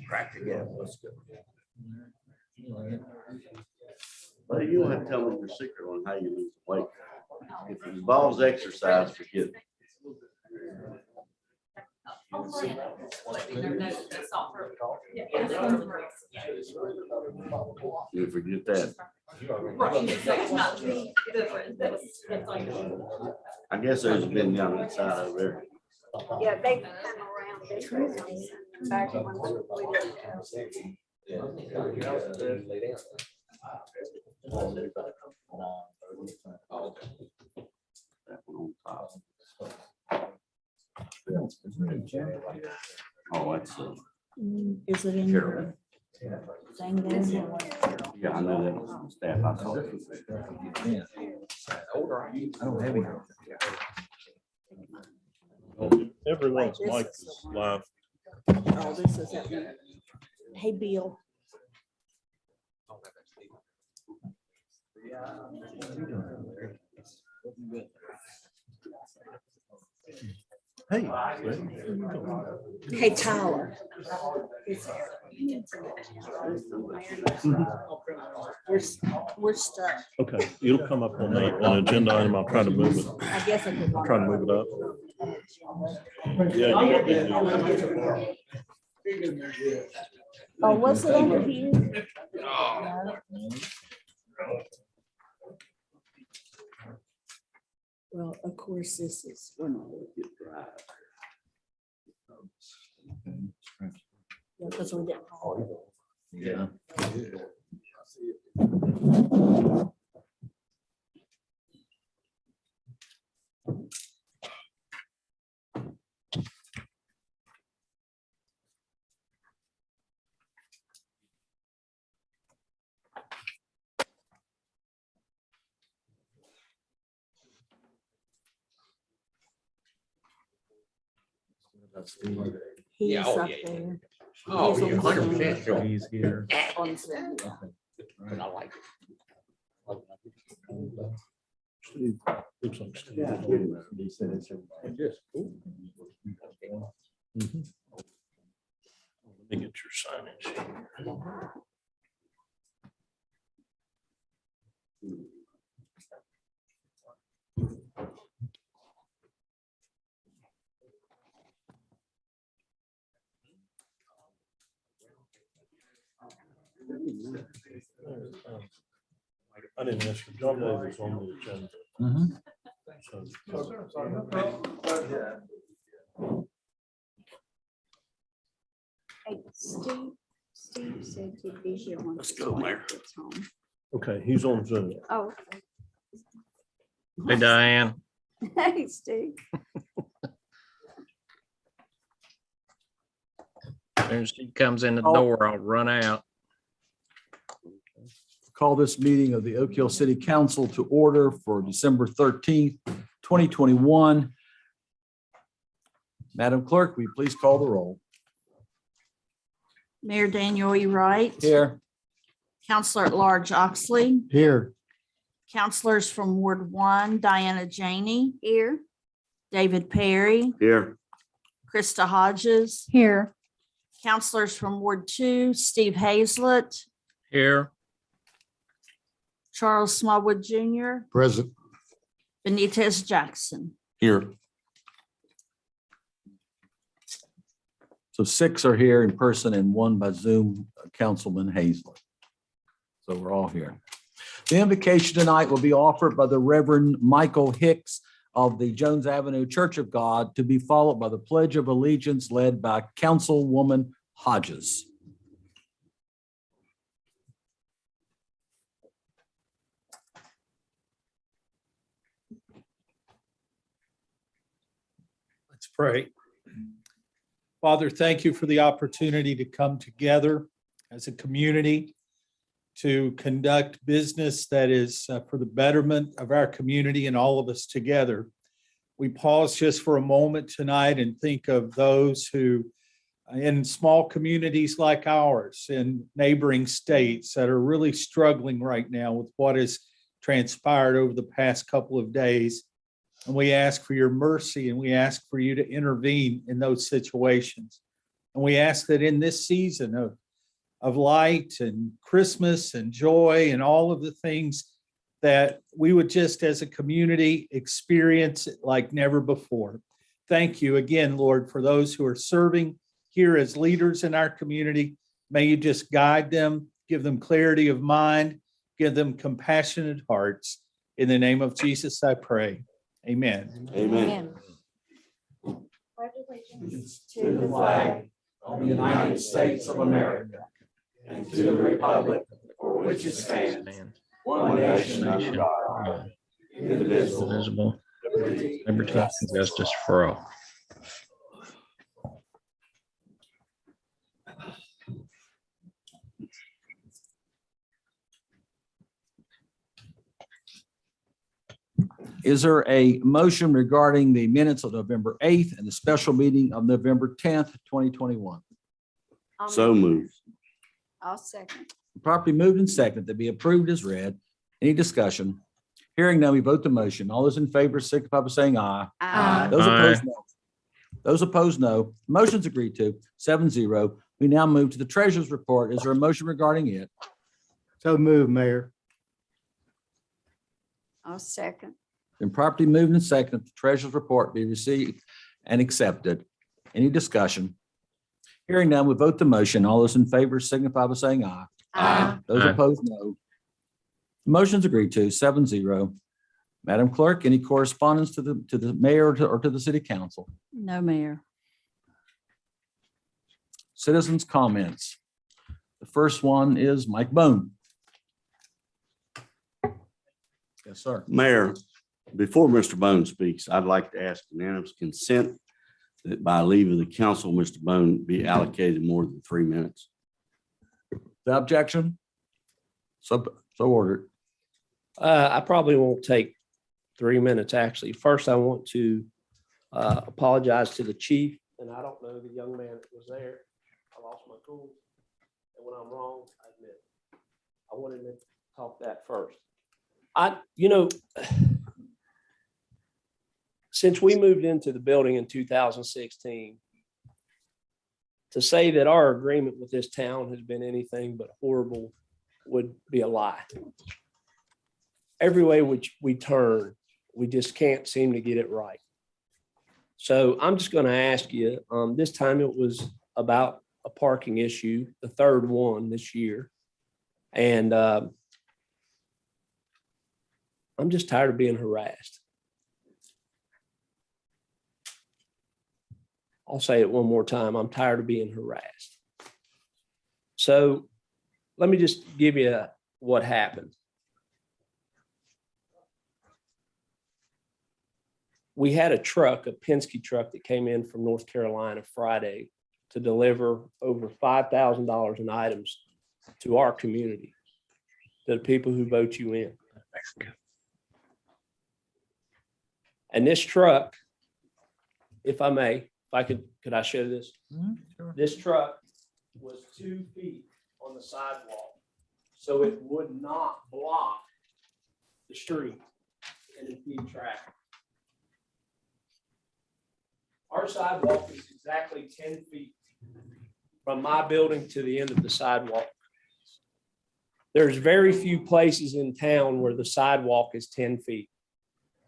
Crack together. Well, you don't have to tell them your secret on how you lose weight. If it involves exercise, forget it. You forget that. I guess there's been down inside over there. Yeah, they come around back when we That one on top. Oh, that's Is it in your thing there? yeah, I know that was on staff. I saw it. I don't have any. Everyone's mic is live. Oh, this is it. Hey, Bill. Hey. Hey, Tyler. We're stuck. Okay, it'll come up on the agenda item. I'll try to move it. I guess I could. I'll try to move it up. Yeah. Oh, was it under here? No. Well, of course, this is, we're not. Yeah, because we didn't. Yeah. He's up there. Oh, He's you're on 100% sure. He's here. On Zoom. But I like Steve, looks like Steve. Mhm. Let me get your signage here. I didn't ask you, John Davis on the agenda. So, Hey, Steve said he'd be here when. Let's go, Mayor. Gets home. okay, he's on Zoom. Oh, Hey, Diane. hey, Steve. As soon as she comes in the door, I'll run out. Call this meeting of the Oak Hill City Council to order for December 13th, 2021. Madam Clerk, will you please call the roll? Mayor Daniel E. Wright. Here. Counselor at Large Oxley. Here. Counselors from Ward 1, Diana Janey, Here. David Perry, Here. Krista Hodges. Here. Counselors from Ward 2, Steve Hazlett, Here, Charles Smallwood Jr., Present. Benitez Jackson. Here. So 6 are here in person and 1 by Zoom, Councilman Hazlett. So we're all here. The invocation tonight will be offered by the Reverend Michael Hicks of the Jones Avenue Church of God, to be followed by the Pledge of Allegiance led by Councilwoman Hodges. Let's pray. Father, thank you for the opportunity to come together as a community to conduct business that is for the betterment of our community and all of us together. We pause just for a moment tonight and think of those who, in small communities like ours, in neighboring states, that are really struggling right now with what has transpired over the past couple of days. And we ask for your mercy, and we ask for you to intervene in those situations. And we ask that in this season of light and Christmas and joy and all of the things, that we would just as a community experience it like never before. Thank you again, Lord, for those who are serving here as leaders in our community. May you just guide them, give them clarity of mind, give them compassionate hearts. In the name of Jesus, I pray. Amen. Amen. Pledge allegiance To the flag of the United States of America and to the republic for which it stands, Stand. one nation under God, God, indivisible, indivisible, liberty, and liberty, and justice for all. Is there a motion regarding the minutes of November 8th and the special meeting of November 10th, 2021? So moved. I'll second. Properly moved and seconded to be approved as read. Any discussion? Hearing none, we vote the motion. All those in favor signify by saying aye. Aye. Those opposed, Aye. no. Those opposed, no. Motion's agreed to, 7-0. We now move to the treasurer's report. Is there a motion regarding it? So move, Mayor. I'll second. Been properly moved and seconded, the treasurer's report be received and accepted. Any discussion? Hearing none, we vote the motion. All those in favor signify by saying aye. Aye. Those Aye. opposed, no. Motion's agreed to, 7-0. Madam Clerk, any correspondence to the mayor or to the city council? No, Mayor. Citizens' comments. The first one is Mike Bone. Yes, sir. Mayor, before Mr. Bone speaks, I'd like to ask unanimous consent that by leave of the council, Mr. Bone be allocated more than 3 minutes. The objection? So ordered. I probably won't take 3 minutes, actually. First, I want to apologize to the chief, and I don't know the young man that was there. I lost my cool, and when I'm wrong, I admit. I wanted to talk that first. Since we moved into the building in 2016, to say that our agreement with this town has been anything but horrible would be a lie. Every way which we turn, we just can't seem to get it right. So I'm just going to ask you, this time it was about a parking issue, the third one this year. And I'm just tired of being harassed. I'll say it one more time. I'm tired of being harassed. So let me just give you what happened. We had a truck, a Penske truck that came in from North Carolina Friday to deliver over $5,000 in items to our community, to the people who vote you in. And this truck, if I may, could I show this? This truck was 2 feet on the sidewalk, so it would not block the street and impede traffic. Our sidewalk is exactly 10 feet from my building to the end of the sidewalk. There's very few places in town where the sidewalk is 10 feet.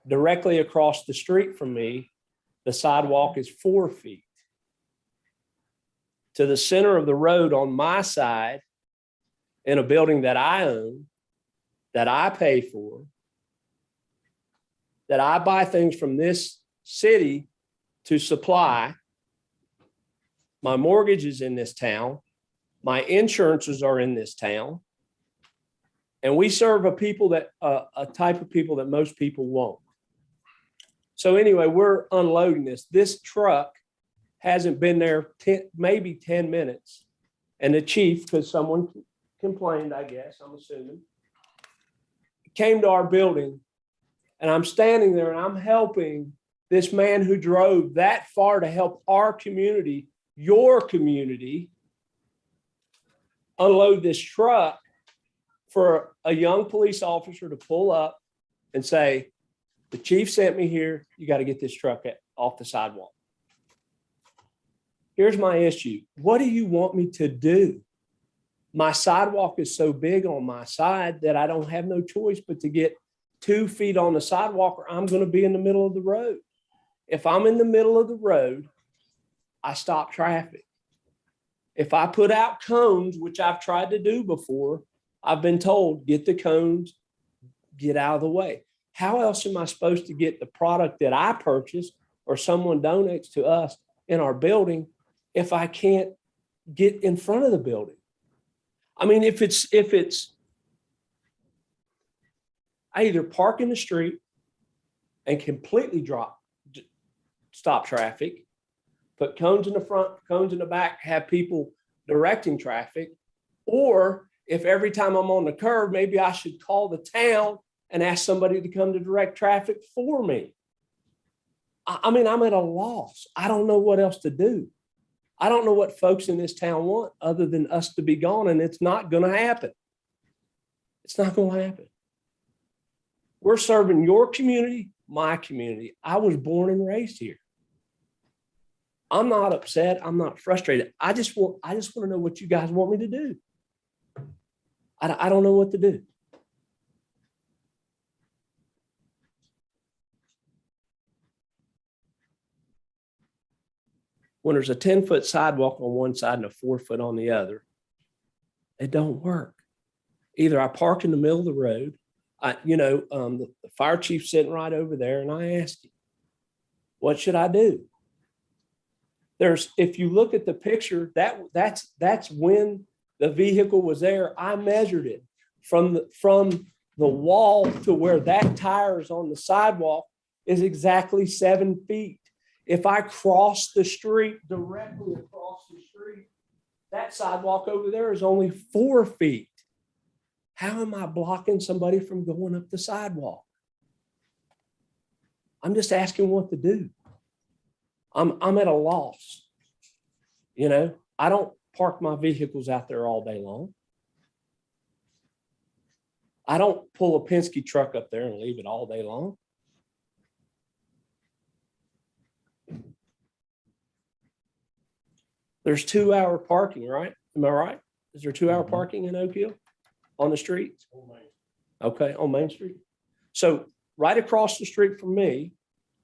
Directly across the street from me, the sidewalk is 4 feet. To the center of the road on my side, in a building that I own, that I pay for, that I buy things from this city to supply. My mortgage is in this town. My insurances are in this town. And we serve a type of people that most people won't. So anyway, we're unloading this. This truck hasn't been there maybe 10 minutes. And the chief, because someone complained, I guess, I'm assuming, came to our building, and I'm standing there and I'm helping this man who drove that far to help our community, your community, unload this truck for a young police officer to pull up and say, the chief sent me here. You got to get this truck off the sidewalk. here's my issue. What do you want me to do? My sidewalk is so big on my side that I don't have no choice but to get 2 feet on the sidewalk or I'm going to be in the middle of the road. If I'm in the middle of the road, I stop traffic. If I put out cones, which I've tried to do before, I've been told, get the cones, get out of the way. How else am I supposed to get the product that I purchased or someone donates to us in our building if I can't get in front of the building? I mean, if it's, I either park in the street and completely stop traffic, put cones in the front, cones in the back, have people directing traffic, or if every time I'm on the curb, maybe I should call the town and ask somebody to come to direct traffic for me. I mean, I'm at a loss. I don't know what else to do. I don't know what folks in this town want other than us to be gone, and it's not going to happen. It's not going to happen. We're serving your community, my community. I was born and raised here. I'm not upset. I'm not frustrated. I just want to know what you guys want me to do. I don't know what to do. When there's a 10-foot sidewalk on one side and a 4-foot on the other, it don't work. Either I park in the middle of the road, the fire chief's sitting right over there, and I ask him, what should I do? If you look at the picture, that's when the vehicle was there. I measured it from the wall to where that tire is on the sidewalk is exactly 7 feet. If I cross the street, directly across the street, that sidewalk over there is only 4 feet. How am I blocking somebody from going up the sidewalk? I'm just asking what to do. I'm at a loss. I don't park my vehicles out there all day long. I don't pull a Penske truck up there and leave it all day long. There's 2-hour parking, right? Am I right? Is there 2-hour parking in Oak Hill on the streets? Okay, on Main Street. So right across the street from me,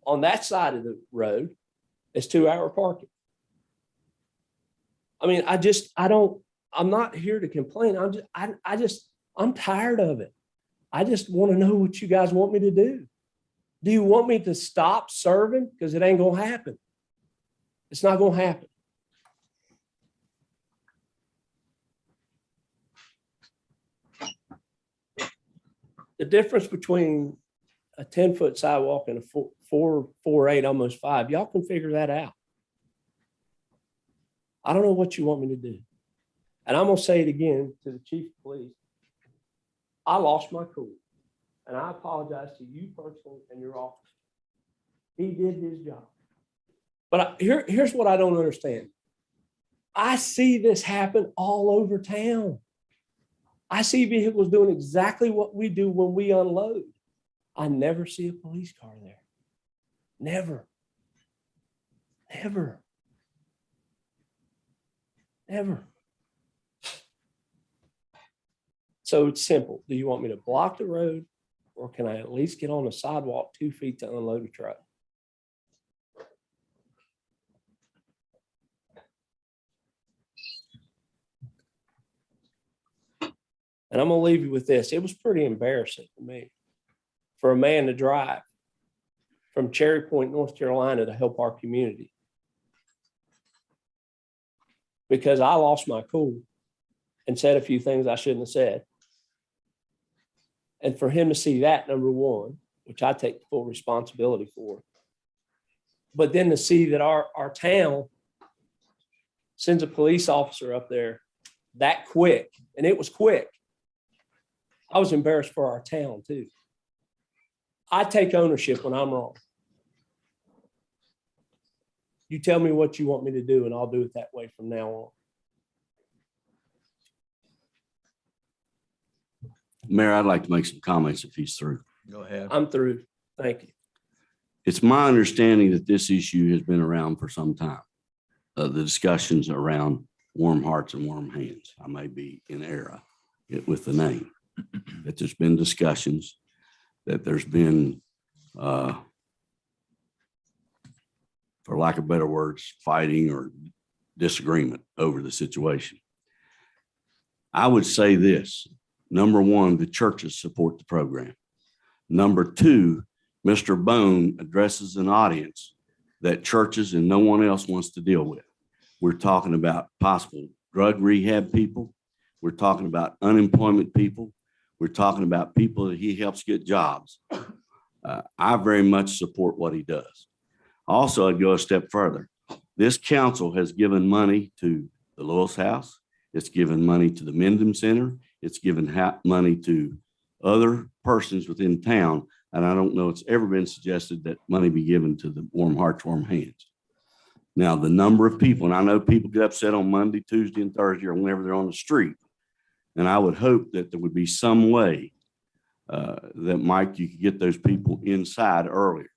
on that side of the road, is 2-hour parking. I mean, I'm not here to complain. I'm tired of it. I just want to know what you guys want me to do. Do you want me to stop serving? Because it ain't going to happen. It's not going to happen. The difference between a 10-foot sidewalk and a 4.8, almost 5, y'all can figure that out. I don't know what you want me to do. And I'm going to say it again to the chief of police. I lost my cool. And I apologize to you personally and your office. He did his job. But here's what I don't understand. I see this happen all over town. I see vehicles doing exactly what we do when we unload. I never see a police car there. Never. Never. Never. So it's simple. Do you want me to block the road, or can I at least get on the sidewalk 2 feet to unload a truck? And I'm going to leave you with this. It was pretty embarrassing for me for a man to drive from Cherry Point, North Carolina to help our community, because I lost my cool and said a few things I shouldn't have said. And for him to see that, number one, which I take full responsibility for, but then to see that our town sends a police officer up there that quick, and it was quick. I was embarrassed for our town too. I take ownership when I'm wrong. You tell me what you want me to do, and I'll do it that way from now on. Mayor, I'd like to make some comments if he's through. Go ahead. I'm through. Thank you. It's my understanding that this issue has been around for some time. the discussions around warm hearts and warm hands. I may be in error with the name. That there's been discussions, that there's been, for lack of better words, fighting or disagreement over the situation. I would say this: number one, the churches support the program. Number two, Mr. Bone addresses an audience that churches and no one else wants to deal with. We're talking about possible drug rehab people. We're talking about unemployment people. We're talking about people that he helps get jobs. I very much support what he does. Also, I'd go a step further. This council has given money to the Lewis House. It's given money to the Mendham Center. It's given money to other persons within town. And I don't know it's ever been suggested that money be given to the Warm Hearts, Warm Hands. Now, the number of people, and I know people get upset on Monday, Tuesday, and Thursday, or whenever they're on the street. And I would hope that there would be some way that, Mike, you could get those people inside earlier.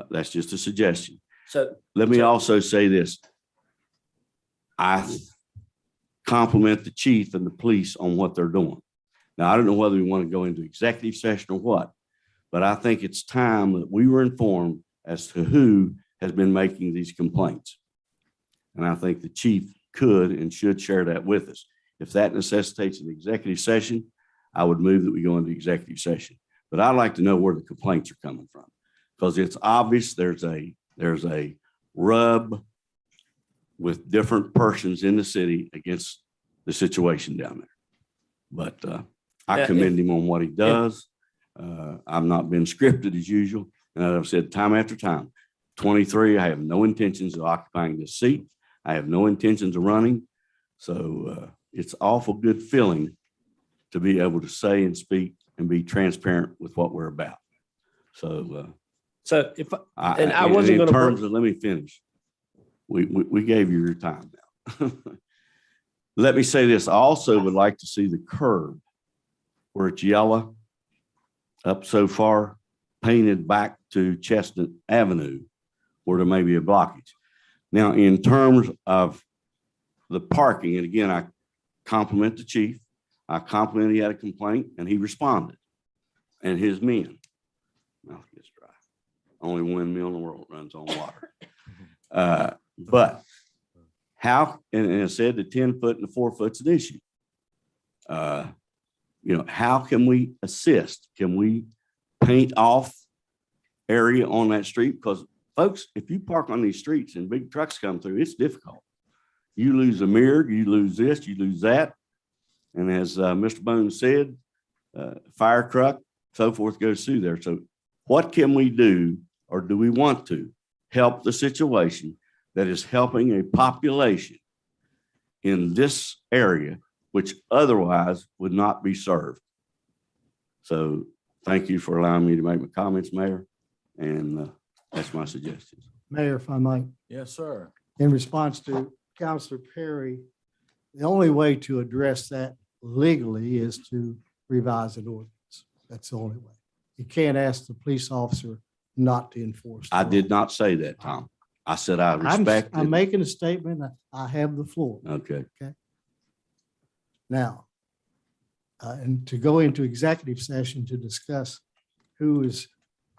That's just a suggestion. So Let me also say this. I compliment the chief and the police on what they're doing. Now, I don't know whether we want to go into executive session or what, but I think it's time that we were informed as to who has been making these complaints. And I think the chief could and should share that with us. If that necessitates an executive session, I would move that we go into executive session. But I'd like to know where the complaints are coming from, because it's obvious there's a rub with different persons in the city against the situation down there. But I commend him on what he does. I've not been scripted as usual. And as I've said time after time, 23, I have no intentions of occupying this seat. I have no intentions of running. So it's awful good feeling to be able to say and speak and be transparent with what we're about. So if I wasn't going in terms of, let me finish. We gave you your time now. Let me say this. I also would like to see the curb where it's yellow up so far painted back to Chestnut Avenue where there may be a blockage. Now, in terms of the parking, and again, I compliment the chief. I compliment he had a complaint and he responded. And his men. Mouth gets dry. Only windmill in the world runs on water. But how, and I said the 10 foot and the 4 foot's an issue. How can we assist? Can we paint off area on that street? Because folks, if you park on these streets and big trucks come through, it's difficult. You lose a mirror, you lose this, you lose that. And as Mr. Bone said, fire truck, so forth goes through there. So what can we do, or do we want to help the situation that is helping a population in this area, which otherwise would not be served? So thank you for allowing me to make my comments, Mayor. And that's my suggestions. Mayor, if I might, Yes, sir. in response to Counselor Perry, the only way to address that legally is to revise an ordinance. That's the only way. You can't ask the police officer not to enforce. the I law. did not say that, Tom. I said I respect I'm it. making a statement. I have the floor. Okay. Now, and to go into executive session to discuss who is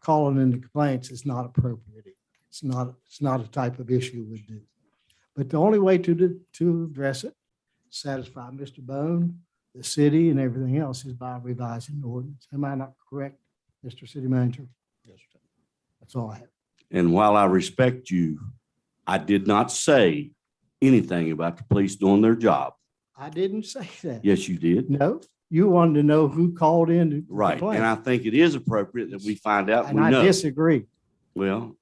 calling in the complaints is not appropriate. It's not a type of issue we do. But the only way to address it, satisfy Mr. Bone, the city, and everything else is by revising the ordinance. Am I not correct, Mr. City Manager? Yes, sir. That's all I have. And while I respect you, I did not say anything about the police doing their job. I didn't say that. Yes, you did. No, you wanted to know who called in to Right. complain. And I think it is appropriate that we find out. And We I know. disagree. Well,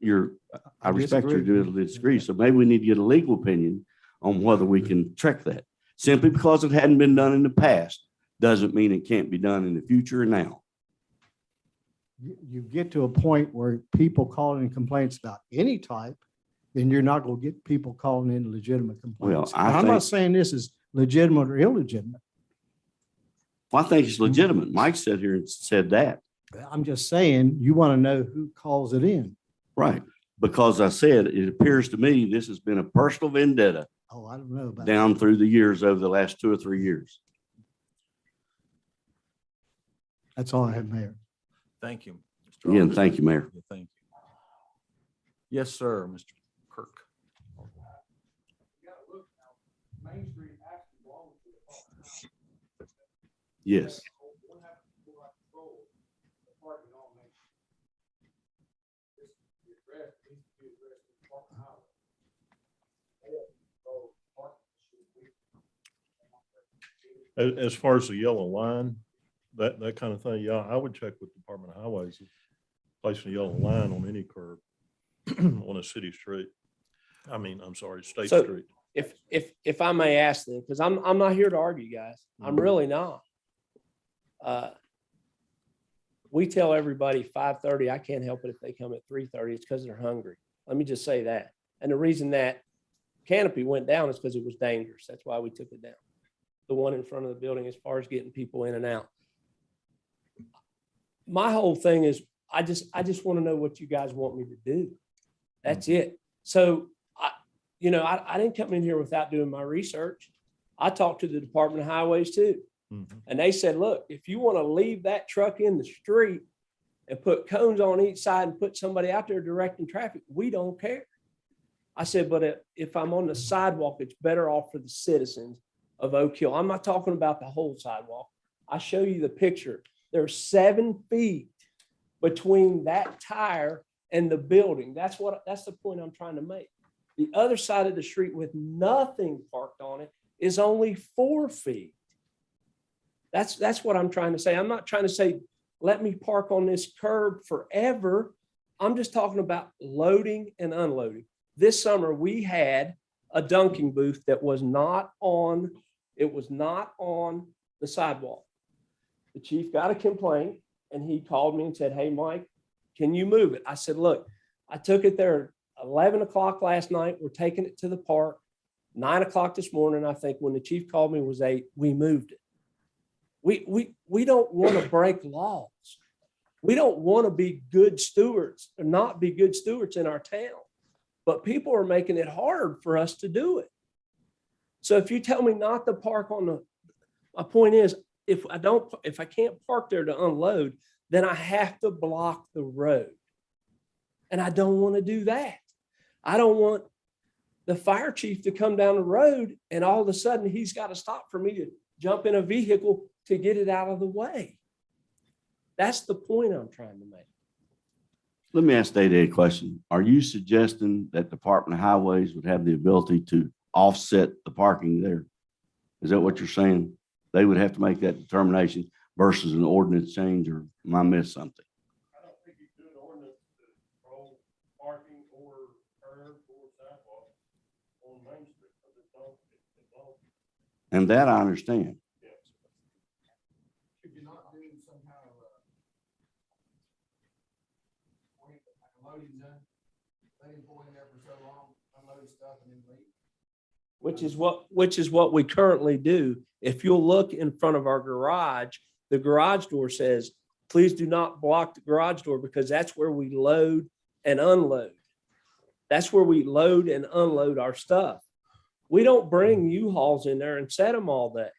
I respect disagree. your ability to disagree. So maybe we need to get a legal opinion on whether we can check that. Simply because it hadn't been done in the past doesn't mean it can't be done in the future or now. You get to a point where people calling in complaints about any type, then you're not going to get people calling in legitimate complaints. Well, I And I'm not think- saying this is legitimate or illegitimate. Well, I think it's legitimate. Mike sat here and said that. I'm just saying, you want to know who calls it in. Right. because I said, it appears to me this has been a personal vendetta Oh, I don't know about. down through the years over the last 2 or 3 years. That's all I have, Mayor. Thank you. Mr. Again, Alderson. thank you, Mayor. Yeah, thank you. Yes, sir, Mr. Kirk. Yes. As far as the yellow line, that kind of thing, yeah, I would check with Department of Highways. Placing a yellow line on any curb on a city street. I'm sorry, state So- street. If I may ask them, because I'm not here to argue, guys. I'm really not. We tell everybody 5:30, I can't help it if they come at 3:30, it's because they're hungry. Let me just say that. And the reason that canopy went down is because it was dangerous. That's why we took it down. The one in front of the building, as far as getting people in and out. My whole thing is, I just want to know what you guys want me to do. That's it. So I didn't come in here without doing my research. I talked to the Department of Highways too. Mhm. And they said, look, if you want to leave that truck in the street and put cones on each side and put somebody out there directing traffic, we don't care. I said, but if I'm on the sidewalk, it's better off for the citizens of Oak Hill. I'm not talking about the whole sidewalk. I show you the picture. There's 7 feet between that tire and the building. That's the point I'm trying to make. The other side of the street with nothing parked on it is only 4 feet. That's what I'm trying to say. I'm not trying to say, let me park on this curb forever. I'm just talking about loading and unloading. This summer, we had a dunking booth that was not on the sidewalk. The chief got a complaint and he called me and said, hey, Mike, can you move it? I said, look, I took it there 11 o'clock last night. We're taking it to the park. 9 o'clock this morning, I think when the chief called me was 8, we moved it. We don't want to break laws. We don't want to be good stewards or not be good stewards in our town, but people are making it hard for us to do it. So if you tell me not to park my point is, if I can't park there to unload, then I have to block the road. And I don't want to do that. I don't want the fire chief to come down the road and all of a sudden he's got to stop for me to jump in a vehicle to get it out of the way. That's the point I'm trying to make. Let me ask Dave a question. Are you suggesting that Department of Highways would have the ability to offset the parking there? Is that what you're saying? They would have to make that determination versus an ordinance change, or am I missing something? I don't think you do an ordinance to control parking or curb or sidewalk on Main Street. And that I understand. Could you not do some kind of a loading zone? Let him pull in there for so long, unload stuff and then leave. Which is what we currently do. If you'll look in front of our garage, the garage door says, please do not block the garage door because that's where we load and unload. That's where we load and unload our stuff. We don't bring U-Hauls in there and set them all day.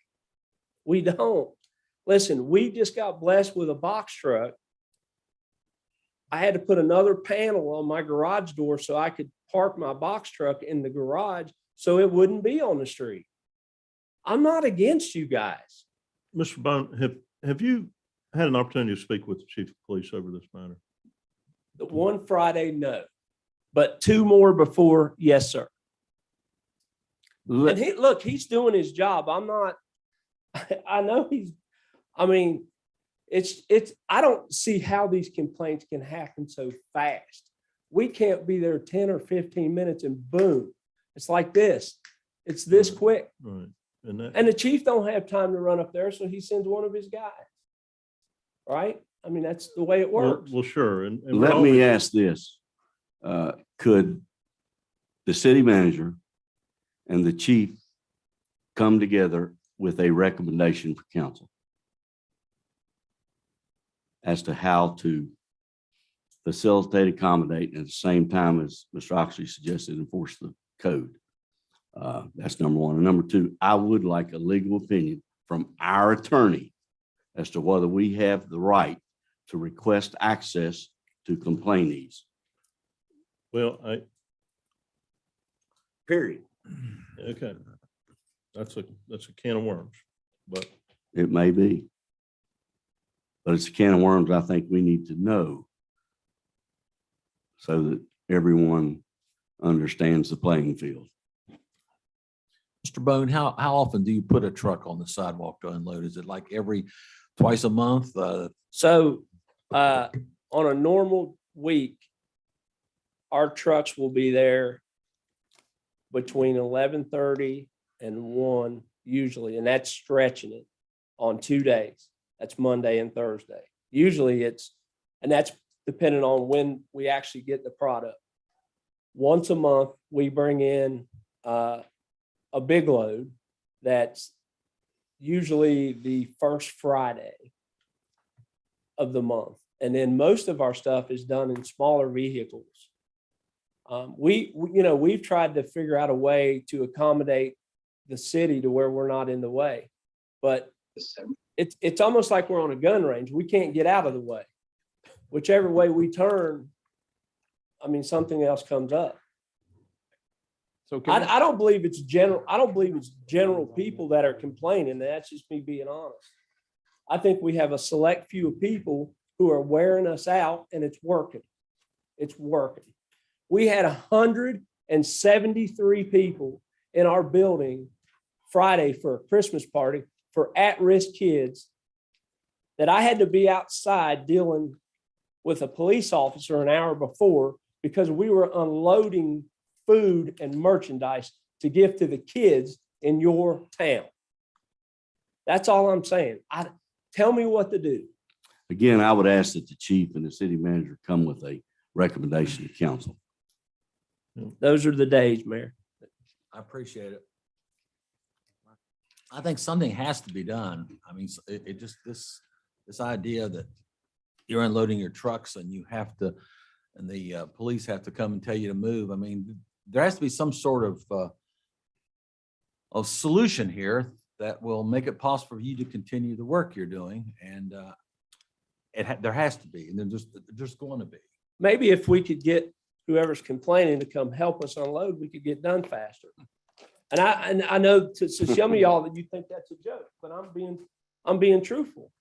We don't. Listen, we just got blessed with a box truck. I had to put another panel on my garage door so I could park my box truck in the garage so it wouldn't be on the street. I'm not against you guys. Mr. Bone, have you had an opportunity to speak with the chief of police over this matter? The one Friday, no, but 2 more before, yes, sir. And he's doing his job. I'm not, I know I don't see how these complaints can happen so fast. We can't be there 10 or 15 minutes and boom, it's like this. It's this quick. Right. And the chief don't have time to run up there, so he sends one of his guys. Right? I mean, that's the way it works. Well, sure. And Let me ask this. Could the city manager and the chief come together with a recommendation for council as to how to facilitate, accommodate, and at the same time, as Mr. Oxley suggested, enforce the code. That's number one. And number two, I would like a legal opinion from our attorney as to whether we have the right to request access to complainees. Well, Period. okay. That's a can of worms, but It may be. But it's a can of worms I think we need to know so that everyone understands the playing field. Mr. Bone, how often do you put a truck on the sidewalk to unload? Is it like twice a month? So on a normal week, our trucks will be there between 11:30 and 1 usually, and that's stretching it on 2 days. That's Monday and Thursday. Usually and that's depending on when we actually get the product. Once a month, we bring in a big load that's usually the first Friday of the month. And then most of our stuff is done in smaller vehicles. We've tried to figure out a way to accommodate the city to where we're not in the way, but it's almost like we're on a gun range. We can't get out of the way. Whichever way we turn, something else comes up. So I don't believe it's general. I don't believe it's general people that are complaining. That's just me being honest. I think we have a select few of people who are wearing us out, and it's working. It's working. We had 173 people in our building Friday for a Christmas party for at-risk kids that I had to be outside dealing with a police officer an hour before because we were unloading food and merchandise to give to the kids in your town. That's all I'm saying. Tell me what to do. Again, I would ask that the chief and the city manager come with a recommendation to council. Those are the days, Mayor. I appreciate it. I think something has to be done. This idea that you're unloading your trucks and you have to, and the police have to come and tell you to move. There has to be some sort of solution here that will make it possible for you to continue the work you're doing. And there has to be, and there's going to be. Maybe if we could get whoever's complaining to come help us unload, we could get done faster. And I know to some of y'all that you think that's a joke, but I'm being truthful.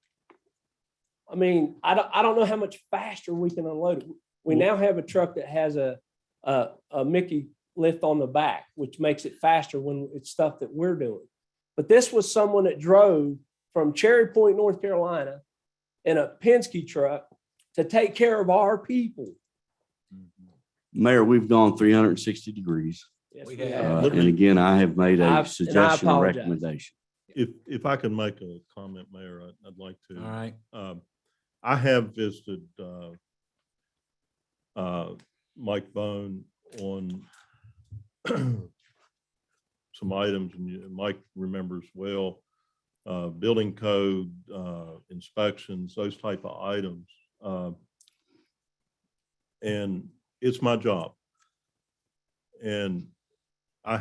I don't know how much faster we can unload it. We now have a truck that has a Mickey lift on the back, which makes it faster when it's stuff that we're doing. But this was someone that drove from Cherry Point, North Carolina in a Penske truck to take care of our people. Mayor, we've gone 360 degrees. Yes, We we have. have. And again, I have made and I a suggestion or apologize. recommendation. if I can make a comment, Mayor, I'd like to. All right. I have visited Mike Bone on some items, and Mike remembers well, building code, inspections, those type of items. And it's my job. And I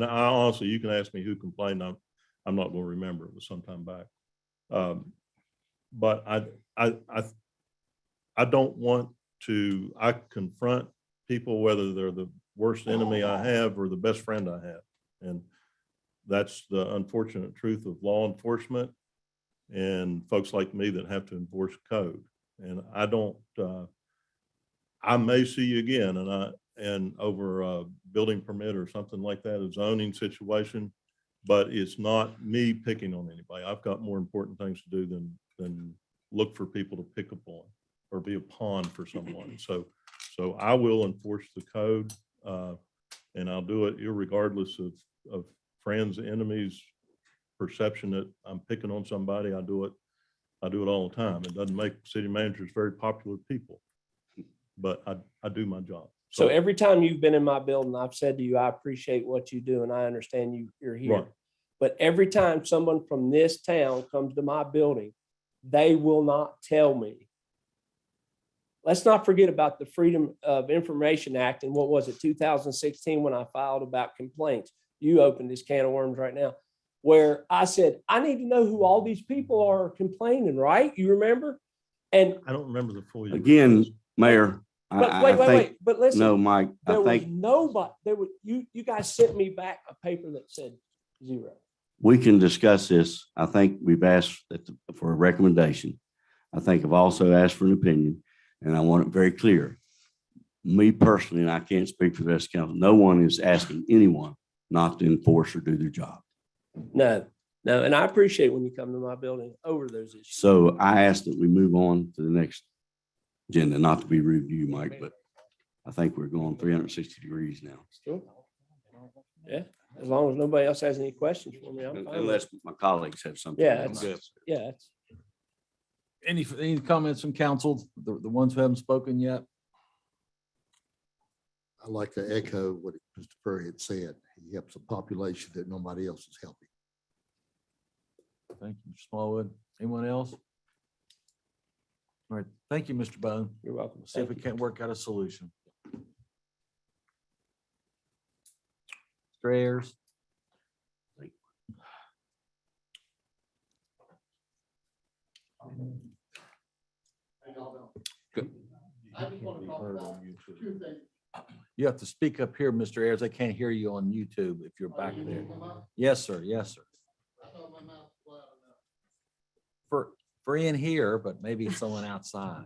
honestly, you can ask me who complained. I'm not going to remember. It was some time back. But I don't want to, I confront people, whether they're the worst enemy I have or the best friend I have. And that's the unfortunate truth of law enforcement and folks like me that have to enforce code. And I may see you again and over a building permit or something like that, a zoning situation, but it's not me picking on anybody. I've got more important things to do than look for people to pick up on or be a pawn for someone. So I will enforce the code, and I'll do it irregardless of friends, enemies, perception that I'm picking on somebody. I do it all the time. It doesn't make city managers very popular people, but I do my job. So every time you've been in my building, I've said to you, I appreciate what you do and I understand you're here. Right. But every time someone from this town comes to my building, they will not tell me let's not forget about the Freedom of Information Act and what was it, 2016, when I filed about complaints. You opened this can of worms right now, where I said, I need to know who all these people are complaining, right? You remember? And, I don't remember the full. Again, Mayor, but I wait, think, but listen. no, Mike, I There was think nobody, you guys sent me back a paper that said 0. we can discuss this. I think we've asked for a recommendation. I think I've also asked for an opinion, and I want it very clear. Me personally, and I can't speak for the rest of the council, no one is asking anyone not to enforce or do their job. No, and I appreciate when you come to my building over those issues. So I ask that we move on to the next agenda, not to be rude to you, Mike, but I think we're going 360 degrees now. Sure. Yeah, as long as nobody else has any questions for me, I'm fine. Unless my colleagues have something. Yeah, else. Yeah, Any comments from council, the ones who haven't spoken yet? I like to echo what Mr. Perry had said. He helps a population that nobody else is helping. Thank you, Mr. Smallwood. Anyone else? All right, thank you, Mr. Bone. you're welcome. See if we Thank you. can't work out a solution. Mr. Ayers? Good. You have to speak up here, Mr. Ayers. I can't hear you on YouTube if you're back there. Yes, sir. Yes, sir. For in here, but maybe someone outside.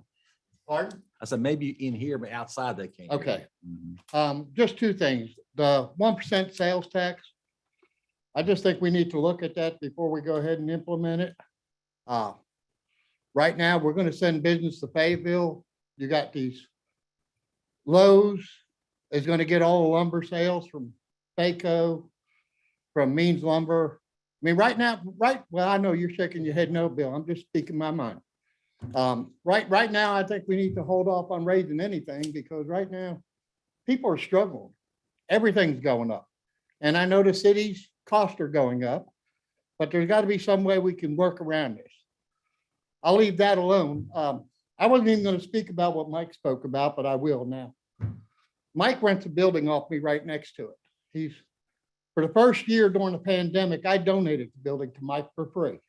Pardon? I said maybe in here, but outside they can't. hear you. Okay. Mhm. Just two things. The 1% sales tax. I just think we need to look at that before we go ahead and implement it. Right now, we're gonna send business to Fayetteville. You got these Lowe's is gonna get all the lumber sales from Faco, from Means Lumber. I mean, right now, well, I know you're shaking your head no, Bill. I'm just speaking my mind. Right now, I think we need to hold off on raising anything because right now, people are struggling. Everything's going up. And I know the city's costs are going up, but there's got to be some way we can work around this. I'll leave that alone. I wasn't even going to speak about what Mike spoke about, but I will now. Mike rents a building off me right next to it. For the first year during the pandemic, I donated the building to Mike for free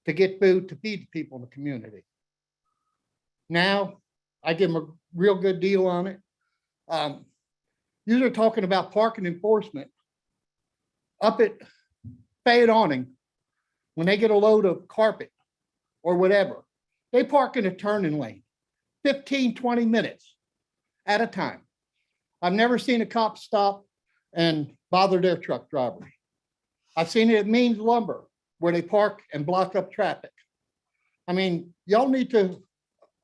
to get food to feed the people in the community. Now, I give him a real good deal on it. You're talking about parking enforcement up at Fayette Awning, when they get a load of carpet or whatever, they park in a turning lane, 15, 20 minutes at a time. I've never seen a cop stop and bother their truck driver. I've seen it at Means Lumber where they park and block up traffic. I mean, y'all need to,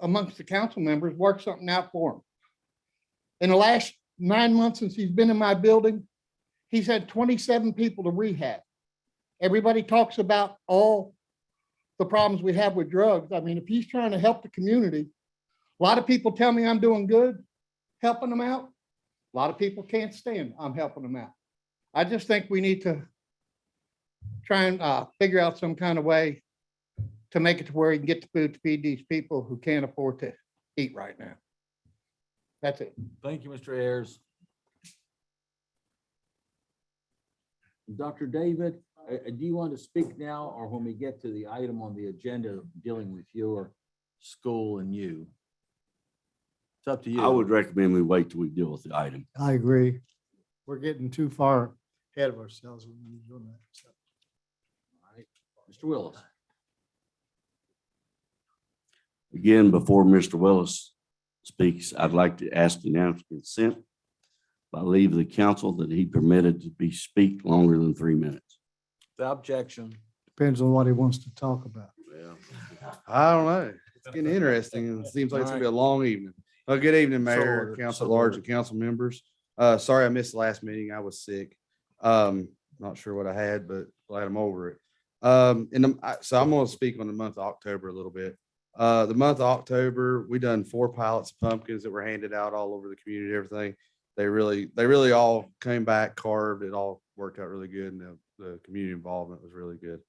amongst the council members, work something out for him. In the last 9 months since he's been in my building, he's had 27 people to rehab. Everybody talks about all the problems we have with drugs. I mean, if he's trying to help the community, a lot of people tell me I'm doing good, helping them out. A lot of people can't stand I'm helping them out. I just think we need to try and figure out some kind of way to make it to where he can get the food to feed these people who can't afford to eat right now. That's it. Thank you, Mr. Ayers. Dr. David, do you want to speak now or when we get to the item on the agenda dealing with your school and you? It's up to you. I would recommend we wait till we deal with the item. I agree. We're getting too far ahead of ourselves when we're doing that. So, All right. Mr. Willis. Again, before Mr. Willis speaks, I'd like to ask unanimous consent by leave of the council that he permitted to speak longer than 3 minutes. The objection. depends on what he wants to talk about. I don't know. It's getting interesting. It seems like it's gonna be a long evening. Well, good evening, Mayor, ordered. Council at So Large, ordered. and council members. Sorry I missed the last meeting. I was sick. Not sure what I had, but glad I'm over it. So I'm gonna speak on the month of October a little bit. The month of October, we done 4 pallets of pumpkins that were handed out all over the community, everything. They really all came back, carved. It all worked out really good. And the community involvement was really good.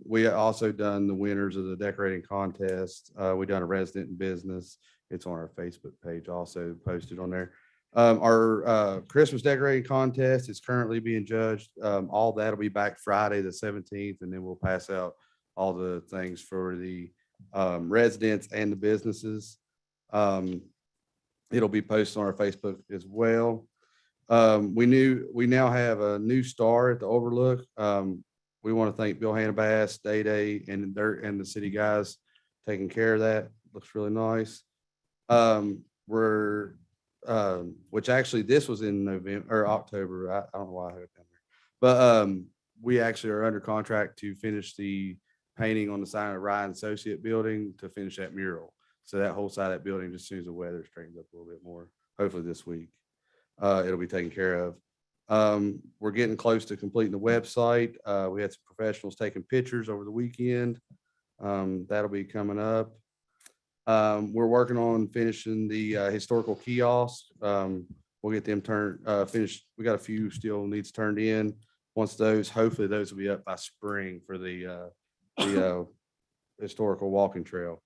We also done the winners of the decorating contest. We done a resident in business. It's on our Facebook page also posted on there. Our Christmas decorating contest is currently being judged. All that'll be back Friday, the 17th, and then we'll pass out all the things for the residents and the businesses. It'll be posted on our Facebook as well. We now have a new star at the Overlook. We want to thank Bill Hannabass, Day and the city guys taking care of that. Looks really nice. Which actually this was in November or October. I don't know why I have it down there, but we actually are under contract to finish the painting on the side of Ryan Associate Building to finish that mural. So that whole side of that building, just as soon as the weather straightens up a little bit more, hopefully this week, it'll be taken care of. We're getting close to completing the website. We had some professionals taking pictures over the weekend. That'll be coming up. We're working on finishing the historical kiosk. We'll get them finished. We got a few still needs turned in. Once hopefully those will be up by spring for the historical walking trail.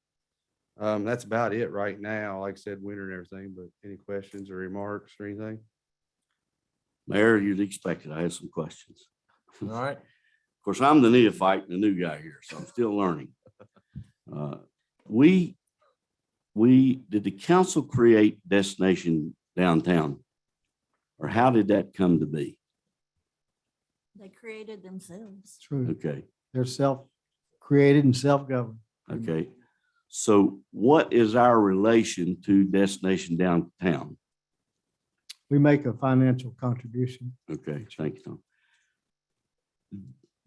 That's about it right now. Like I said, winter and everything, but any questions or remarks or anything? Mayor, you'd expect it. I have some questions. All right. Of course, I'm the neophyte and the new guy here, so I'm still learning. Did the council create Destination Downtown? Or how did that come to be? They created themselves. True. Okay, They're self-created and self-governed. okay. So what is our relation to Destination Downtown? We make a financial contribution. Okay, thank you, Tom.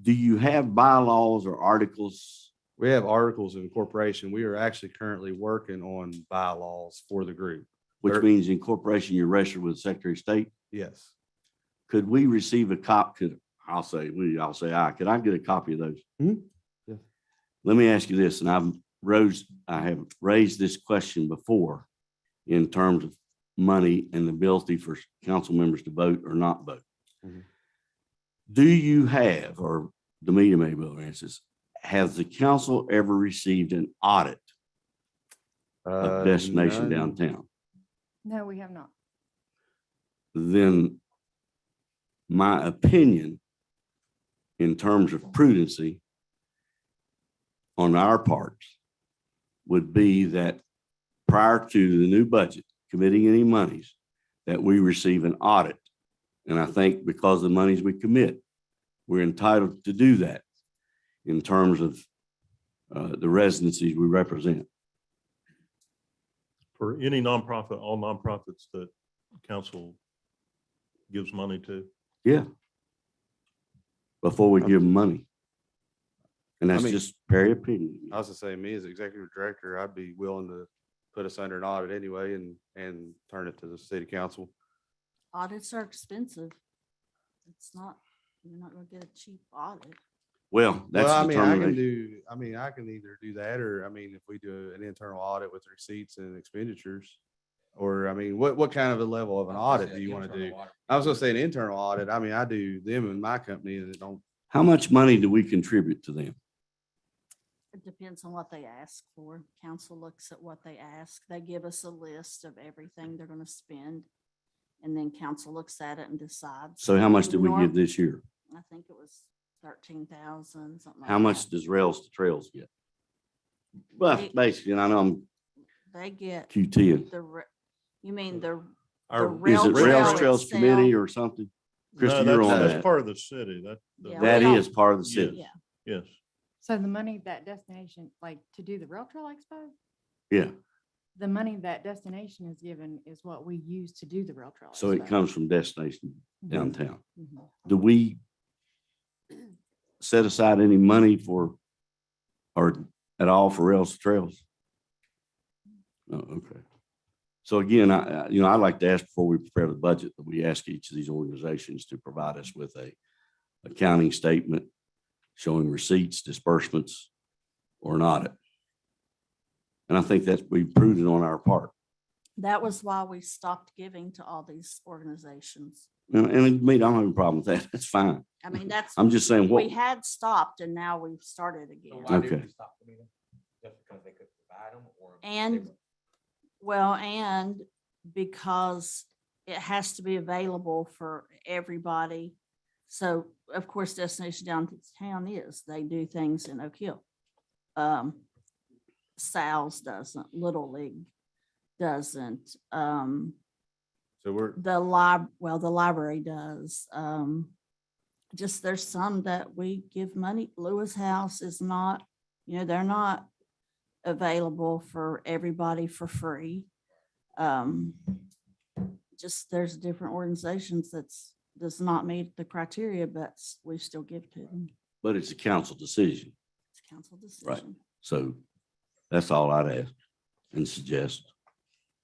Do you have bylaws or articles? We have articles of incorporation. We are actually currently working on bylaws for the group. Which means incorporation, you're registered with the Secretary of State? Yes. Could we receive a copy? I'll say I. Could I get a copy of those? Mhm. Yeah. Let me ask you this, and I have raised this question before in terms of money and the ability for council members to vote or not vote. Mhm. Do you have, or the media may be able to answer this, has the council ever received an audit of Destination None. Downtown? No, we have not. Then my opinion in terms of prudency on our parts would be that prior to the new budget committing any monies, that we receive an audit. And I think because of the monies we commit, we're entitled to do that in terms of the residencies we represent. For any nonprofit, all nonprofits that council gives money to. Yeah. Before we give them money. And that's I mean- just very opinion. I was to say, me as executive director, I'd be willing to put us under an audit anyway and turn it to the city council. Audits are expensive. You're not gonna get a cheap audit. Well, that's Well, I mean, determination. I can either do that, or, I mean, if we do an internal audit with receipts and expenditures, or, I mean, what kind of a level of an audit do you want to do? I was gonna say an internal audit. I mean, I do them in my company and it don't, How much money do we contribute to them? It depends on what they ask for. Council looks at what they ask. They give us a list of everything they're gonna spend. And then council looks at it and decides. So how much did we give Norm- this year? I think it was 13,000, something like that. How much does Rails to Trails get? Well, They- basically, and I know I'm They get QT. you mean the Our- rail Is it trail Rails Trails itself? Committee or something? Krista, No, you're on that's that. part of the city. Yeah, That we don't- is part of the city. Yeah. Yes. So the money that destination, like to do the Rail Trail Expo, Yeah. the money that destination is given is what we use to do the Rail Trail. So it Expo. comes from Destination Mhm. Downtown. Mhm. Do we set aside any money for, or at all for Rails to Trails? Oh, okay. So again, I'd like to ask before we prepare the budget, that we ask each of these organizations to provide us with a accounting statement showing receipts, disbursements, or an audit. And I think that's be prudent on our part. That was why we stopped giving to all these organizations. And me, I don't have a problem with that. That's fine. I mean, that's, I'm just saying we what, had stopped and now we've started again. Okay. And Well, and because it has to be available for everybody. So of course, Destination Downtown is, they do things in Oak Hill. Sal's doesn't, Little League doesn't, So we're, the library does. Just there's some that we give money. Lewis House is not, they're not available for everybody for free. Just there's different organizations does not meet the criteria, but we still give to them. But it's a council decision. It's council Right. decision. So that's all I'd ask and suggest,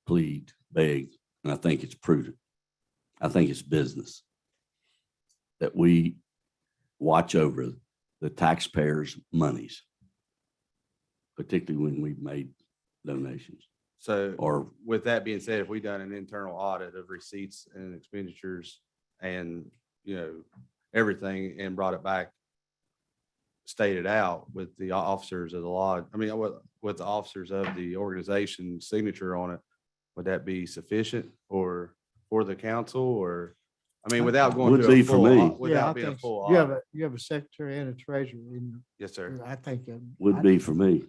plead, beg, and I think it's prudent. I think it's business that we watch over the taxpayers' monies, particularly when we've made donations. so Or with that being said, if we done an internal audit of receipts and expenditures and, everything and brought it back, stated out with the officers of the law, with the officers of the organization signature on it, would that be sufficient or for the council or, without going Would to be a for full, me. au- without being a full audit? You have a secretary and a treasurer in, Yes, sir. I think. would be for me.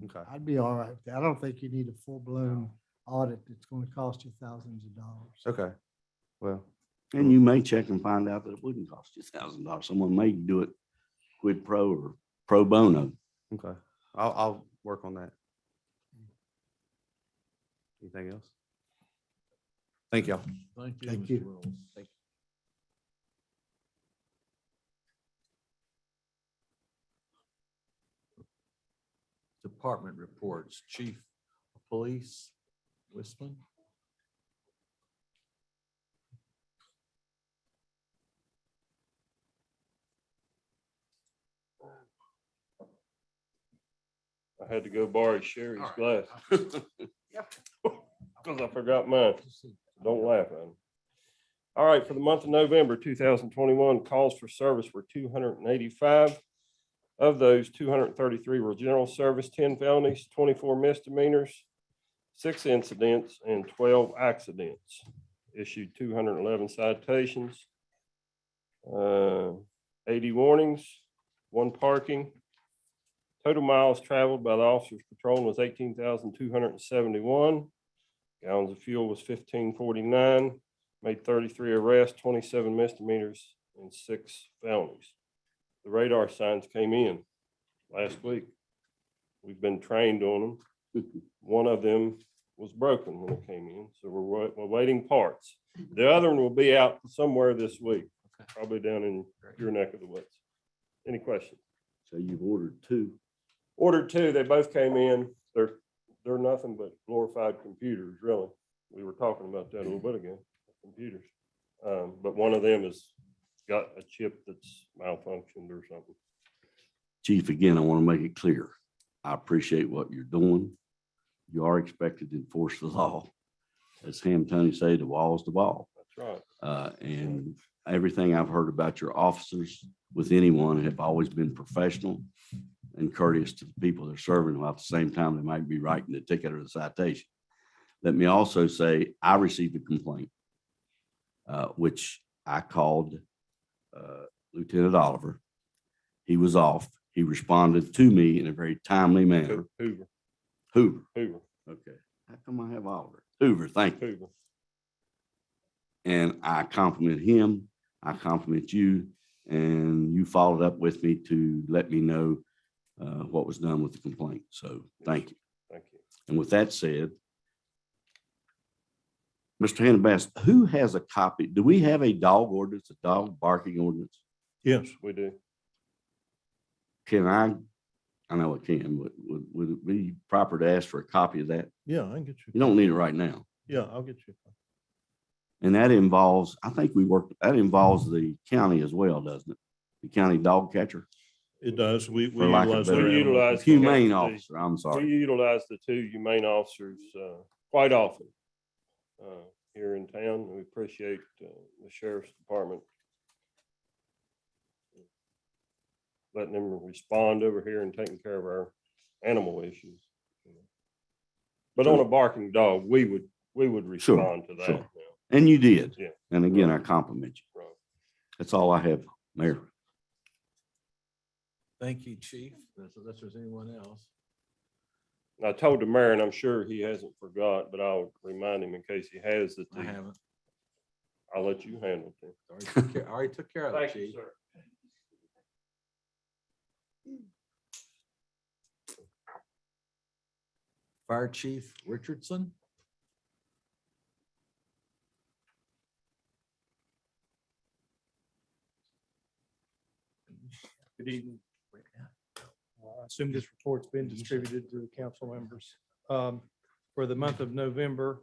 Okay. I'd be all right with that. I don't think you need a full-blown audit that's going to cost you thousands of dollars. Okay. Well, And you may check and find out that it wouldn't cost you $1,000. Someone may do it quid pro or pro bono. okay. I'll work on that. Anything else? Thank y'all. Thank you. Thank Mr. you. Wills. Department reports, Chief of Police, Wisman. I had to go borrow Sherry's glass. Because I forgot mine. Don't laugh at me. All right, for the month of November 2021, calls for service were 285. Of those, 233 were general service, 10 felonies, 24 misdemeanors, 6 incidents, and 12 accidents. Issued 211 citations, 80 warnings, 1 parking. Total miles traveled by the officers patrolling was 18,271. Gallons of fuel was 1549. Made 33 arrests, 27 misdemeanors, and 6 felonies. The radar signs came in last week. We've been trained on them. One of them was broken when it came in, so we're waiting parts. The other one will be out somewhere this week, probably down in your neck of the woods. Any questions? So you've ordered 2. Ordered 2, they both came in. They're nothing but glorified computers, really. We were talking about that a little bit ago, computers. But one of them has got a chip that's malfunctioned or something. Chief, again, I want to make it clear. I appreciate what you're doing. You are expected to enforce the law. As Ham Tony say, the wall's the ball. That's right. And everything I've heard about your officers with anyone have always been professional and courteous to the people they're serving, while at the same time they might be writing the ticket or the citation. Let me also say, I received a complaint, which I called Lieutenant Oliver. He was off. He responded to me in a very timely manner. Hoover. Hoover. Okay. How come I have Oliver? Hoover, thank you. Hoover. And I compliment him. I compliment you. And you followed up with me to let me know what was done with the complaint. So thank you. Thank you. And with that said, Mr. Hannah, who has a copy? Do we have a dog ordinance, a dog barking ordinance? Yes, we do. Can I know it can, but would it be proper to ask for a copy of that? Yeah, I can get you. You don't need it right now. Yeah, I'll get you. And that involves, I think that involves the county as well, doesn't it? The county dog catcher, It does. We For lack of utilize. better- We utilize. the- humane the- officer, I'm We sorry. utilize the 2 humane officers quite often here in town. We appreciate the sheriff's department letting them respond over here and taking care of our animal issues. But on a barking dog, we would Sure, respond to that. sure. And you did. Yeah. And again, I Right. compliment you. Right. That's all I have, Mayor. Thank you, Chief. Unless there's anyone else. I told the mayor, and I'm sure he hasn't forgot, but I'll remind him in case he has that I haven't. I'll let you handle it. I already took care of it, Thank you, Chief. sir. Fire Chief Richardson. Good evening. I assume this report's been distributed to the council members. For the month of November,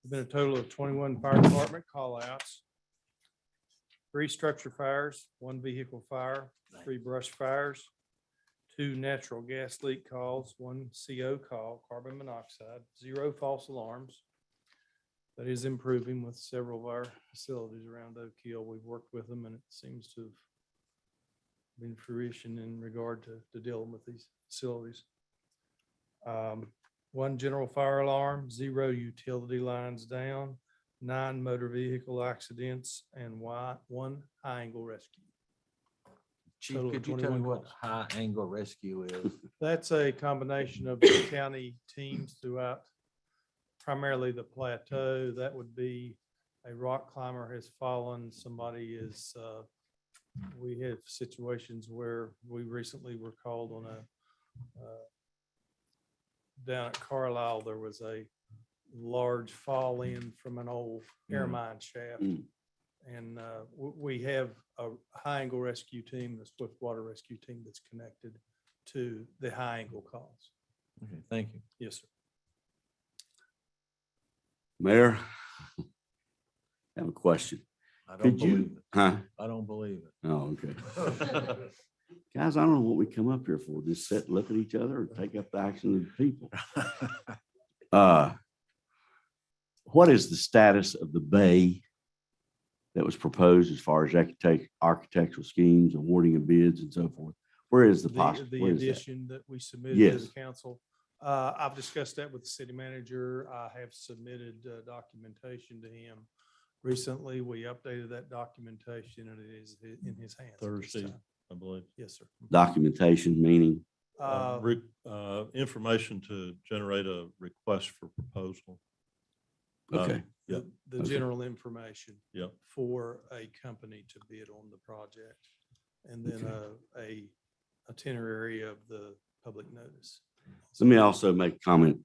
there's been a total of 21 fire department call-outs, 3 structure fires, 1 vehicle fire, 3 brush fires, 2 natural gas leak calls, 1 CO call, carbon monoxide, 0 false alarms. That is improving with several of our facilities around Oak Hill. We've worked with them and it seems to have been fruition in regard to dealing with these facilities. 1 general fire alarm, 0 utility lines down, 9 motor vehicle accidents, and 1 high angle rescue. Chief, Total of could you tell me 21 what calls. high angle rescue is? That's a combination of the county teams throughout primarily the plateau. That would be a rock climber has fallen, somebody is, we have situations where we recently were called on down at Carlisle, there was a large fall in from an old air mine shaft. Mm. And we have a high angle rescue team, the swift water rescue team that's connected to the high angle calls. Okay, thank you. Yes, sir. Mayor, I have a question. I don't Could believe you, it. huh? I don't believe it. Oh, okay. Guys, I don't know what we come up here for. Just sit, look at each other, or take up the action of the people. What is the status of the bay that was proposed as far as architectural schemes, awarding of bids and so forth? Where is the possible? The Where is that? addition that we submitted to Yes. the council. I've discussed that with the city manager. I have submitted documentation to him. Recently, we updated that documentation and it is in his hands. at this Thursday, time. I believe. Yes, sir. Documentation, meaning, Information to generate a request for proposal. okay, Yeah. The Okay. general information. Yeah. For a company to bid on the project. And then a itinerary of the public notice. let me also make a comment.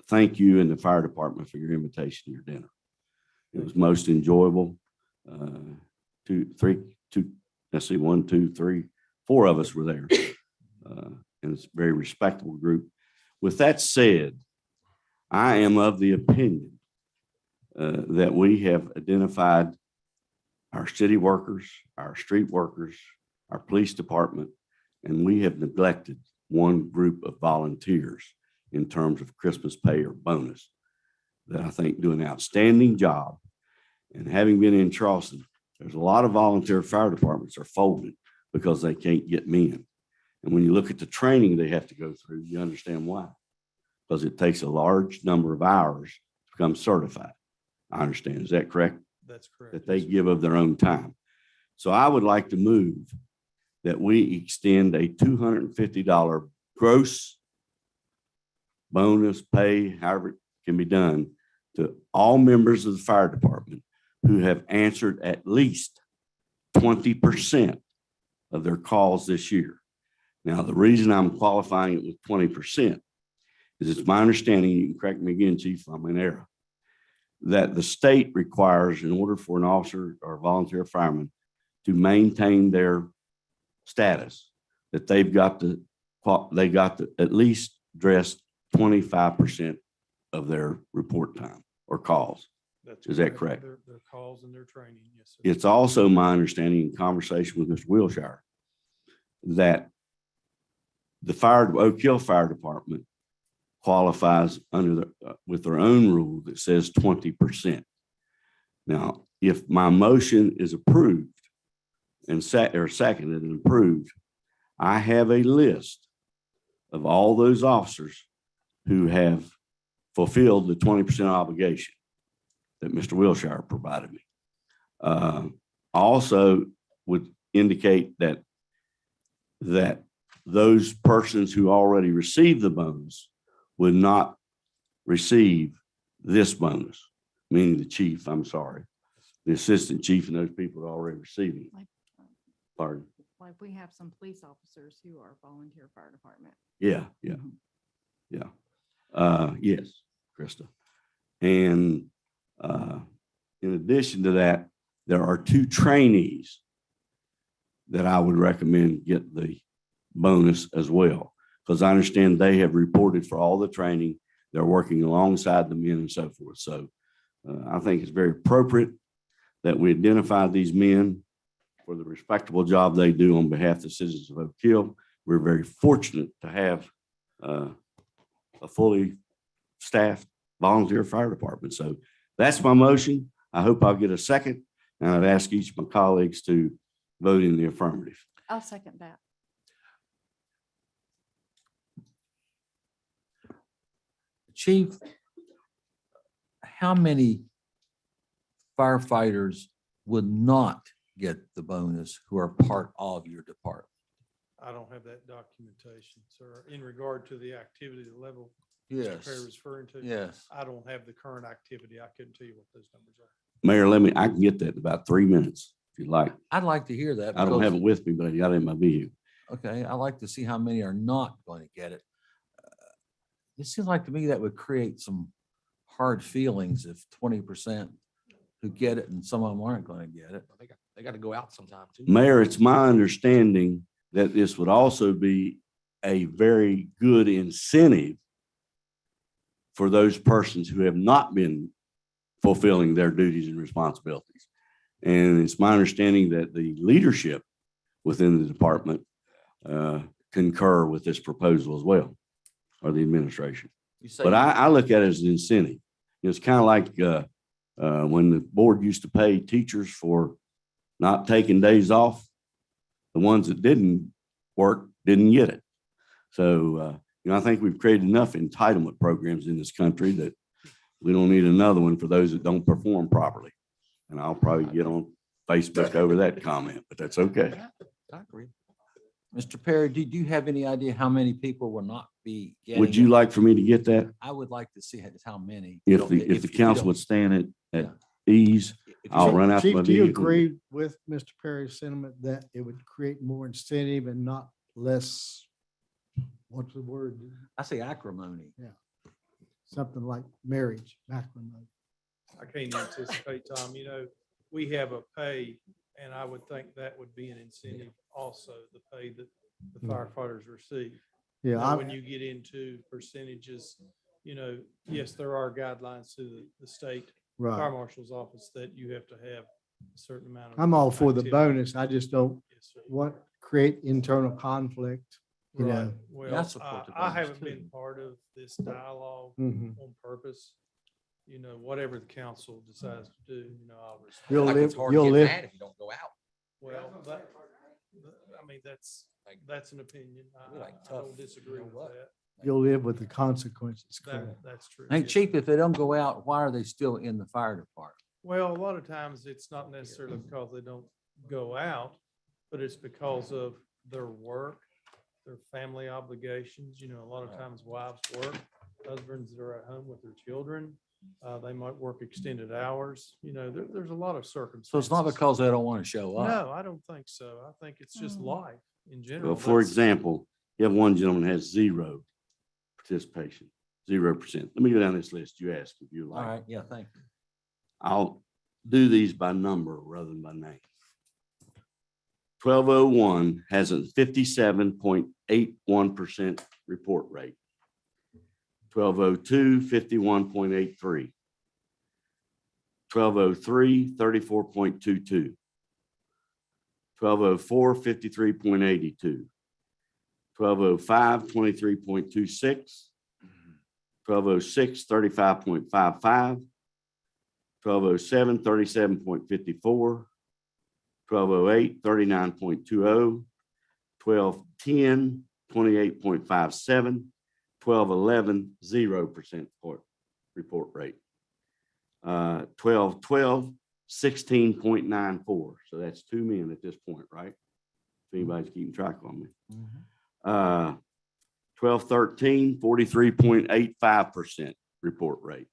Thank you and the fire department for your invitation to your dinner. It was most enjoyable. 1, 2, 3, 4 of us were there. And it's a very respectable group. With that said, I am of the opinion that we have identified our city workers, our street workers, our police department, and we have neglected one group of volunteers in terms of Christmas pay or bonus that I think do an outstanding job. And having been in Charleston, there's a lot of volunteer fire departments are folded because they can't get men. And when you look at the training they have to go through, you understand why. Because it takes a large number of hours to become certified. I understand. Is that correct? That's correct. That they give of their own time. So I would like to move that we extend a $250 gross bonus pay, however it can be done, to all members of the fire department who have answered at least 20% of their calls this year. Now, the reason I'm qualifying it with 20% is it's my understanding, you can correct me again, Chief, if I'm in error, that the state requires in order for an officer or volunteer fireman to maintain their status, that they got to at least address 25% of their report time or calls. That's Is that correct? Their calls and their training, yes, sir. It's also my understanding in conversation with Mr. Wilshire that the Oak Hill Fire Department qualifies under with their own rule that says 20%. Now, if my motion is approved and seconded and approved, I have a list of all those officers who have fulfilled the 20% obligation that Mr. Wilshire provided me. I also would indicate that those persons who already received the bonus would not receive this bonus, meaning the chief, I'm sorry, the assistant chief and those people are already receiving. Like, Pardon? like we have some police officers who are volunteer fire department. Yeah. Yes, Krista. And in addition to that, there are 2 trainees that I would recommend get the bonus as well, because I understand they have reported for all the training. They're working alongside the men and so forth. So I think it's very appropriate that we identify these men for the respectable job they do on behalf of the citizens of Oak Hill. We're very fortunate to have a fully staffed volunteer fire department. So that's my motion. I hope I'll get a second. And I'd ask each of my colleagues to vote in the affirmative. I'll second that. Chief, how many firefighters would not get the bonus who are part of your department? I don't have that documentation, sir, in regard to the activity, the level Yes. Mr. Perry was referring to. Yes. I don't have the current activity. I couldn't tell you what those numbers are. Mayor, I can get that in about 3 minutes if you'd like. I'd like to hear that. I don't because- have it with me, but I got it in my vehicle. Okay, I'd like to see how many are not going to get it. It seems like to me that would create some hard feelings if 20% who get it and some of them aren't going to get it. They got to go out sometime too. Mayor, it's my understanding that this would also be a very good incentive for those persons who have not been fulfilling their duties and responsibilities. And it's my understanding that the leadership within the department concur with this proposal as well, or the administration. You say But I look at it as an incentive. It's kind of like when the board used to pay teachers for not taking days off. The ones that didn't work didn't get it. So, I think we've created enough entitlement programs in this country that we don't need another one for those that don't perform properly. And I'll probably get on Facebook over that comment, but that's okay. I agree. Mr. Perry, do you have any idea how many people will not be getting Would you it? like for me to get that? I would like to see how many. If the council would stand at Yeah. ease, I'll run out to Chief, my do you vehicle. agree with Mr. Perry's sentiment that it would create more incentive and not less, what's the word? I say acrimony. Something like marriage, matrimony. I can't anticipate, Tom, we have a pay, and I would think that would be an incentive also, the pay that the firefighters receive. Yeah, Now, when I, you get into percentages, yes, there are guidelines to the state fire right. marshal's office that you have to have a certain amount of. I'm all for the activity. bonus. I just don't Yes, sir. want, create internal conflict, you Right. know. Well, I support the I bonus, haven't too. been part of this dialogue Mhm. on purpose. Whatever the council decides to do, I'll respect. You'll Like live, it's hard you'll to get live, mad if you don't go out. Well, that's an opinion. We're like I tough, don't disagree you know with what? that. you'll live with the consequences. correct. That's true. Hey, yes. Chief, if they don't go out, why are they still in the fire department? Well, a lot of times it's not necessarily because they don't go out, but it's because of their work, their family obligations. A lot of times wives work, husbands that are at home with their children. They might work extended hours. There's a lot of circumstances. So it's not because they don't want to show up. No, I don't think so. I think it's just life in general. Well, for That's- example, you have one gentleman has 0 participation, 0%. Let me go down this list you asked if you All like. right, yeah, thank you. I'll do these by number rather than by name. 1201 has a 57.81% report rate. 1202, 51.83. 1203, 34.22. 1204, 53.82. 1205, 23.26. 1206, 35.55. 1207, 37.54. 1208, 39.20. 1210, 28.57. 1211, 0% report rate. 12-12, 16.94. So that's 2 men at this point, right? If anybody's keeping track on me. 12-13, 43.85% report rate.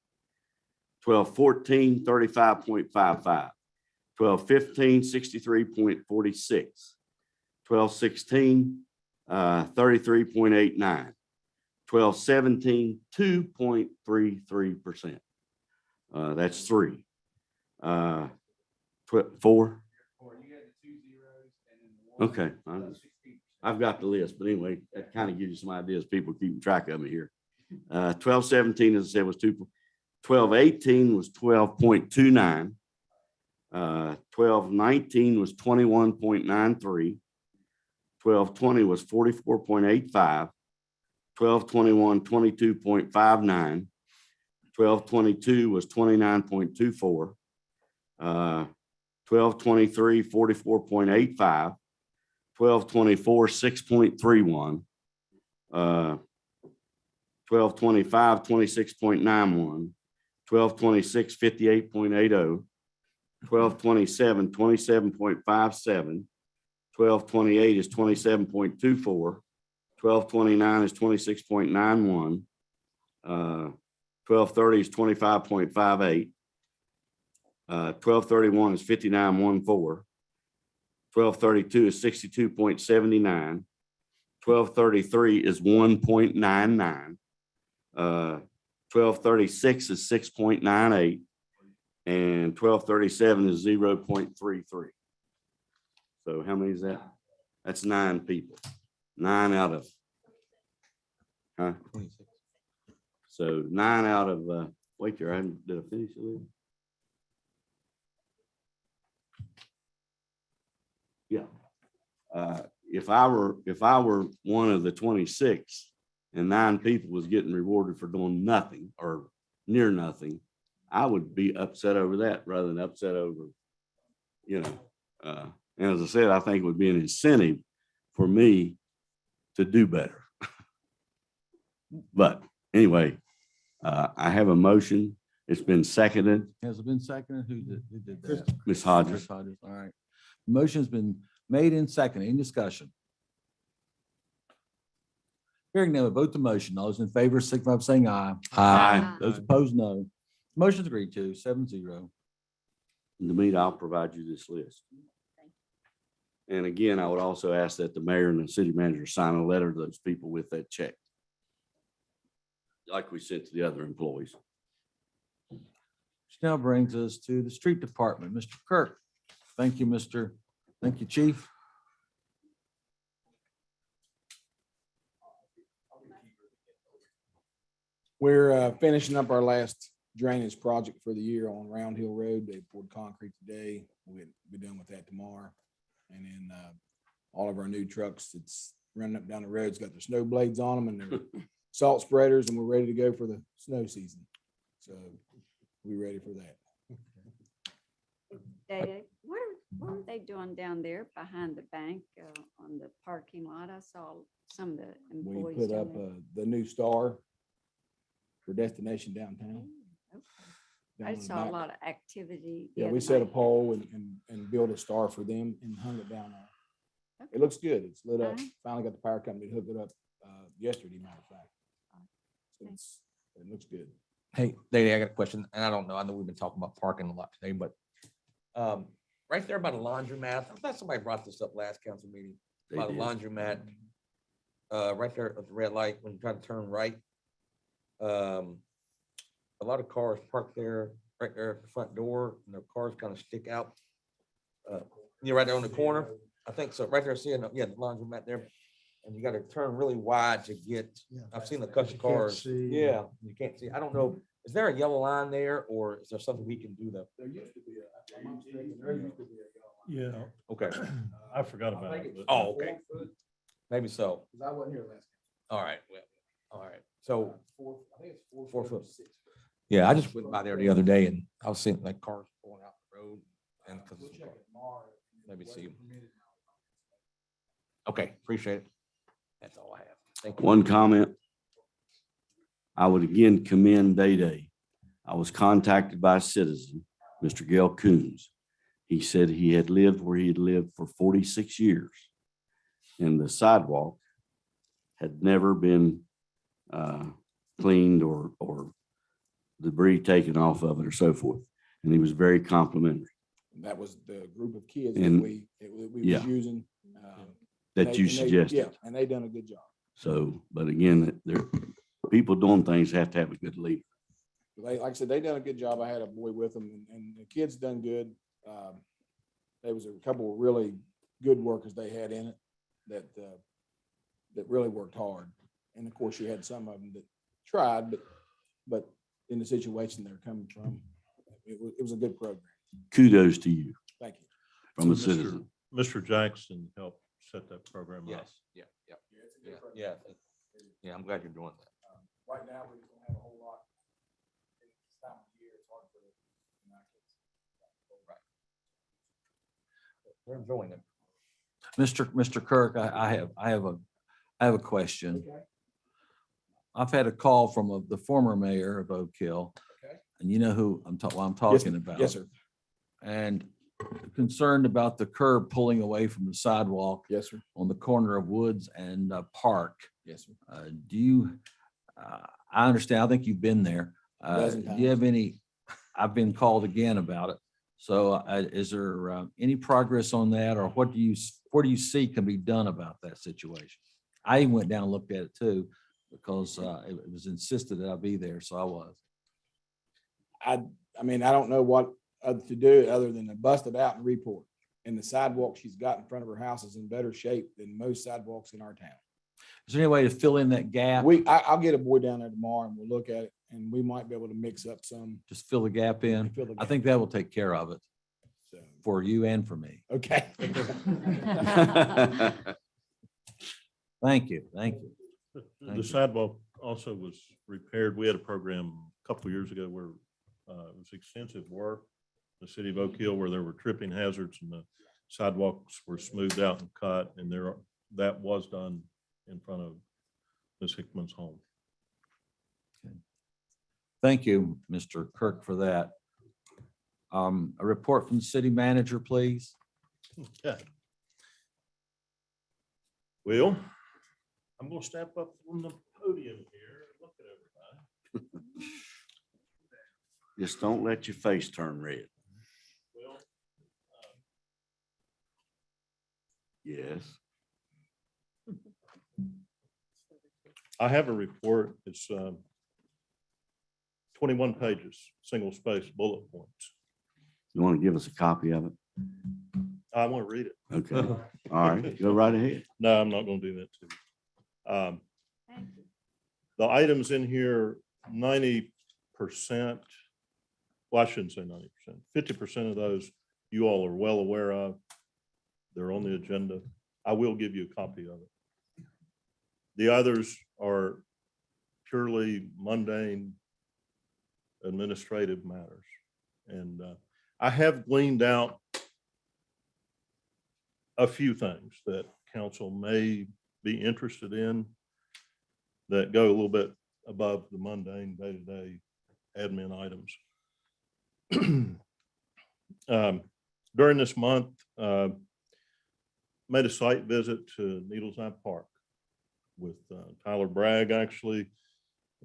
12-14, 35.55. 12-15, 63.46. 12-16, 33.89. 12-17, 2.33%. That's 3. 4. Okay. I've got the list, but anyway, that kind of gives you some ideas. People keeping track of it here. 12-17, as I said, was 2. 12-18 was 12.29. 12-19 was 21.93. 12-20 was 44.85. 12-21, 22.59. 12-22 was 29.24. 12-23, 44.85. 12-24, 6.31. 12-25, 26.91. 12-26, 58.80. 12-27, 27.57. 12-28 is 27.24. 12-29 is 26.91. 12-30 is 25.58. 12-31 is 59.14. 12-32 is 62.79. 12-33 is 1.99. 12-36 is 6.98. And 12-37 is 0.33. So how many is that? That's 9 people. 9 out of, huh? 26. So 9 out of, wait there, did I finish the list? Yeah. If I were one of the 26 and 9 people was getting rewarded for doing nothing or near nothing, I would be upset over that rather than upset over, and as I said, I think it would be an incentive for me to do better. But anyway, I have a motion. It's been seconded. Has it been seconded? Who did that? Ms. Hodges. Ms. Hodges, all right. Motion's been made and seconded. Any discussion? Hearing none, we'll vote the motion. All those in favor, signify by saying aye. Aye. Those opposed, no. Motion's agreed to, 7-0. In the meantime, I'll provide you this list. And again, I would also ask that the mayor and the city manager sign a letter to those people with that check, like we sent to the other employees. Which now brings us to the street department. Mr. Kirk. Thank you, Thank you, Chief. We're finishing up our last drainage project for the year on Round Hill Road. They poured concrete today. We'll be done with that tomorrow. And then all of our new trucks that's running up down the road's got their snow blades on them and their salt spreaders, and we're ready to go for the snow season. So we're ready for that. Dave, what are they doing down there behind the bank on the parking lot? I saw some of the We employees. put down up there. the new star for Destination Downtown. Okay. Down I on the saw a back. lot of activity. the Yeah, we other set a night. pole and built a star for them and hung it down there. Okay. It looks good. It's lit up. Uh-huh. Finally got the power company to hook it up yesterday, matter of fact. So Okay. it looks good. Hey, Lady, I got a question, and I don't know. I know we've been talking about parking a lot today, but right there by the laundromat, I thought somebody brought this up last council meeting. They By the did. laundromat, right there at the red light when you try to turn right. A lot of cars parked there, right there at the front door, and their cars kind of stick out. You're right there on the corner. I think so, right there, seeing, the laundromat there. And you gotta turn really wide to get, I've seen a couple of cars. Yeah, you can't see. I don't know. Is there a yellow line there, or is there something we can do though? There used to be a. Yeah, Okay. I forgot about it. but- Oh, okay. Maybe so. Because I wasn't here last. All right, well, all right. So, I think it's 4 foot. 6 foot. yeah, I just went by there the other day and I was seeing like cars pulling out the road and because We'll check it tomorrow. Maybe see 'em. Okay, appreciate it. That's all I have. Thank you. One comment. I would again commend Day Day I was contacted by a citizen, Mr. Gail Coons. He said he had lived where he had lived for 46 years. And the sidewalk had never been cleaned or debris taken off of it or so forth. And he was very complimentary That was the group of kids that And- we yeah. was using. that you Yeah, suggested. and they done a good job. So, but again, there, people doing things have to have a good leader. Like I said, they done a good job. I had a boy with them and the kids done good. There was a couple of really good workers they had in it that really worked hard. And of course, you had some of them that tried, but in the situation they're coming from, it was a good program. Kudos to you Thank you. from a So citizen. Mr. Jackson helped set that program up. Yes, yeah. Yeah, I'm glad you're doing that. Right now, we don't have a whole lot. This time of year, it's hard for We're enjoying it. Mr. Kirk, I have a question. I've had a call from the former mayor of Oak Hill. Okay. And you know who I'm talking about. Yes, sir. And concerned about the curb pulling away from the sidewalk Yes, sir. on the corner of Woods and Park. Yes, sir. Do you, I understand, I think you've been there. Dozen Do you have any, I've been called again about it. So is there any progress on that, or what do you see can be done about that situation? I even went down and looked at it too, because it was insisted that I be there, so I was. I mean, I don't know what to do other than to bust it out and report. And the sidewalk she's got in front of her house is in better shape than most sidewalks in our town. Is there any way to fill in that gap? I'll get a boy down there tomorrow and we'll look at it and we might be able to mix up some. Just fill the gap in? Fill the I gap. think that will take care of it So, for you and for me. okay. Thank you, thank you. Thank The you. sidewalk also was repaired. We had a program a couple of years ago where it was extensive work. The city of Oak Hill where there were tripping hazards and the sidewalks were smoothed out and cut, and that was done in front of Ms. Hickman's home. Thank you, Mr. Kirk, for that. A report from the city manager, please. Okay. Well, I'm going to step up from the podium here and look at everybody. Just don't let your face turn red. Well, Yes. I have a report. It's 21 pages, single space bullet points. You want to give us a copy of it? I want to read it. Okay. All right, go right ahead. No, I'm not going to do that to you. The items in here, 90%, well, I shouldn't say 90%, 50% of those you all are well aware of. They're on the agenda. I will give you a copy of it. The others are purely mundane administrative matters. And I have gleaned out a few things that council may be interested in that go a little bit above the mundane day-to-day admin items. During this month, made a site visit to Needles Eye Park with Tyler Bragg, actually.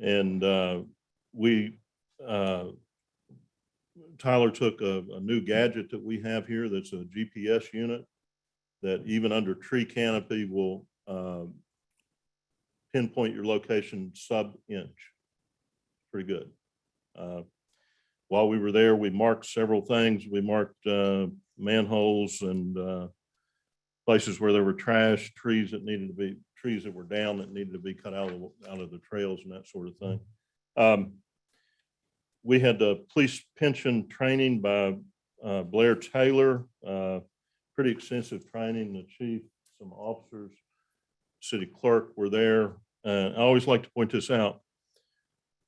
And Tyler took a new gadget that we have here that's a GPS unit that even under tree canopy will pinpoint your location sub-inch. Pretty good. While we were there, we marked several things. We marked manholes and places where there were trash, trees that were down that needed to be cut out of the trails and that sort of thing. We had the police pension training by Blair Taylor, pretty extensive training. The chief, some officers, city clerk were there. I always like to point this out.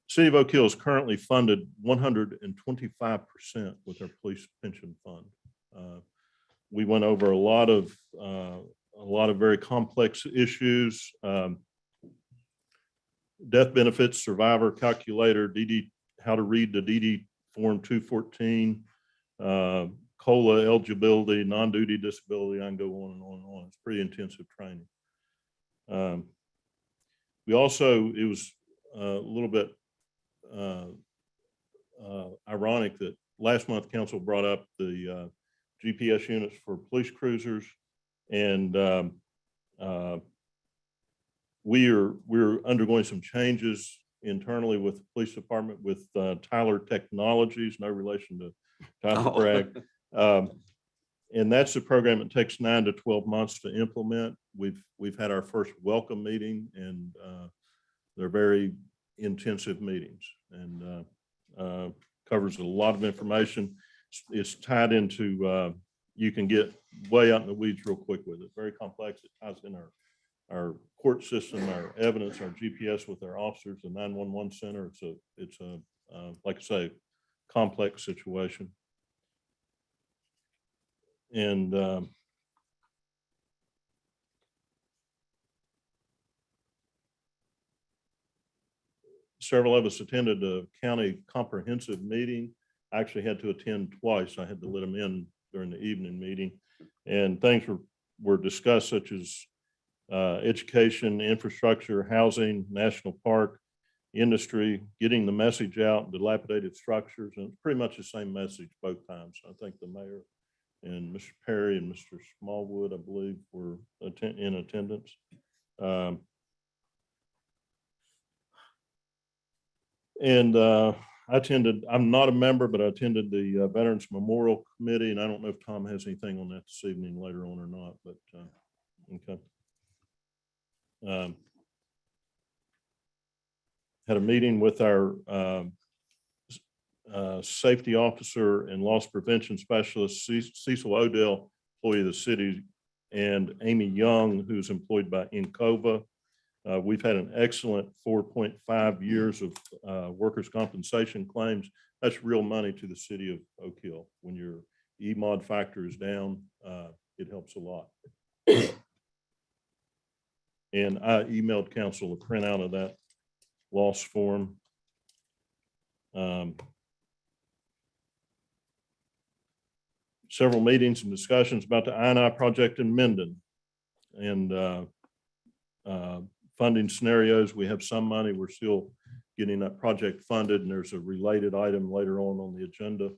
City of Oak Hill is currently funded 125% with their police pension fund. We went over a lot of very complex issues, death benefits, survivor calculator, DD how to read the DD Form 214, COLA eligibility, non-duty disability. I can go on and on and on. It's pretty intensive training. We also, it was a little bit ironic that last month council brought up the GPS units for police cruisers, and we're undergoing some changes internally with the police department with Tyler Technologies, no relation to Tyler Bragg. And that's a program that takes 9 to 12 months to implement. We've had our first welcome meeting, and they're very intensive meetings, and covers a lot of information. It's tied into, you can get way out in the weeds real quick with it. Very complex. It ties in our court system, our evidence, our GPS with our officers, the 911 center. It's a like I say, complex situation. And several of us attended a county comprehensive meeting. I actually had to attend twice. I had to let them in during the evening meeting, and things were discussed, such as education, infrastructure, housing, national park, industry, getting the message out, dilapidated structures, and it's pretty much the same message both times. I think the mayor and Mr. Perry and Mr. Smallwood, I believe, were in attendance. I attended, I'm not a member, but I attended the Veterans Memorial Committee, and I don't know if Tom has anything on that this evening later on or not, but okay. Had a meeting with our safety officer and loss prevention specialist, Cecil Odell, employee of the city, and Amy Young, who's employed by Encova. We've had an excellent 4.5 years of workers' compensation claims. That's real money to the city of Oak Hill. When your EMOD factor is down, it helps a lot. And I emailed council a printout of that loss form. Several meetings and discussions about the I&I project in Minden, and funding scenarios. We have some money. We're still getting that project funded, and there's a related item later on the agenda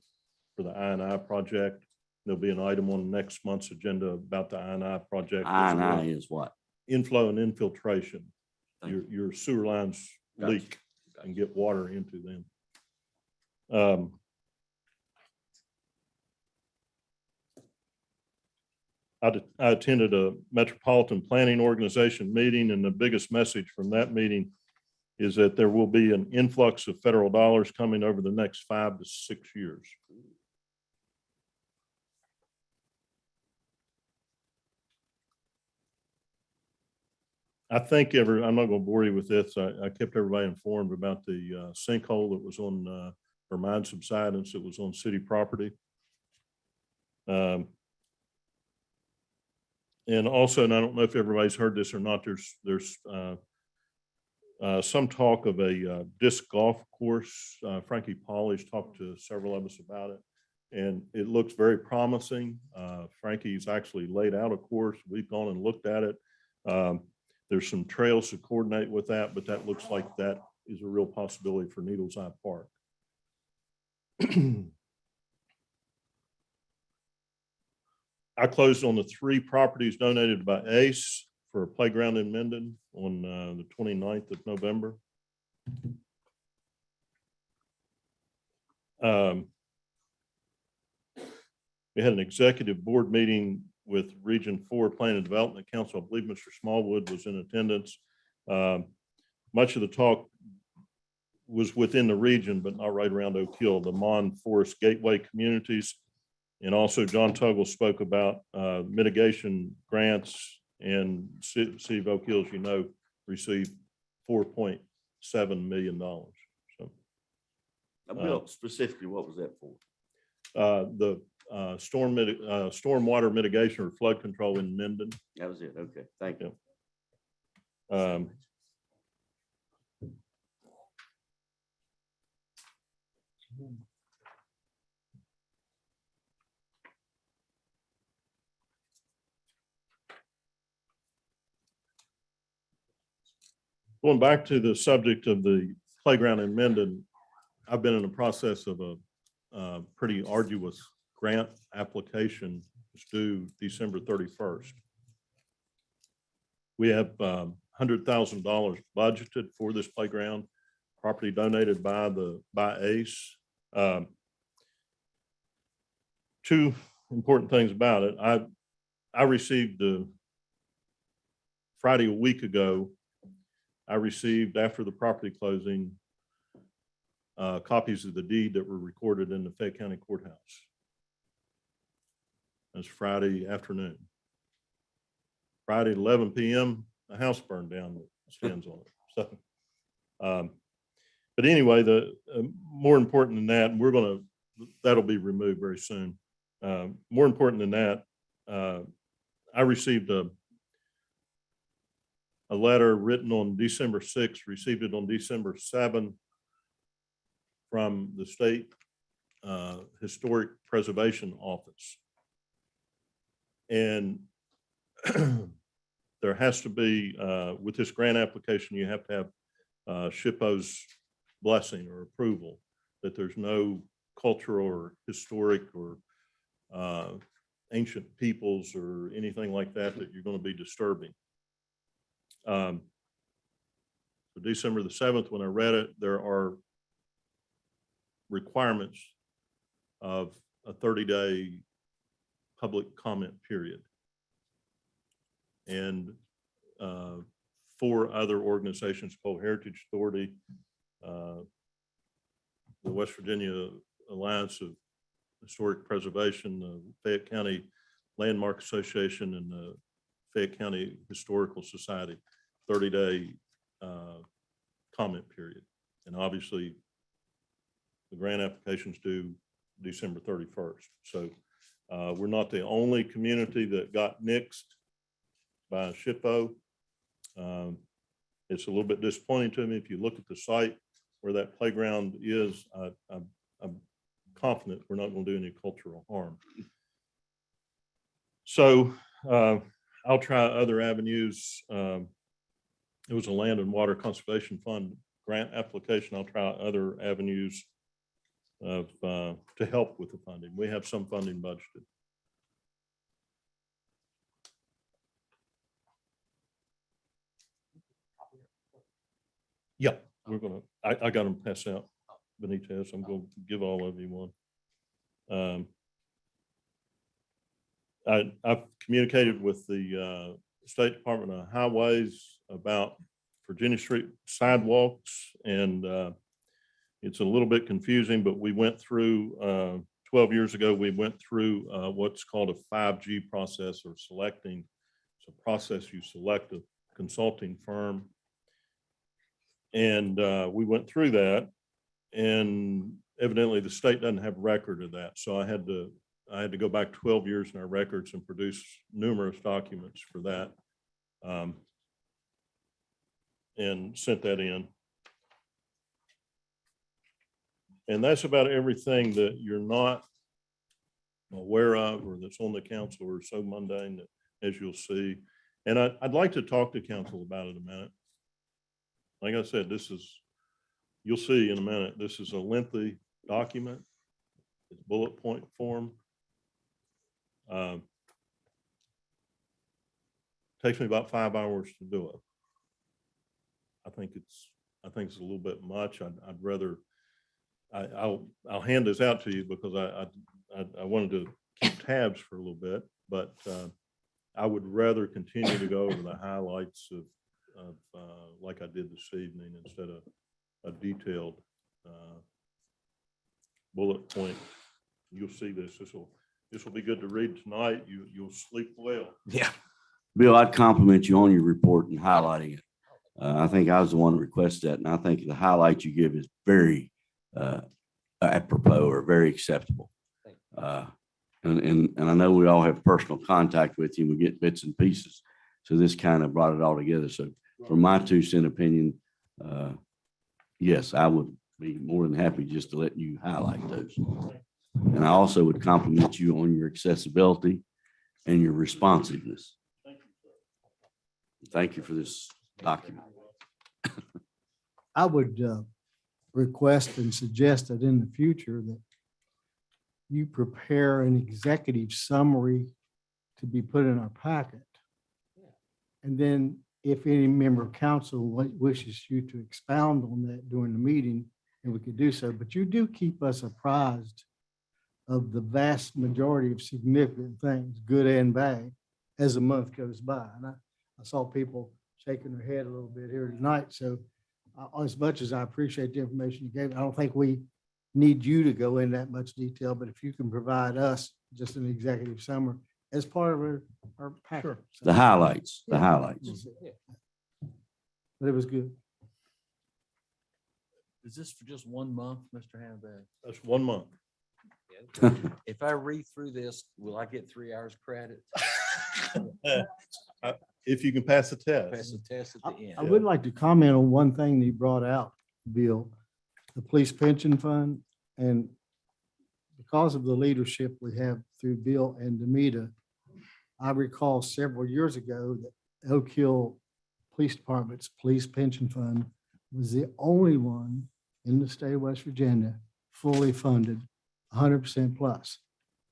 for the I&I project. There'll be an item on next month's agenda about the I&I project. I&I is what? Inflow and infiltration. Your sewer lines leak and get water into them. I attended a Metropolitan Planning Organization meeting, and the biggest message from that meeting is that there will be an influx of federal dollars coming over the next 5 to 6 years. I think I'm not going to bore you with this. I kept everybody informed about the sinkhole that was on, or mine subsidence that was on city property. And also, and I don't know if everybody's heard this or not, there's some talk of a disc golf course. Frankie Polly's talked to several of us about it, and it looks very promising. Frankie's actually laid out a course. We've gone and looked at it. There's some trails to coordinate with that, but that looks like that is a real possibility for Needles Eye Park. I closed on the 3 properties donated by ACE for a playground in Minden on the 29th of November. We had an executive board meeting with Region 4 Plan and Development Council. I believe Mr. Smallwood was in attendance. Much of the talk was within the region, but not right around Oak Hill, the Mon Forest Gateway communities. And also John Tuggle spoke about mitigation grants, and City of Oak Hill, as you know, received $4.7 million. So, Specifically, what was that for? The stormwater mitigation or flood control in Minden. That was it. Okay, thank you. Going back to the subject of the playground in Mendon, I've been in the process of a pretty arduous grant application. It's due December 31st. We have $100,000 budgeted for this playground, property donated by ACE. Two important things about it. I received Friday a week ago, I received after the property closing copies of the deed that were recorded in the Fayette County Courthouse. That's Friday afternoon. Friday at 11 p.m., a house burned down that stands on it. So, but anyway, the more important than that, that'll be removed very soon. More important than that, I received a letter written on December 6th, received it on December 7th from the State Historic Preservation Office. And there has to be, with this grant application, you have to have SHPO's blessing or approval that there's no cultural or historic or ancient peoples or anything like that you're going to be disturbing. So December the 7th, when I read it, there are requirements of a 30-day public comment period. And 4 other organizations called Heritage Authority, the West Virginia Alliance of Historic Preservation, the Fayette County Landmark Association, and the Fayette County Historical Society, 30-day comment period. And obviously, the grant applications due December 31st. So we're not the only community that got nixed by SHPO. It's a little bit disappointing to me. If you look at the site where that playground is, I'm confident we're not going to do any cultural harm. So I'll try other avenues. It was a Land and Water Conservation Fund grant application. I'll try other avenues to help with the funding. We have some funding budgeted. Yeah, we're gonna. I got them passed out. Benitez, I'm going to give all of you one. I've communicated with the State Department of Highways about Virginia Street sidewalks, and it's a little bit confusing, but we went through 12 years ago, we went through what's called a 5G process, or selecting. It's a process you select a consulting firm. And we went through that, and evidently the state doesn't have record of that. So I had to go back 12 years in our records and produce numerous documents for that, and sent that in. And that's about everything that you're not aware of or that's on the council or so mundane that, as you'll see. And I'd like to talk to council about it a minute. Like I said, you'll see in a minute, this is a lengthy document. It's bullet point form. Takes me about 5 hours to do it. I think it's a little bit much. I'd rather, I'll hand this out to you because I wanted to keep tabs for a little bit, but I would rather continue to go over the highlights of like I did this evening, instead of a detailed bullet point. You'll see this. This will be good to read tonight. You'll sleep well. Yeah. Bill, I'd compliment you on your report and highlighting it. I think I was the one that requested that, and I think the highlight you give is very apropos or very acceptable. And I know we all have personal contact with you, and we get bits and pieces. So this kind of brought it all together. So from my 2 cent opinion, yes, I would be more than happy just to let you highlight those. And I also would compliment you on your accessibility and your responsiveness. Thank you for this document. I would request and suggest that in the future that you prepare an executive summary to be put in our packet. And then if any member of council wishes you to expound on that during the meeting, and we could do so, but you do keep us apprised of the vast majority of significant things, good and bad, as the month goes by. And I saw people shaking their head a little bit here tonight. So as much as I appreciate the information you gave, I don't think we need you to go in that much detail, but if you can provide us just an executive summary as part of our package. Sure. The highlights, the highlights. But it was good. Is this for just 1 month, Mr. Hannibal? That's 1 month. If I read through this, will I get 3 hours credit? If you can pass the test. Pass the test at the end. I would like to comment on one thing that you brought out, Bill, the police pension fund. And because of the leadership we have through Bill and Demita, I recall several years ago that Oak Hill Police Department's police pension fund was the only one in the state of West Virginia fully funded 100% plus.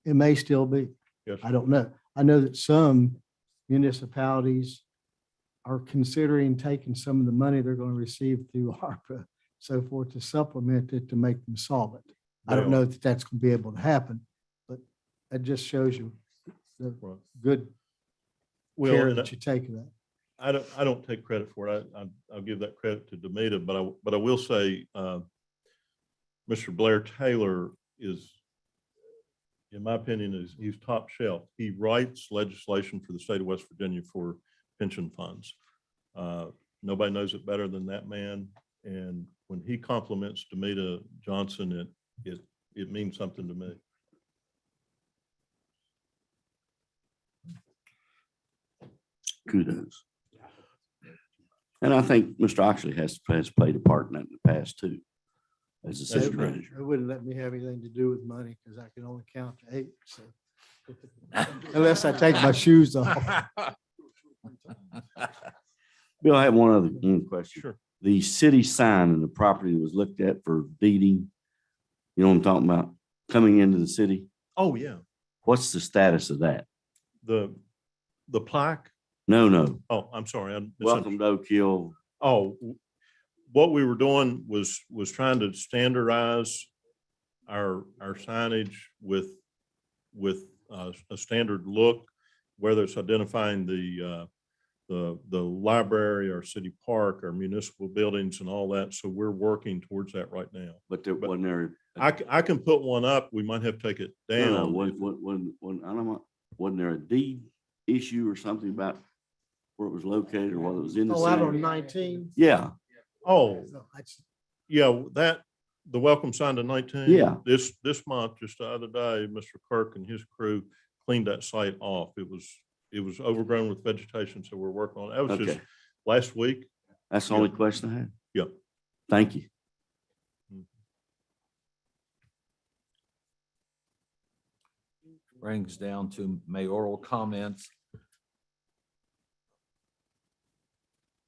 It may still be. Yes. I don't know. I know that some municipalities are considering taking some of the money they're going to receive through ARPA, so forth, to supplement it to make them solvent. I don't know that that's going to be able to happen, but that just shows you the good Well, care and that you take of that. I don't take credit for it. I'll give that credit to Demita, but I will say, Mr. Blair Taylor is, in my opinion, he's top shelf. He writes legislation for the state of West Virginia for pension funds. Nobody knows it better than that man. And when he compliments Demita Johnson, it means something to me. Kudos. And I think Mr. Oxley has played a part in that in the past too, as a city It manager. wouldn't let me have anything to do with money because I can only count to 8. So unless I take my shoes off. Bill, I have one other question. Sure. The city sign and the property that was looked at for deeding, you know what I'm talking about, coming into the city? Oh, yeah. What's the status of that? The plaque. No. Oh, I'm sorry. Welcome to Oak Hill. Oh, what we were doing was trying to standardize our signage with a standard look, whether it's identifying the library, our city park, our municipal buildings and all that. So we're working towards that right now. But there wasn't there. I can put one up. We might have to take it down. No, wasn't there a deed issue or something about where it was located or whether it was in the Oh, out on city? 19? Yeah. Oh, No, yeah, the welcome sign to 19. Yeah. This month, just the other day, Mr. Kirk and his crew cleaned that site off. It was overgrown with vegetation, so we're working on it. That was just Okay. last week. That's the only question I had. Yep. Thank you. Brings down to mayoral comments.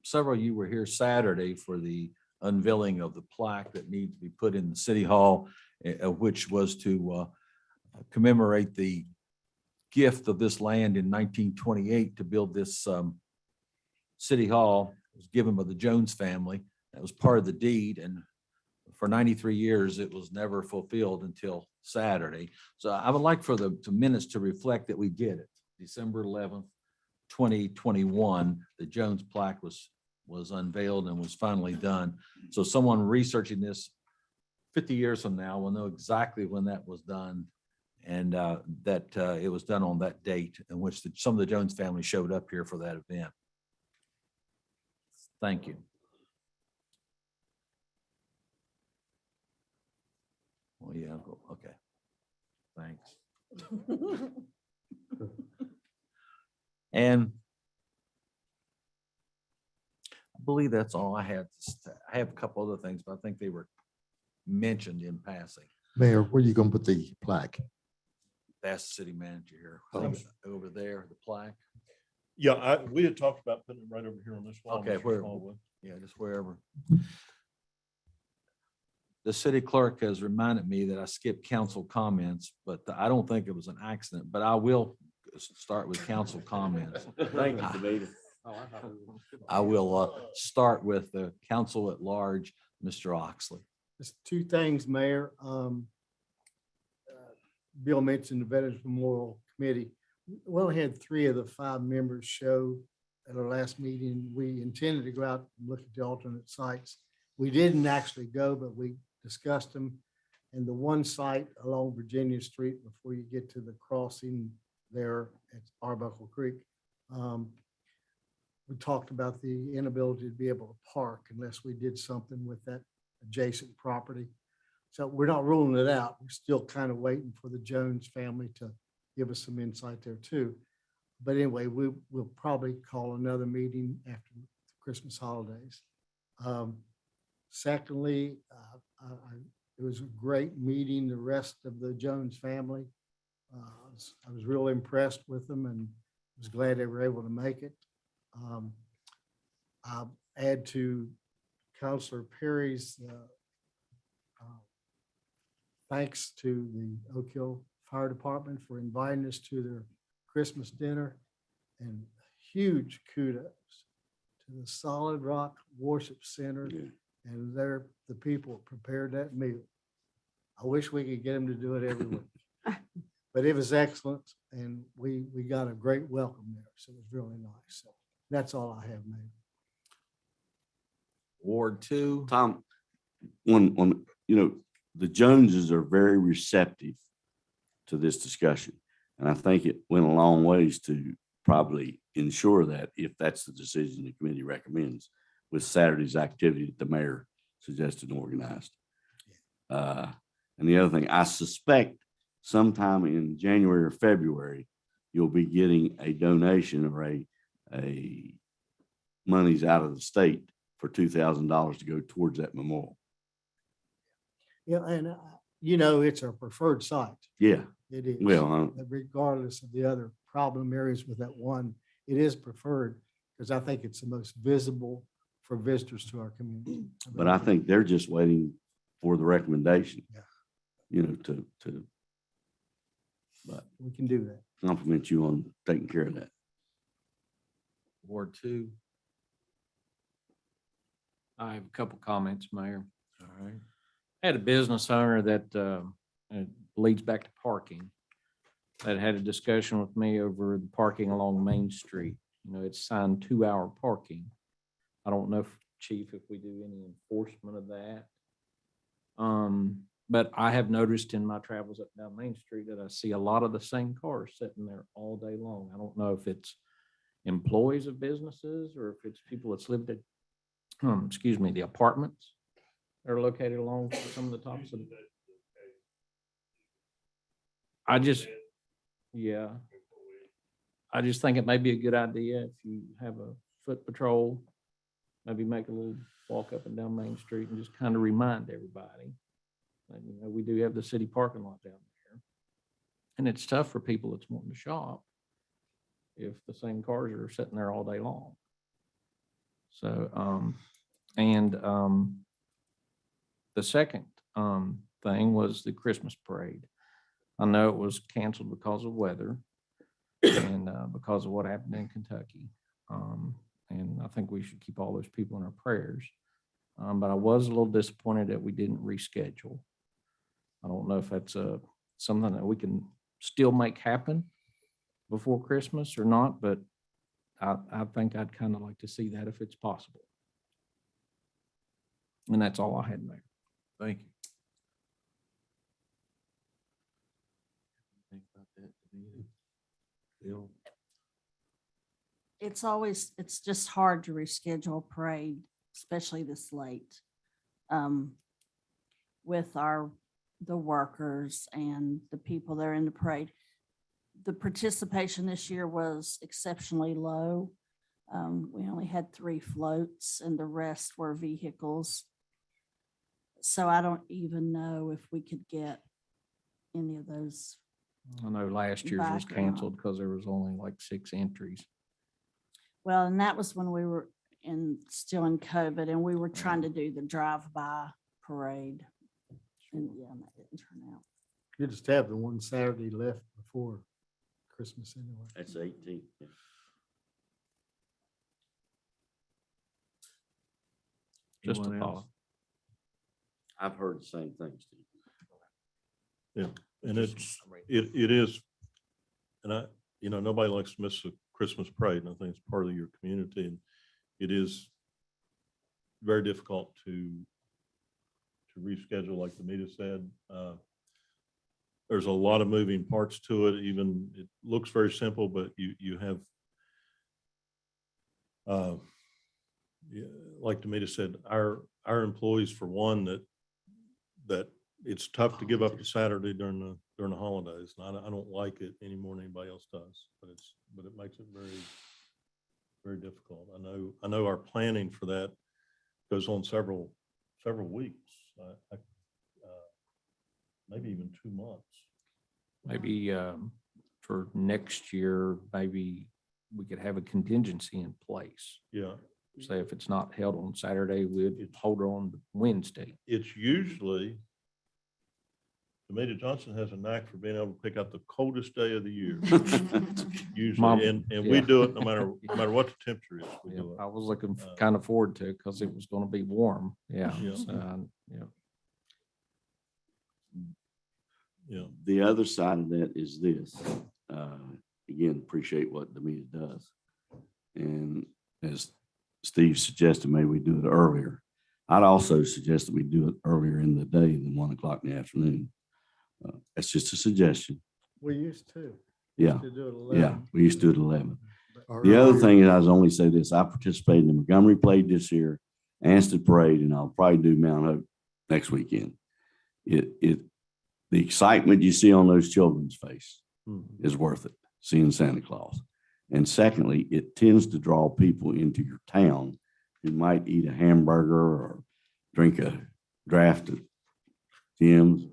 Several of you were here Saturday for the unveiling of the plaque that needs to be put in the city hall, which was to commemorate the gift of this land in 1928 to build this city hall. It was given by the Jones family. That was part of the deed, and for 93 years, it was never fulfilled until Saturday. So I would like for the minutes to reflect that we did it. December 11th, 2021, the Jones plaque was unveiled and was finally done. So someone researching this 50 years from now will know exactly when that was done, and that it was done on that date in which some of the Jones family showed up here for that event. Thank you. Well, yeah, okay. Thanks. And I believe that's all I had. I have a couple other things, but I think they were mentioned in passing. Mayor, where you gonna put the plaque? That's the city manager here. Over there, the plaque. Yeah, we had talked about putting it right over here on this wall. Okay, Mr. where, Smallwood. yeah, just wherever. The city clerk has reminded me that I skipped council comments, but I don't think it was an accident, but I will start with council comments. Thank you, Davida. I will start with the council at large, Mr. Oxley. Just two things, Mayor. Bill mentioned the Veterans Memorial Committee. We only had 3 of the 5 members show at our last meeting. We intended to go out and look at the alternate sites. We didn't actually go, but we discussed them. And the one site along Virginia Street before you get to the crossing there at Arbuckle Creek, we talked about the inability to be able to park unless we did something with that adjacent property. So we're not ruling it out. We're still kind of waiting for the Jones family to give us some insight there too. But anyway, we'll probably call another meeting after the Christmas holidays. Secondly, it was a great meeting the rest of the Jones family. I was real impressed with them and was glad they were able to make it. I'll add to Counselor Perry's thanks to the Oak Hill Fire Department for inviting us to their Christmas dinner, and huge kudos to the Solid Rock Worship Center. Yeah. And they're the people who prepared that meal. I wish we could get them to do it every week. But it was excellent, and we got a great welcome there, so it was really nice. So that's all I have, Mayor. Ward 2. Tom, the Joneses are very receptive to this discussion. And I think it went a long ways to probably ensure that if that's the decision the committee recommends with Saturday's activity that the mayor suggested and organized. And the other thing, I suspect sometime in January or February, you'll be getting a donation or a monies out of the state for $2,000 to go towards that memorial. Yeah, and it's our preferred site. Yeah. It is. Well, Regardless of the other problem areas with that one, it is preferred because I think it's the most visible for visitors to our community. but I think they're just waiting for the recommendation. Yeah. But We can do that. compliment you on taking care of that. Ward 2. I have a couple comments, Mayor. All right. I had a business owner that leads back to parking that had a discussion with me over the parking along Main Street. It's signed 2-hour parking. I don't know if, Chief, if we do any enforcement of that. But I have noticed in my travels up down Main Street that I see a lot of the same cars sitting there all day long. I don't know if it's employees of businesses or if it's people that's lived at, the apartments that are located along some of the tops of. I just think it may be a good idea if you have a foot patrol, maybe make a little walk up and down Main Street and just kind of remind everybody. And, we do have the city parking lot down there. And it's tough for people that's wanting to shop if the same cars are sitting there all day long. So, the second thing was the Christmas parade. I know it was canceled because of weather and because of what happened in Kentucky. And I think we should keep all those people in our prayers. But I was a little disappointed that we didn't reschedule. I don't know if that's something that we can still make happen before Christmas or not, but I think I'd kind of like to see that if it's possible. And that's all I had, Mayor. Thank you. Think about that, Davida? Bill? It's just hard to reschedule a parade, especially this late. With the workers and the people that are in the parade. The participation this year was exceptionally low. We only had 3 floats and the rest were vehicles. So I don't even know if we could get any of those. I know last year's was Back canceled because there was only like 6 entries. Well, and that was when we were still in COVID, and we were trying to do the drive-by parade. And yeah, that didn't turn out. You just have the one Saturday left before Christmas anyway. That's 18th. Just a Anyone else? thought. I've heard the same thing, Steve. And it is, and nobody likes to miss a Christmas parade, and I think it's part of your community, and it is very difficult to reschedule, like Demita said. There's a lot of moving parts to it, even, it looks very simple, but you have, yeah, like Demita said, our employees, for one, that it's tough to give up the Saturday during the holidays. And I don't like it any more than anybody else does, but it makes it very, very difficult. I know our planning for that goes on several weeks, maybe even 2 months. Maybe for next year, maybe we could have a contingency in place. Yeah. Say if it's not held on Saturday, we'd hold it on Wednesday. It's usually, Demita Johnson has a knack for being able to pick out the coldest day of the year. Usually, and we yeah. do it no matter what the temperature is. We Yeah, do it. I was looking kind of forward to it because it was going to be warm. Yeah. Yeah. So, Yeah. The other side of that is this. Again, appreciate what Demita does. And as Steve suggested, maybe we do it earlier. I'd also suggest that we do it earlier in the day than 1 o'clock in the afternoon. That's just a suggestion. We used to. Yeah. To do it 11. Yeah, we used to do it 11. Or The other earlier. thing is, I was only say this, I participated in the Montgomery Parade this year, Ansted Parade, and I'll probably do Mount Hope next weekend. The excitement you see on those children's face is worth it, seeing Santa Claus. And secondly, it tends to draw people into your town who might eat a hamburger or drink a draft of Tim's,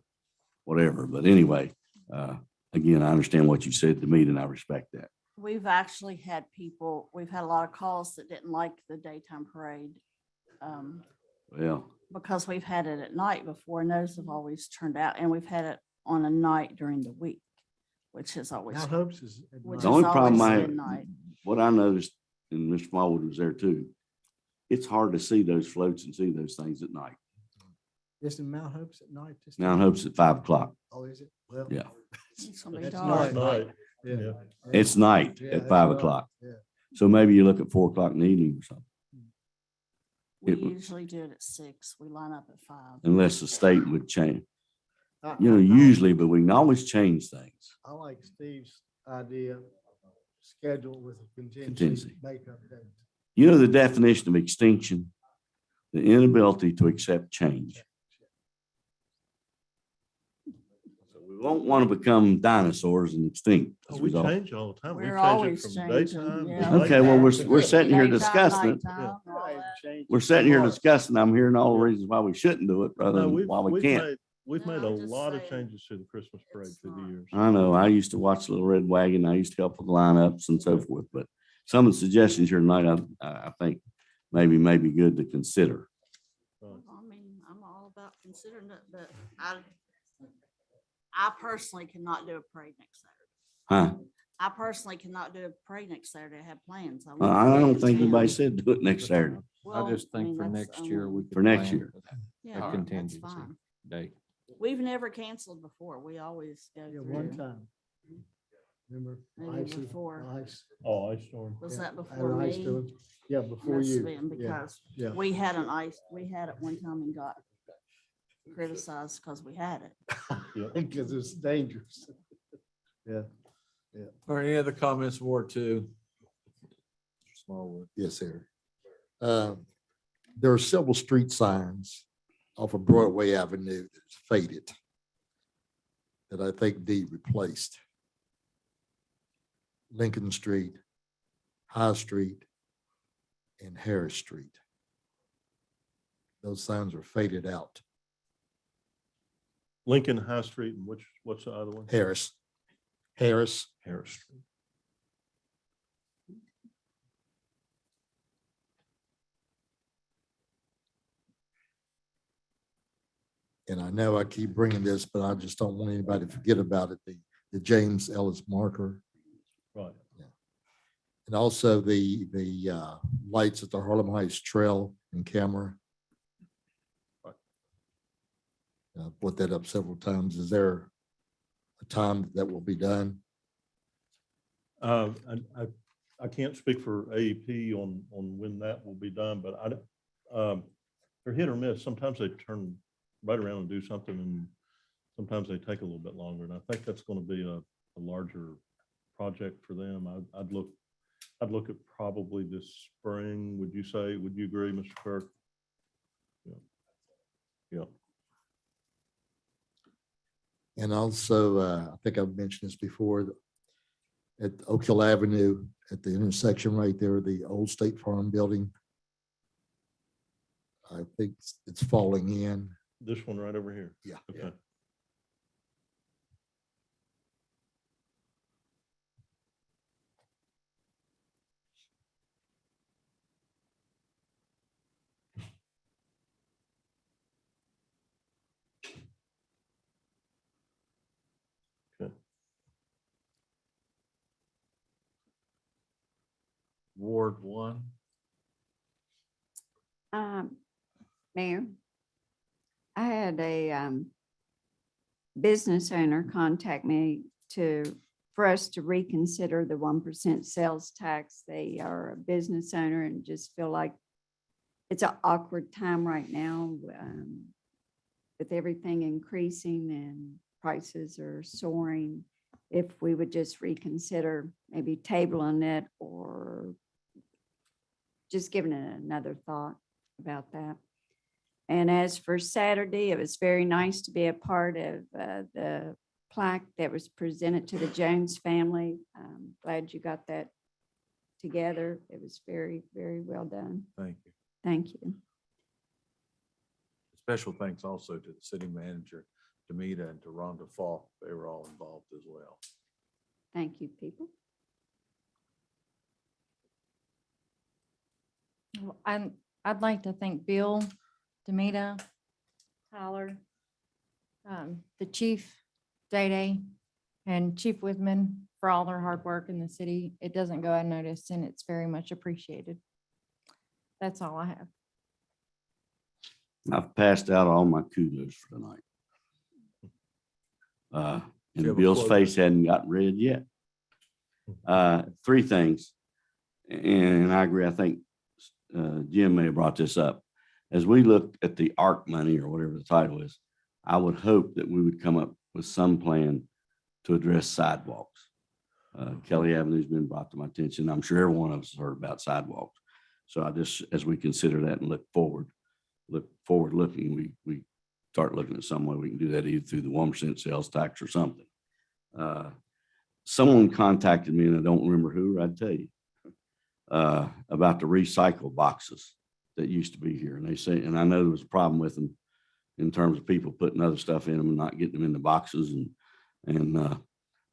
whatever. But anyway, again, I understand what you said to me, and I respect that. We've actually had we've had a lot of calls that didn't like the daytime parade. Well, Because we've had it at night before, and those have always turned out, and we've had it on a night during the week, which is always. Mount Hope's is. at Which the night. only is problem always I, midnight. what I noticed, and Mr. Smallwood was there too, it's hard to see those floats and see those things at night. Isn't Mount Hope's at night? this Mount time? Hope's at 5 o'clock. Oh, is it? Well. Yeah. It's gonna be It's dark. night. Yeah. Yeah. It's night Yeah, at it's 5 dark. o'clock. Yeah. So maybe you look at 4 o'clock in the evening or something, We it- usually do it at 6. We line up at 5. unless the state would change, I- usually, but we can always change things. I like Steve's idea, schedule with a Contingency. contingency makeup date. The definition of extinction, the inability to accept change. So we won't want to become dinosaurs and extinct as a We result. change all the time. We We're change it always from changing, daytime. to yeah. Okay, well, nighttime. we're sitting here Daytime, discussing it. nighttime, all that. We're sitting here discussing, I'm hearing all the reasons why we shouldn't do it rather No, than why we can't. We've No, made a I'm just lot of saying changes to the Christmas parade it's through the not- years. I know, I used to watch Little Red Wagon. I used to help with lineups and so forth, but some of the suggestions here tonight, I think maybe may be good to consider. I mean, I'm all about considering it, but I personally cannot do a parade next Saturday. Huh? I personally cannot do a parade next Saturday. I have plans. I won't be don't in think town. anybody said do it next Saturday. I Well, just I mean, think for that's next year, we could. For next plan year. for that, Yeah, a that's contingency fine. date. We've never canceled before. We always go Yeah, one through. time. Remember? Maybe Icy- before. ice. Oh, ice storm. Was Yeah, that I had before an ice me? storm. Yeah, before Must have you. been, Yeah, because yeah. we had it one time and got criticized because we had it. Because it's dangerous. Yeah. Or any other comments, Ward 2? Smallwood. Yes, sir. There are several street signs off of Broadway Avenue that's faded that I think need replaced. Lincoln Street, High Street, and Harris Street. Those signs are faded out. Lincoln High Street and what's the other one? Harris. Harris Street. And I know I keep bringing this, but I just don't want anybody to forget about it. The James Ellis marker. Right. And also the lights at the Harlem Heights Trail and camera. Right. I brought that up several times. Is there a time that will be done? I can't speak for AEP on when that will be done, but they're hit or miss. Sometimes they turn right around and do something, and sometimes they take a little bit longer. And I think that's going to be a larger project for them. I'd look at probably this spring. Would you agree, Mr. Kirk? Yeah. And also, I think I've mentioned this before, at Oak Hill Avenue, at the intersection right there, the old State Farm building. I think it's falling in. This one right over here. Yeah. Okay. Ward 1. Mayor, I had a business owner contact me for us to reconsider the 1% sales tax. They are a business owner and just feel like it's an awkward time right now with everything increasing and prices are soaring. If we would just reconsider maybe tabling it or just giving it another thought about that. And as for Saturday, it was very nice to be a part of the plaque that was presented to the Jones family. Glad you got that together. It was very, very well done. Thank you. Thank you. Special thanks also to the city manager, Demita, and to Rhonda Falk. They were all involved as well. Thank you, people. Well, I'd like to thank Bill, Demita, Tyler, the chief, Day, and Chief Whitman for all their hard work in the city. It doesn't go unnoticed and it's very much appreciated. That's all I have. I've passed out all my kudos for tonight. You have And a Bill's quote? face hadn't gotten red yet. Three things, and I agree. I think Jim may have brought this up. As we look at the ARC money or whatever the title is, I would hope that we would come up with some plan to address sidewalks. Kelly Avenue's been brought to my attention. I'm sure every one of us has heard about sidewalks. So I just, as we consider that and look forward looking, we start looking at some way we can do that either through the 1% sales tax or something. Someone contacted me, and I don't remember who, I'd tell you, about the recycle boxes that used to be here. And they say, and I know there was a problem with them in terms of people putting other stuff in them and not getting them in the boxes.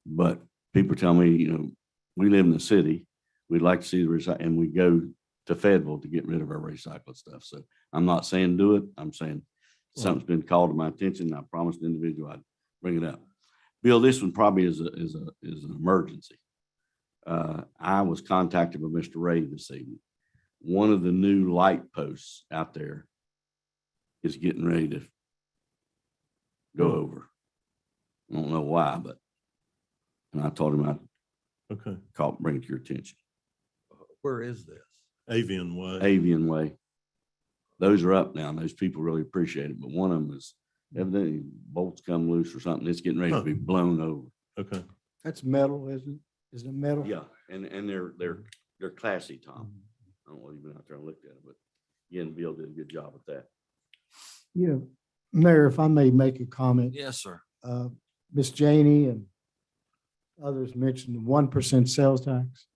But people tell me, we live in the city. We'd like to see the recycle, and we go to Fayetteville to get rid of our recycled stuff. So I'm not saying do it. I'm saying something's been called to my attention. And I promised the individual I'd bring it up. Bill, this one probably is an emergency. I was contacted by Mr. Ray this evening. One of the new light posts out there is getting ready to go over. I don't know why, and I told him I'd bring it to your attention. Where is this? Avian Way. Avian Way. Those are up now, and those people really appreciate it. But one of them is evidently bolts come loose or something. It's getting ready to be blown over. Okay. That's metal, isn't it? Isn't it metal? Yeah, and they're classy, Tom. I don't know if you've been out there and looked at it, but again, Bill did a good job with that. Yeah, Mayor, if I may make a comment. Yes, sir. Ms. Janey and others mentioned the 1% sales tax.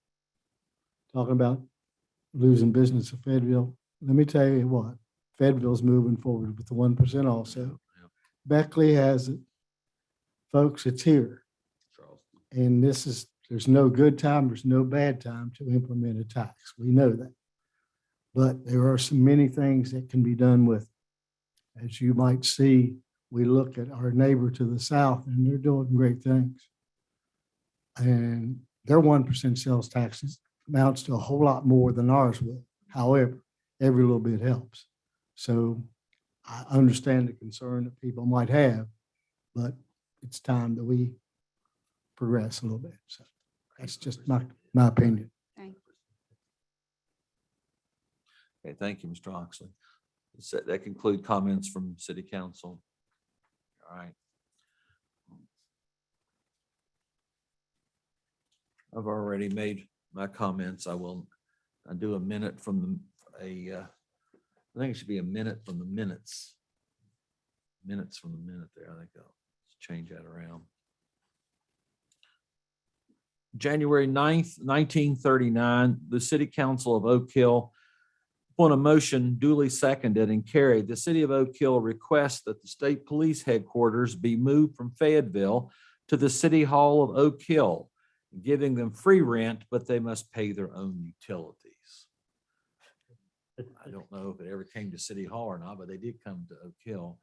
Talking about losing business of Fayetteville. Let me tell you what, Fayetteville's moving forward with the 1% also. Beckley has it. folks, it's here. And there's no good time, there's no bad time to implement a tax. We know that. But there are so many things that can be done with it. As you might see, we look at our neighbor to the south and they're doing great things. And their 1% sales taxes amounts to a whole lot more than ours will. However, every little bit helps. So I understand the concern that people might have, but it's time that we progress a little bit. So that's just my opinion. Thank you. Okay, thank you, Mr. Oxley. That conclude comments from city council. All right. I've already made my comments. I do a minute from I think it should be a minute from the minutes. Minutes from the minute there. I think I'll change that around. January 9th, 1939, the City Council of Oak Hill, upon a motion duly seconded and carried, the City of Oak Hill requests that the State Police Headquarters be moved from Fayetteville to the City Hall of Oak Hill, giving them free rent, but they must pay their own utilities. I don't know if it ever came to City Hall or not, but they did come to Oak Hill.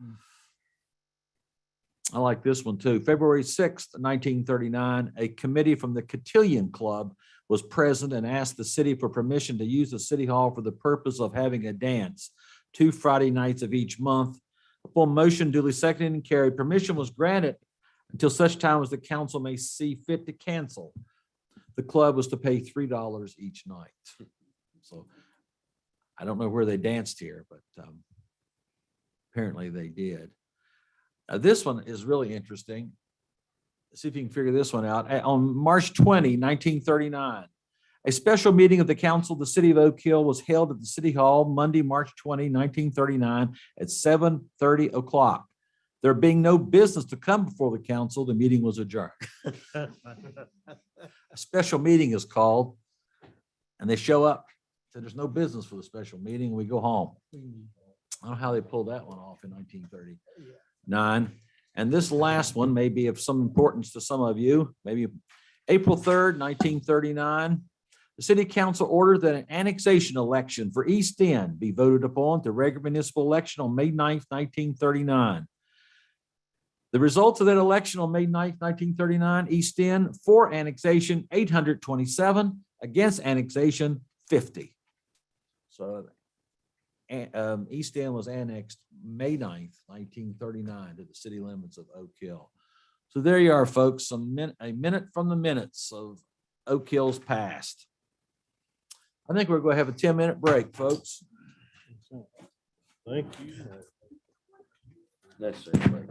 I like this one too. February 6th, 1939, a committee from the Cotillion Club was present and asked the city for permission to use the city hall for the purpose of having a dance 2 Friday nights of each month. Upon motion duly seconded and carried, permission was granted until such time as the council may see fit to cancel. The club was to pay $3 each night. So I don't know where they danced here, but apparently they did. This one is really interesting. Let's see if you can figure this one out. On March 20, 1939, a special meeting of the council of the city of Oak Hill was held at the city hall Monday, March 20, 1939 at 7:30 o'clock. There being no business to come before the council, the meeting was adjourned. A special meeting is called and they show up. So there's no business for the special meeting. We go home. I don't know how they pulled that one off in 1939. And this last one may be of some importance to some of you. Maybe April 3rd, 1939, the city council ordered that an annexation election for East End be voted upon to regular municipal election on May 9th, 1939. The results of that election on May 9th, 1939, East End for annexation 827, against annexation 50. So East End was annexed May 9th, 1939 to the city limits of Oak Hill. So there you are, folks, a minute from the minutes of Oak Hill's past. I think we're going to have a 10-minute break, folks. Thank you. Necessary break.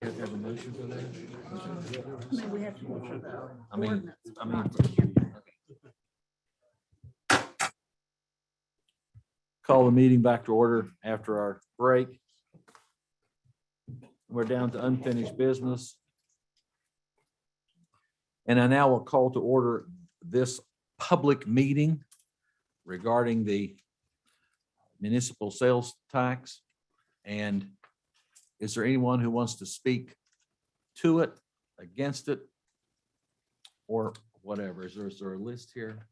Have a motion for that? We have to go for the I mean, ordinance. Call the meeting back to order after our break. We're down to unfinished business. And I now will call to order this public meeting regarding the municipal sales tax. And is there anyone who wants to speak to it, against it, or whatever? Is there a list here?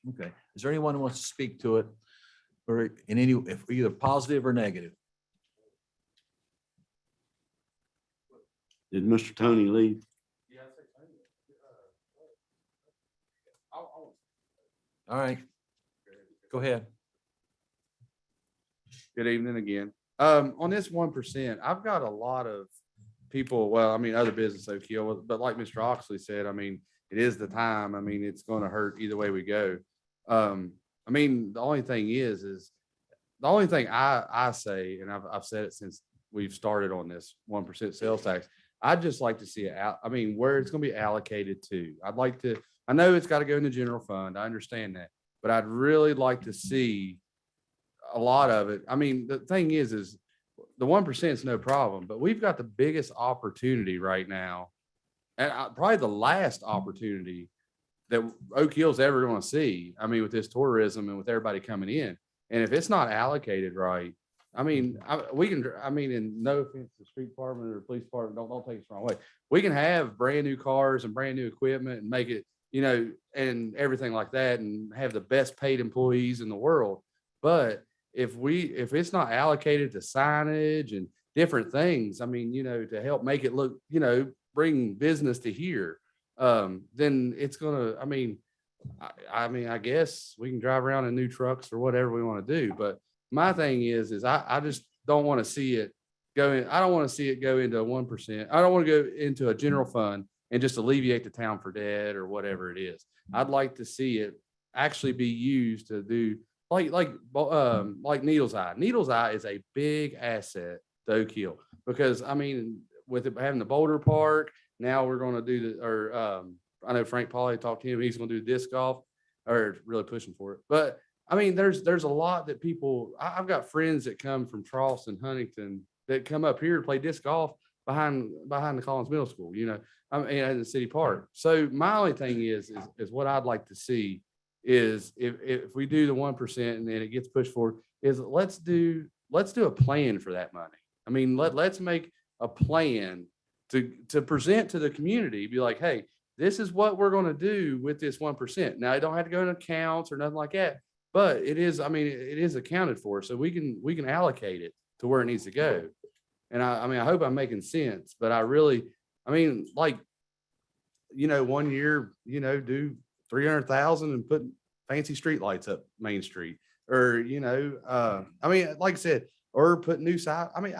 Okay. Is there anyone who wants to speak to it or in any, if either positive or negative? Did Mr. Tony leave? All right. Go ahead. Good evening again. On this 1%, I've got a lot of people, well, I mean, other business Oak Hill, but like Mr. Oxley said, I mean, it is the time. I mean, it's going to hurt either way we go. I mean, the only thing is the only thing I say, and I've said it since we've started on this 1% sales tax, I'd just like to see it out. I mean, where it's going to be allocated to. I'd like to, I know it's got to go in the general fund. I understand that, but I'd really like to see a lot of it. I mean, the thing is the 1% is no problem, but we've got the biggest opportunity right now, and probably the last opportunity that Oak Hill's ever going to see. I mean, with this tourism and with everybody coming in, and if it's not allocated right, I mean, and no offense to the street department or police department, don't take us the wrong way. We can have brand new cars and brand new equipment and make it, you know, and everything like that, and have the best paid employees in the world. But if it's not allocated to signage and different things, I mean, you know, to help make it look, you know, bring business to here, then it's gonna, I mean, I guess we can drive around in new trucks or whatever we want to do. But my thing is I just don't want to see it go in. I don't want to see it go into a 1%. I don't want to go into a general fund and just alleviate the town for debt or whatever it is. I'd like to see it actually be used to do like Needle's Eye. Needle's Eye is a big asset to Oak Hill because I mean, with it having the Boulder Park, now we're going to do I know Frank Pauly talked to him. He's going to do disc golf, or really pushing for it. But I mean, there's a lot that people. I've got friends that come from Charleston, Huntington, that come up here to play disc golf behind the Collins Middle School. You know, I mean, in the city park. So my only thing is what I'd like to see is if we do the 1% and then it gets pushed forward, is let's do a plan for that money. I mean, let's make a plan to present to the community. Be like, hey, this is what we're going to do with this 1%. Now, it don't have to go in accounts or nothing like that, but it is, I mean, it is accounted for. So we can allocate it to where it needs to go. And I mean, I hope I'm making sense, but I mean, like, you know, one year, you know, do 300,000 and put fancy street lights up Main Street, or, you know, I mean, like I said, or put new side. I mean,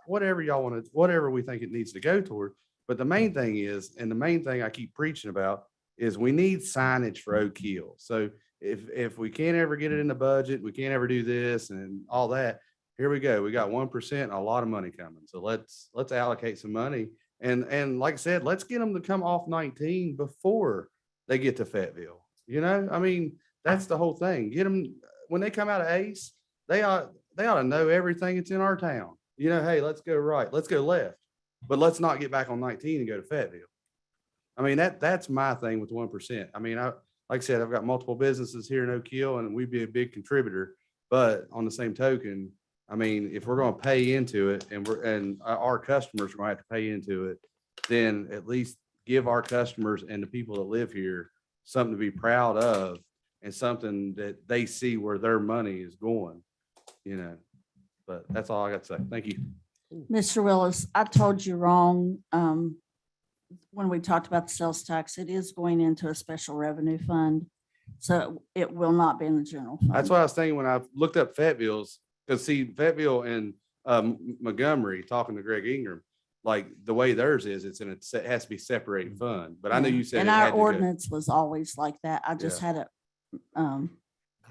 whatever y'all want to, whatever we think it needs to go toward. But the main thing is, and the main thing I keep preaching about is we need signage for Oak Hill. So if we can't ever get it in the budget, we can't ever do this and all that, here we go. We got 1%, a lot of money coming. So let's allocate some money. And like I said, let's get them to come off 19 before they get to Fayetteville. You know, I mean, that's the whole thing. Get them when they come out of Ace, they ought to know everything that's in our town. You know, hey, let's go right, let's go left, but let's not get back on 19 and go to Fayetteville. I mean, that's my thing with 1%. I mean, like I said, I've got multiple businesses here in Oak Hill, and we'd be a big contributor. But on the same token, I mean, if we're going to pay into it, and our customers are going to have to pay into it, then at least give our customers and the people that live here something to be proud of, and something that they see where their money is going, you know. But that's all I got to say. Thank you. Mr. Willis, I told you wrong. When we talked about the sales tax, it is going into a special revenue fund. So it will not be in the general fund. That's what I was thinking when I looked up Fayetteville's, because see, Fayetteville and Montgomery, talking to Greg Ingram, like the way theirs is, it has to be separated fund. But I know you said. And it our had to go. ordinance was always like that. I just had it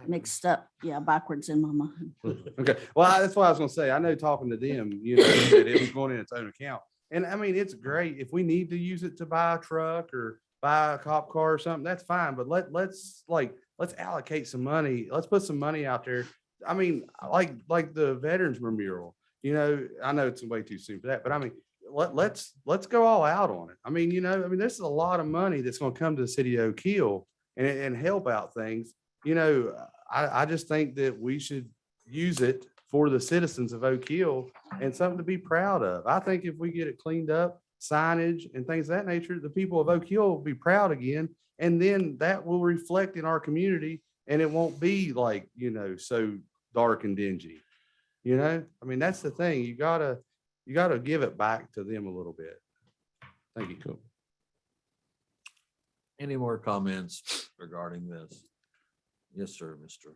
mixed up, yeah, backwards in my mind. Okay, well, that's what I was gonna say. I know talking to them, you know, that it was going in its own account. And I mean, it's great. If we need to use it to buy a truck or buy a cop car or something, that's fine. But let's allocate some money. Let's put some money out there. I mean, like the Veterans Memorial, you know, I know it's way too soon for that, but I mean, let's go all out on it. I mean, you know, I mean, this is a lot of money that's gonna come to the city of Oak Hill and help out things. You know, I just think that we should use it for the citizens of Oak Hill and something to be proud of. I think if we get it cleaned up, signage and things of that nature, the people of Oak Hill will be proud again. And then that will reflect in our community and it won't be like, you know, so dark and dingy. You know, I mean, that's the thing. You gotta give it back to them a little bit. Thank you. Any more comments regarding this? Yes, sir, Mr.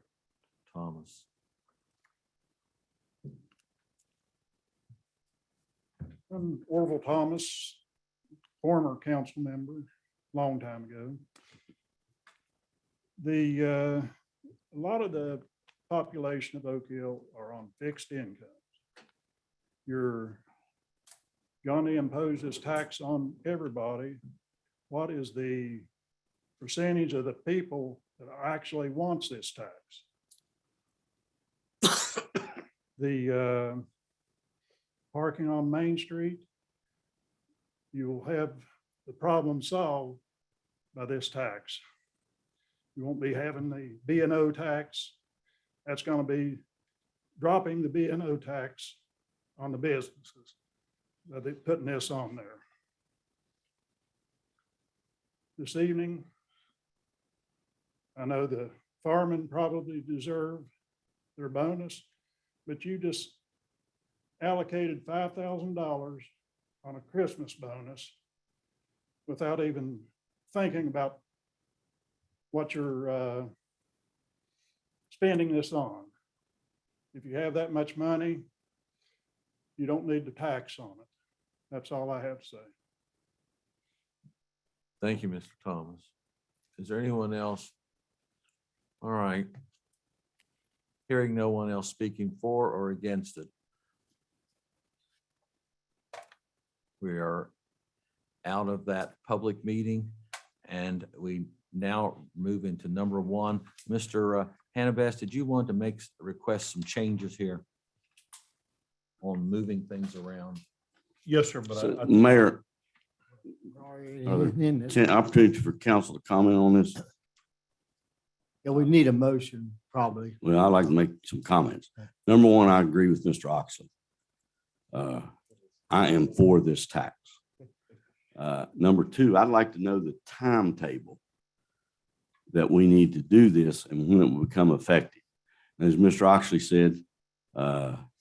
Thomas. I'm Orville Thomas, former council member, long time ago. A lot of the population of Oak Hill are on fixed incomes. You're going to impose this tax on everybody. What is the percentage of the people that actually wants this tax? The parking on Main Street, you will have the problem solved by this tax. You won't be having the B&O tax. That's going to be dropping the B&O tax on the businesses. They're putting this on there. This evening, I know the firemen probably deserve their bonus, but you just allocated $5,000 on a Christmas bonus without even thinking about what you're spending this on. If you have that much money, you don't need the tax on it. That's all I have to say. Thank you, Mr. Thomas. Is there anyone else? All right. Hearing no one else speaking for or against it. We are out of that public meeting and we now move into number one. Mr. Hannabeth, did you want to request some changes here on moving things around? Yes, sir, but So, I Mayor, In this. opportunity for council to comment on this. Yeah, we need a motion, probably. Well, I'd like to make some comments. Number one, I agree with Mr. Oxley. I am for this tax. Number two, I'd like to know the timetable that we need to do this and when it will become effective. As Mr. Oxley said,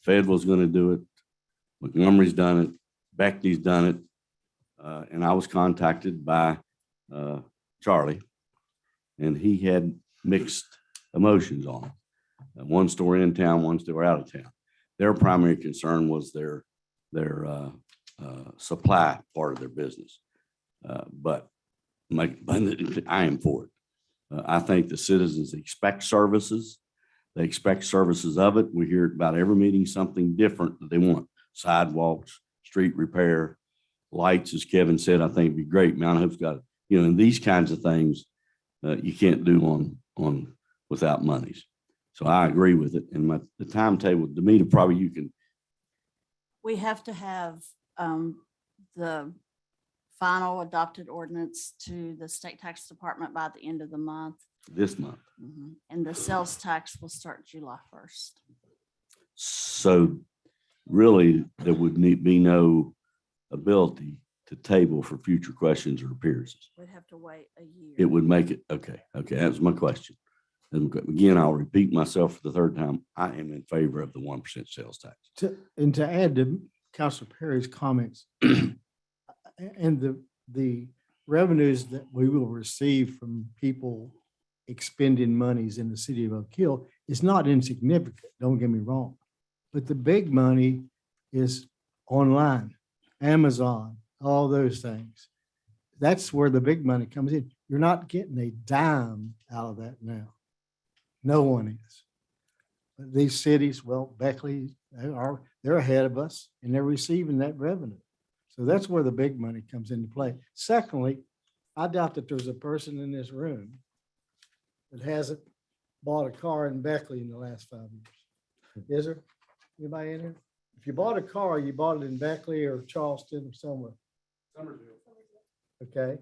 Federal's going to do it. Montgomery's done it. Beckley's done it. And I was contacted by Charlie, and he had mixed emotions on it. One store in town, one store out of town. Their primary concern was their supply part of their business. But I am for it. I think the citizens expect services. They expect services of it. We hear about every meeting something different that they want. Sidewalks, street repair, lights, as Kevin said, I think would be great. Mount Hope's got, you know, and these kinds of things you can't do on without monies. So I agree with it. And the timetable, Demita, probably you can. We have to have the final adopted ordinance to the state tax department by the end of the month. This month. And the sales tax will start July 1st. So really, there would be no ability to table for future questions or appearances. We'd have to wait a year. It would make it, okay, that was my question. And again, I'll repeat myself for the third time. I am in favor of the 1% sales tax. And to add to Councilor Perry's comments, and the revenues that we will receive from people expending monies in the city of Oak Hill is not insignificant, don't get me wrong. But the big money is online, Amazon, all those things. That's where the big money comes in. You're not getting a dime out of that now. No one is. But these cities, well, Beckley, they're ahead of us and they're receiving that revenue. So that's where the big money comes into play. Secondly, I doubt that there's a person in this room that hasn't bought a car in Beckley in the last 5 years. Is there? Anybody in here? If you bought a car, you bought it in Beckley or Charleston or somewhere. Okay.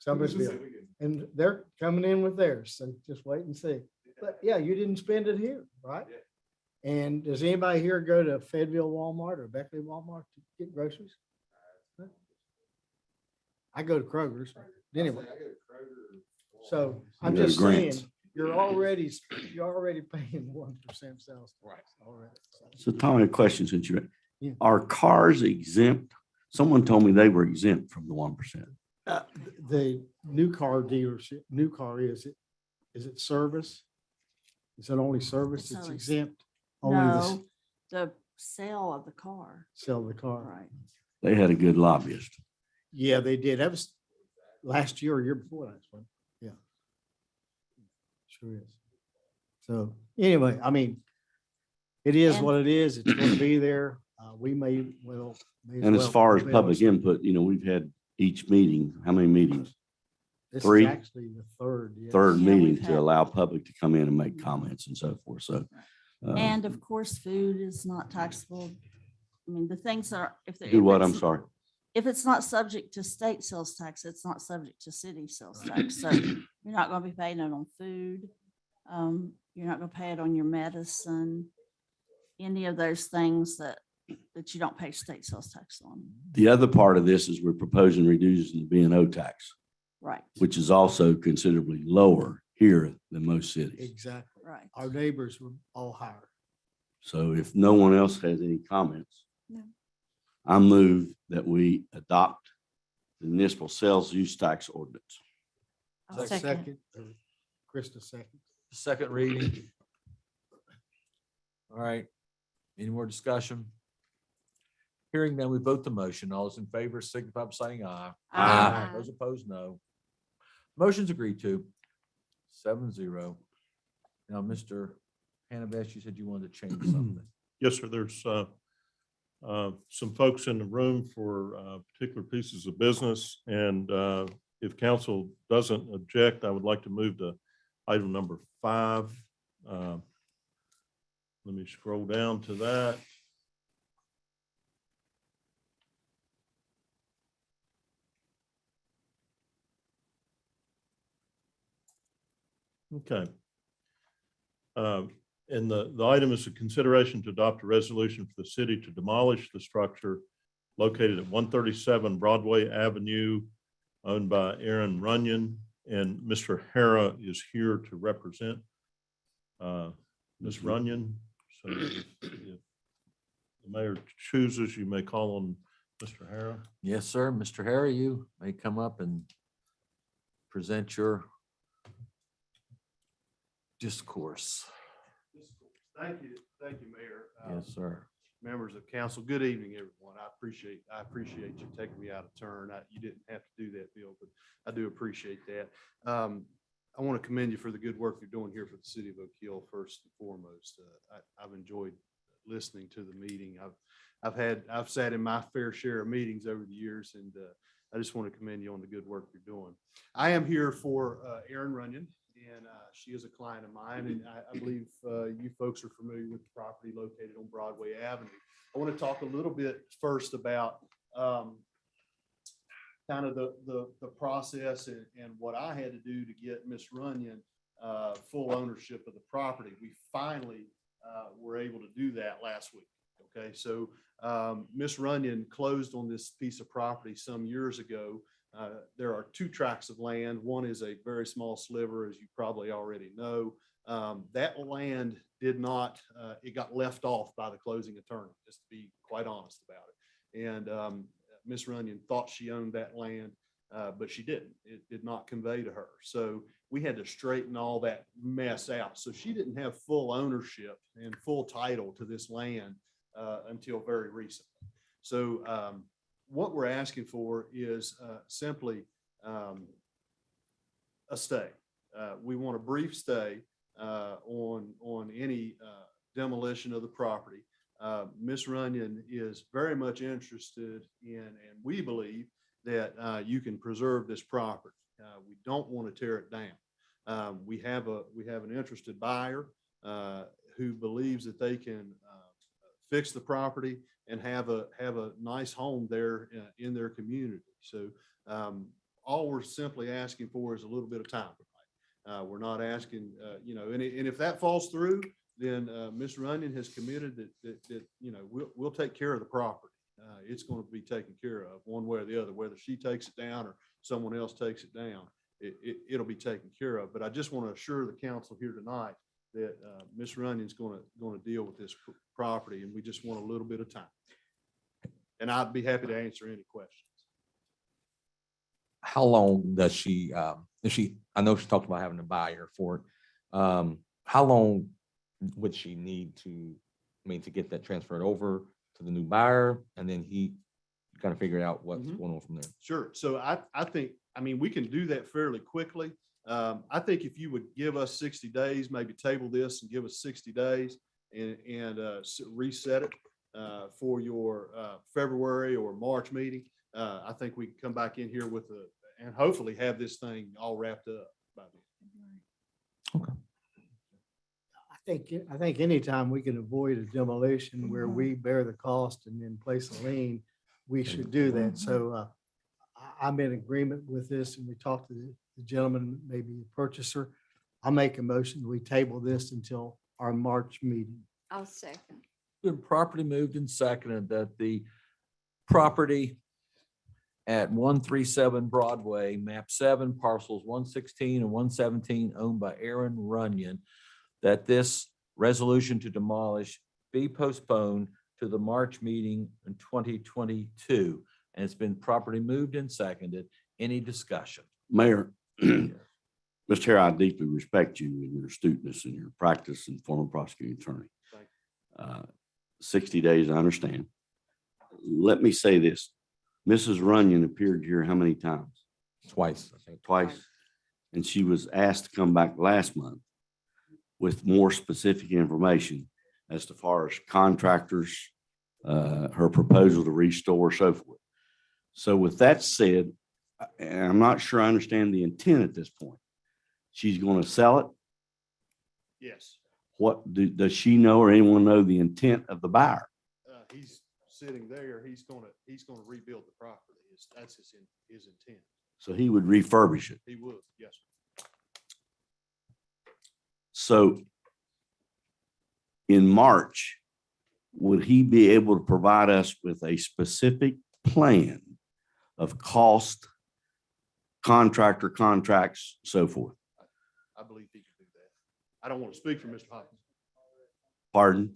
Summersville. And they're coming in with theirs, so just wait and see. But yeah, you didn't spend it here, right? And does anybody here go to Fayetteville Walmart or Beckley Walmart to get groceries? I go to Kroger's anyway. So I'm You go to just saying, Grant's. you're already paying 1% sales. Right. Already. So Tommy, a question since Yeah. you're, are cars exempt? Someone told me they were exempt from the 1%. The new car dealership, is it service? Is it only service It's that's only- exempt? Only the No, the sale of the car. sell the car. Right. They had a good lobbyist. Yeah, they did. That was last year or year before last one. Yeah. Sure is. So anyway, I mean, it is And- what it is. It's going to be there. We may well. may And as well far as prevail. public input, we've had each meeting, how many meetings? This is 3, actually the third. yes. third Yeah, meeting we've to had- allow public to come in and make comments and so forth. So. And of course, food is not taxable. I mean, the things are, if. Do what? I'm sorry. If it's not subject to state sales tax, it's not subject to city sales tax. So you're not going to be paying it on food. You're not going to pay it on your medicine. Any of those things that you don't pay state sales tax on. The other part of this is we're proposing reducing the B&O tax, Right, which is also considerably lower here than most cities. Exactly. right. Our neighbors were all higher. So if no one else has any comments, No. I move that we adopt the municipal sales use tax ordinance. I'll Second. Krista second. Second reading. All right. Any more discussion? Hearing none, we vote the motion. All those in favor signify by saying aye. Aye. Those opposed, no. Motion's agreed to. 7-0. Now, Mr. Hannabeth, you said you wanted to change something. Yes, sir. There's some folks in the room for particular pieces of business. And if council doesn't object, I would like to move to item number 5. Let me scroll down to that. Okay. And the item is a consideration to adopt a resolution for the city to demolish the structure located at 137 Broadway Avenue, owned by Aaron Runyon, and Mr. Hara is here to represent Ms. Runyon. So if the mayor chooses, you may call on Mr. Hara. Yes, sir. Mr. Harry, you may come up and present your discourse. Thank you, Mayor. Yes, sir. Members of council, good evening, everyone. I appreciate you taking me out of turn. You didn't have to do that, Bill, but I do appreciate that. I want to commend you for the good work you're doing here for the city of Oak Hill, first and foremost. I've enjoyed listening to the meeting. I've sat in my fair share of meetings over the years, and I just want to commend you on the good work you're doing. I am here for Aaron Runyon, and she is a client of mine, and I believe you folks are familiar with the property located on Broadway Avenue. I want to talk a little bit first about kind of the process and what I had to do to get Miss Runyon full ownership of the property. We finally were able to do that last week. Okay, so Miss Runyon closed on this piece of property some years ago. There are 2 tracts of land. One is a very small sliver, as you probably already know. That land did not, it got left off by the closing attorney, just to be quite honest about it. And Miss Runyon thought she owned that land, but she didn't. It did not convey to her. So we had to straighten all that mess out. So she didn't have full ownership and full title to this land until very recently. So what we're asking for is simply a stay. We want a brief stay on any demolition of the property. Ms. Runyon is very much interested in, and we believe that you can preserve this property. We don't want to tear it down. We have an interested buyer who believes that they can fix the property and have a nice home there in their community. So all we're simply asking for is a little bit of time. We're not asking, and if that falls through, then Ms. Runyon has committed that we'll take care of the property. It's going to be taken care of one way or the other, whether she takes it down or someone else takes it down. It'll be taken care of. But I just want to assure the council here tonight that Ms. Runyon's going to deal with this property, and we just want a little bit of time. And I'd be happy to answer any questions. How long does she, I know she talked about having a buyer for it. How long would she need to get that transferred over to the new buyer, and then he kind of figure out what's going on from there? Sure. So I think, we can do that fairly quickly. I think if you would give us 60 days, maybe table this and give us 60 days and reset it for your February or March meeting, I think we can come back in here and hopefully have this thing all wrapped up by then. Okay. I think anytime we can avoid a demolition where we bear the cost and then place a lien, we should do that. So I'm in agreement with this, and we talked to the gentleman, maybe the purchaser. I'll make a motion. We table this until our March meeting. I'll second. Been properly moved and seconded that the property at 137 Broadway, map 7, parcels 116 and 117, owned by Aaron Runyon, that this resolution to demolish be postponed to the March meeting in 2022. And it's been properly moved and seconded. Any discussion? Mayor, Mr. Chair, I deeply respect you and your astuteness and your practice and former prosecuting attorney. 60 days, I understand. Let me say this. Mrs. Runyon appeared here how many times? Twice, I think. Twice. And she was asked to come back last month with more specific information as to far as contractors, her proposal to restore, so forth. So with that said, and I'm not sure I understand the intent at this point. She's going to sell it. Yes. Does she know or anyone know the intent of the buyer? He's sitting there. He's going to rebuild the property. That's his intent. So he would refurbish it. He would, yes. So in March, would he be able to provide us with a specific plan of cost, contractor contracts, so forth? I believe he can do that. I don't want to speak for Mr. Hopkins. Pardon?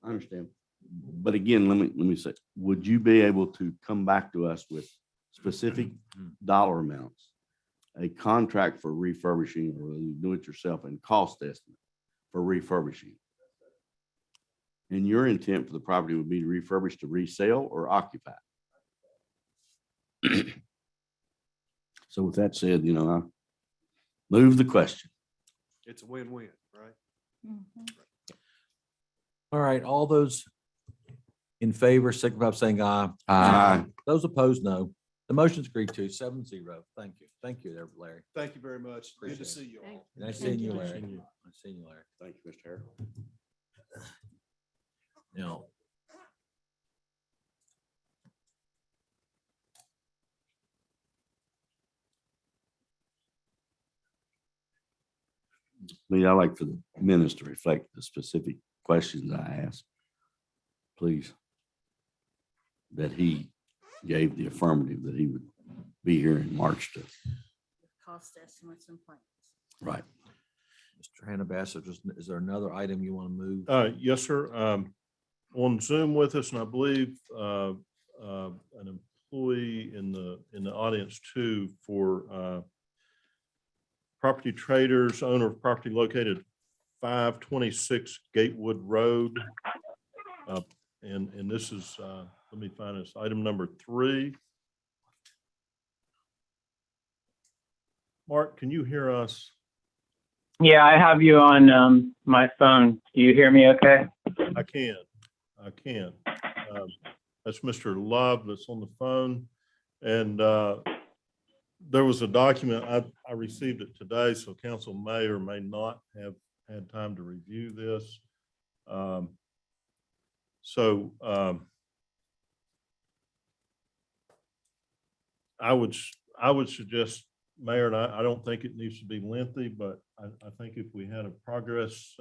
I understand. But again, let me say, would you be able to come back to us with specific dollar amounts, a contract for refurbishing, or you do it yourself, and cost estimate for refurbishing? And your intent for the property would be to refurbish, to resell, or occupy? So with that said, I move the question. It's a win-win, right? All right, all those in favor, signify by saying aye. Aye. Those opposed, no. The motion's agreed to 7-0. Thank you. Thank you there, Larry. Thank you very much. Good to Appreciate see you all. Nice seeing you, Larry. Nice seeing you, Larry. Thank you, Mr. Harris. Now, I like for the minutes to reflect the specific questions I asked. Please. That he gave the affirmative that he would be here in March to. Cost estimates and plans. Right. Mr. Hannibal, is there another item you want to move? Yes, sir. On Zoom with us, and I believe an employee in the audience too, for Property Traders, owner of property located 526 Gatewood Road. And this is, let me find this, item number 3. Mark, can you hear us? Yeah, I have you on my phone. Do you hear me okay? I can. That's Mr. Love that's on the phone. And there was a document, I received it today, so council may or may not have had time to review this. I would suggest, Mayor, and I don't think it needs to be lengthy, but I think if we had a progress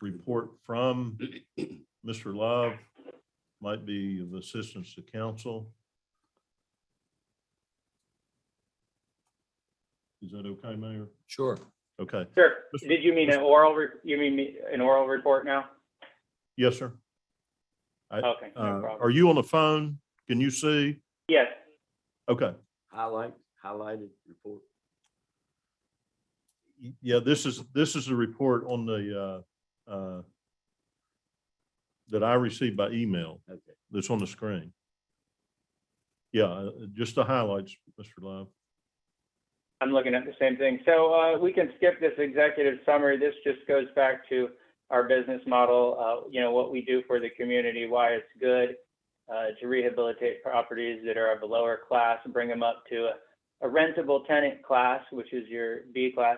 report from Mr. Love, might be of assistance to council. Is that okay, Mayor? Sure. Okay. Sure. Did you mean an oral, you mean an oral report now? Yes, sir. Okay, no problem. Are you on the phone? Can you see? Yes. Okay. Highlighted report. Yeah, this is the report on the that I received by email. Okay. That's on the screen. Yeah, just the highlights, Mr. Love. I'm looking at the same thing. So we can skip this executive summary. This just goes back to our business model, what we do for the community, why it's good to rehabilitate properties that are of a lower class, bring them up to a rentable tenant class, which is your B class.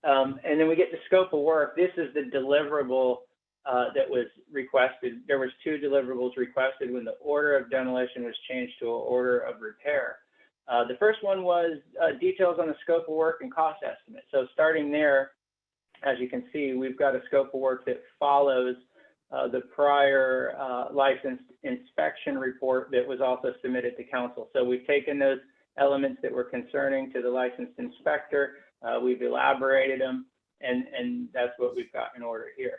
And then we get the scope of work. This is the deliverable that was requested. There was 2 deliverables requested when the order of demolition was changed to an order of repair. The first one was details on the scope of work and cost estimate. So starting there, as you can see, we've got a scope of work that follows the prior licensed inspection report that was also submitted to council. So we've taken those elements that were concerning to the licensed inspector, we've elaborated them, and that's what we've got in order here.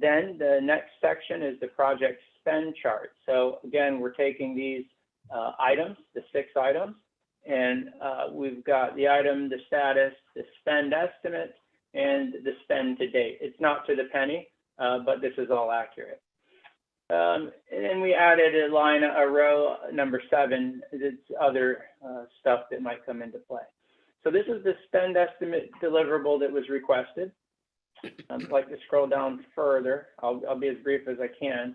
Then the next section is the project spend chart. So again, we're taking these items, the 6 items, and we've got the item, the status, the spend estimate, and the spend to date. It's not to the penny, but this is all accurate. And then we added a row number 7, it's other stuff that might come into play. So this is the spend estimate deliverable that was requested. I'd like to scroll down further. I'll be as brief as I can.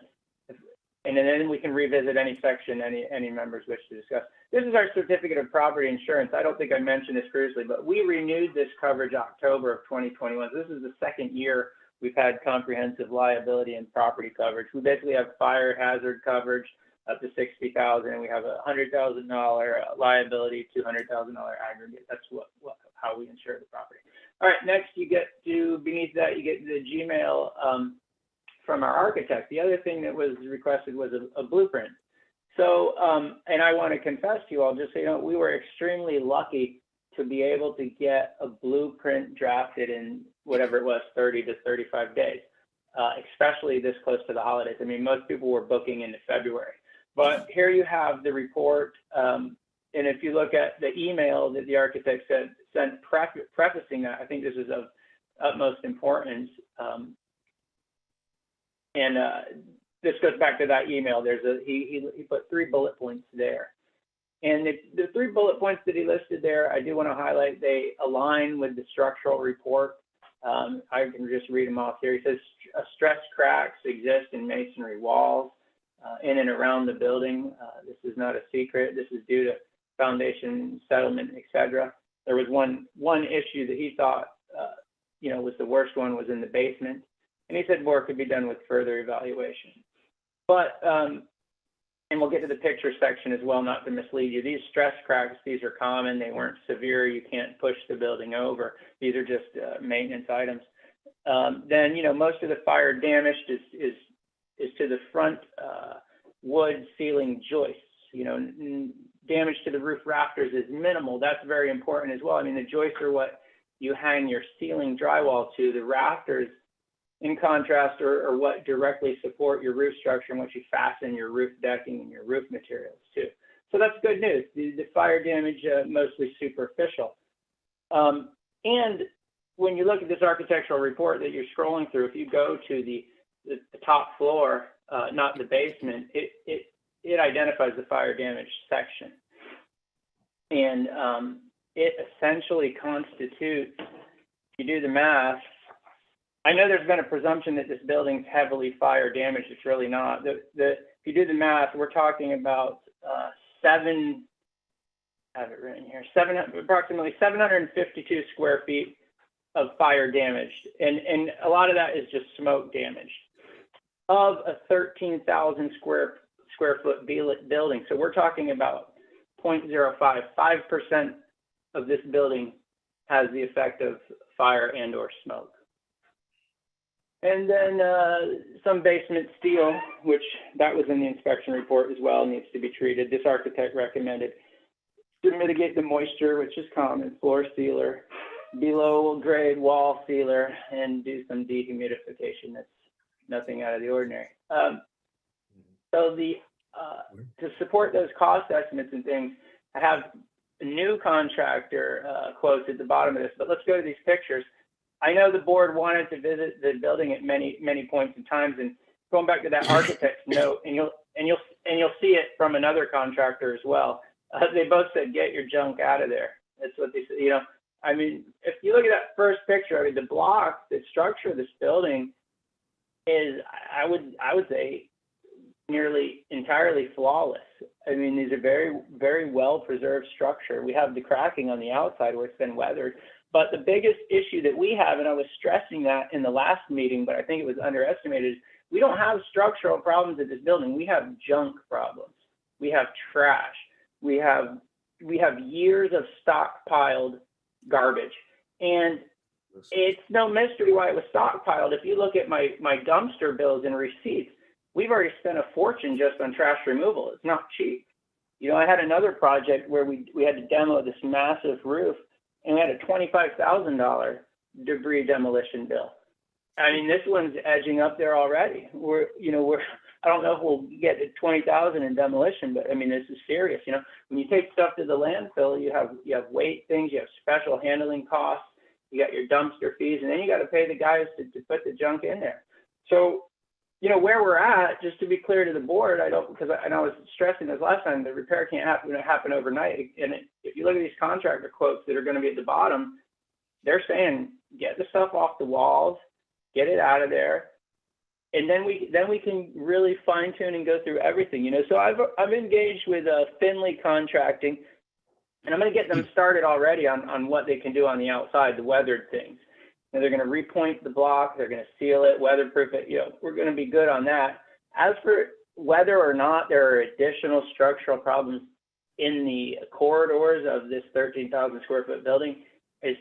And then we can revisit any section any members wish to discuss. This is our certificate of property insurance. I don't think I mentioned this previously, but we renewed this coverage October of 2021. This is the 2nd year we've had comprehensive liability and property coverage. We basically have fire hazard coverage up to $60,000, and we have a $100,000 liability, $200,000 aggregate. That's how we insure the property. All right, next you get to, beneath that, you get the Gmail from our architect. The other thing that was requested was a blueprint. So, and I want to confess to you all, just so you know, we were extremely lucky to be able to get a blueprint drafted in whatever it was, 30 to 35 days, especially this close to the holidays. I mean, most people were booking into February. But here you have the report. And if you look at the email that the architect sent prefacing that, I think this is of utmost importance. This goes back to that email. He put 3 bullet points there. And the 3 bullet points that he listed there, I do want to highlight, they align with the structural report. I can just read them off here. He says stress cracks exist in masonry walls in and around the building. This is not a secret. This is due to foundation settlement, etc. There was one issue that he thought was the worst one, was in the basement. And he said more could be done with further evaluation. But, and we'll get to the picture section as well, not to mislead you. These stress cracks, these are common. They weren't severe. You can't push the building over. These are just maintenance items. Then, most of the fire damage is to the front wood ceiling joists. Damage to the roof rafters is minimal. That's very important as well. I mean, the joists are what you hang your ceiling drywall to. The rafters, in contrast, are what directly support your roof structure and what you fasten your roof decking and your roof materials to. So that's good news. The fire damage, mostly superficial. And when you look at this architectural report that you're scrolling through, if you go to the top floor, not the basement, it identifies the fire damage section. And it essentially constitutes, if you do the math, I know there's been a presumption that this building's heavily fire damaged. It's really not. If you do the math, we're talking about I have it written here, approximately 752 square feet of fire damaged. And a lot of that is just smoke damaged of a 13,000 square foot building. So we're talking about 0.05, 5% of this building has the effect of fire and or smoke. And then some basement steel, which that was in the inspection report as well, needs to be treated. This architect recommended to mitigate the moisture, which is common, floor sealer, below grade wall sealer, and do some dehumidification. That's nothing out of the ordinary. So to support those cost estimates and things, I have a new contractor quotes at the bottom of this, but let's go to these pictures. I know the board wanted to visit the building at many points in times, and going back to that architect's note, and you'll see it from another contractor as well. They both said, get your junk out of there. That's what they said. You know, I mean, if you look at that first picture, I mean, the block, the structure of this building is, I would say, nearly entirely flawless. I mean, these are very, very well preserved structure. We have the cracking on the outside where it's been weathered. But the biggest issue that we have, and I was stressing that in the last meeting, but I think it was underestimated, is we don't have structural problems at this building. We have junk problems. We have trash. We have years of stockpiled garbage. And it's no mystery why it was stockpiled. If you look at my dumpster bills and receipts, we've already spent a fortune just on trash removal. It's not cheap. You know, I had another project where we had to demo this massive roof, and we had a $25,000 debris demolition bill. I mean, this one's edging up there already. I don't know if we'll get to 20,000 in demolition, but I mean, this is serious. You know, when you take stuff to the landfill, you have weight things, you have special handling costs, you got your dumpster fees, and then you got to pay the guys to put the junk in there. So, you know, where we're at, just to be clear to the board, I was stressing this last time, the repair can't happen overnight. And if you look at these contractor quotes that are going to be at the bottom, they're saying, get the stuff off the walls, get it out of there. And then we can really fine tune and go through everything, you know. So I've engaged with Finley Contracting, and I'm going to get them started already on what they can do on the outside, the weathered things. And they're going to repoint the block, they're going to seal it, weatherproof it. You know, we're going to be good on that. As for whether or not there are additional structural problems in the corridors of this 13,000 square foot building is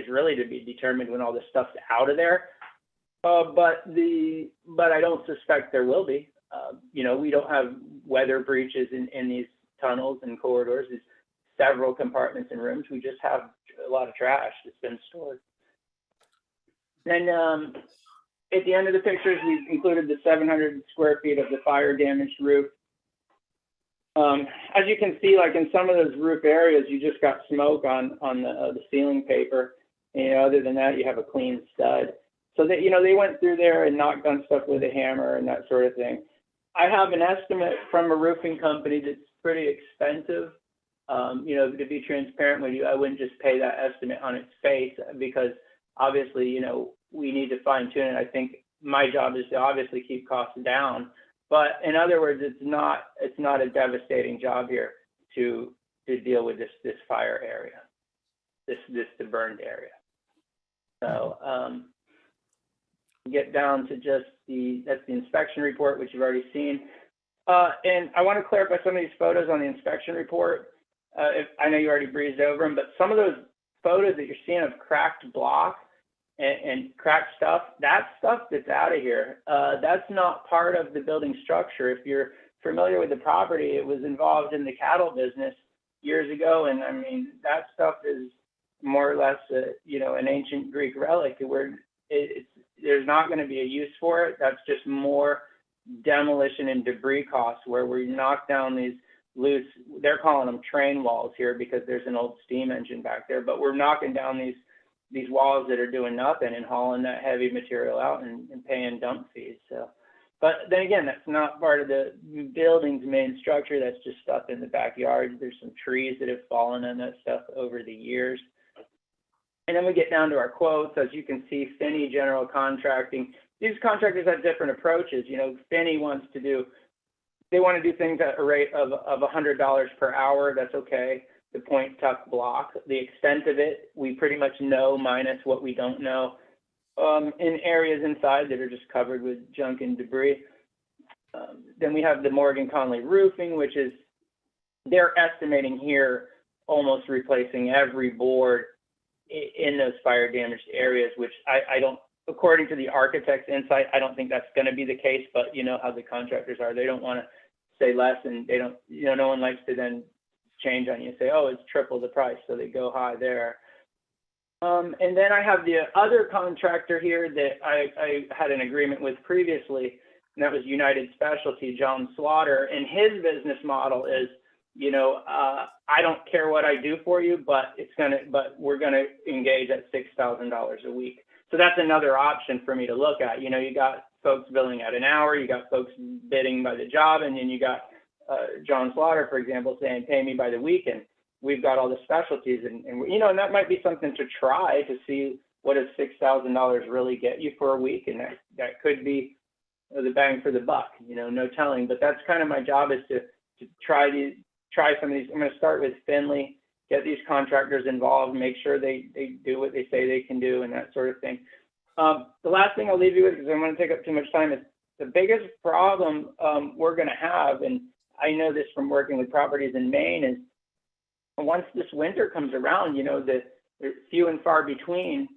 really to be determined when all this stuff's out of there. But I don't suspect there will be. You know, we don't have weather breaches in these tunnels and corridors. There's several compartments and rooms. We just have a lot of trash that's been stored. Then at the end of the pictures, we've included the 700 square feet of the fire damaged roof. As you can see, like in some of those roof areas, you just got smoke on the ceiling paper. And, you know, other than that, you have a clean stud. So that, you know, they went through there and knocked on stuff with a hammer and that sort of thing. I have an estimate from a roofing company that's pretty expensive. You know, to be transparent with you, I wouldn't just pay that estimate on its face, because obviously, you know, we need to fine tune it. I think my job is to obviously keep costs down, but in other words, it's not a devastating job here to deal with this fire area, the burned area. So get down to just that's the inspection report, which you've already seen. And I want to clarify some of these photos on the inspection report. I know you already breezed over them, but some of those photos that you're seeing of cracked block and cracked stuff, that's stuff that's out of here. That's not part of the building structure. If you're familiar with the property, it was involved in the cattle business years ago. And I mean, that stuff is more or less, you know, an ancient Greek relic where there's not going to be a use for it. That's just more demolition and debris costs where we knock down these loose, they're calling them train walls here because there's an old steam engine back there, but we're knocking down these walls that are doing nothing and hauling that heavy material out and paying dump fees. So But then again, that's not part of the building's main structure. That's just stuff in the backyard. There's some trees that have fallen on that stuff over the years. And then we get down to our quotes. As you can see, Finney General Contracting. These contractors have different approaches. You know, Finney wants to do, they want to do things at a rate of $100 per hour. That's okay. The point tuck block, the extent of it, we pretty much know minus what we don't know. In areas inside that are just covered with junk and debris. Then we have the Morgan Conley roofing, which is, they're estimating here almost replacing every board in those fire damaged areas, which I don't, according to the architect's insight, I don't think that's going to be the case, but you know how the contractors are. They don't want to say less, and they don't, you know, no one likes to then change on you and say, oh, it's triple the price. So they go high there. And then I have the other contractor here that I had an agreement with previously, and that was United Specialty, John Slaughter. And his business model is, you know, I don't care what I do for you, but we're gonna engage at $6,000 a week. So that's another option for me to look at. You know, you got folks billing at an hour, you got folks bidding by the job, and then you got John Slaughter, for example, saying, pay me by the week. And we've got all the specialties, and you know, and that might be something to try to see what does $6,000 really get you for a week, and that could be the bang for the buck. You know, no telling. But that's kind of my job, is to try some of these. I'm going to start with Finley, get these contractors involved, make sure they do what they say they can do, and that sort of thing. The last thing I'll leave you with, because I don't want to take up too much time, is the biggest problem we're going to have, and I know this from working with properties in Maine, is once this winter comes around, you know, that there's few and far between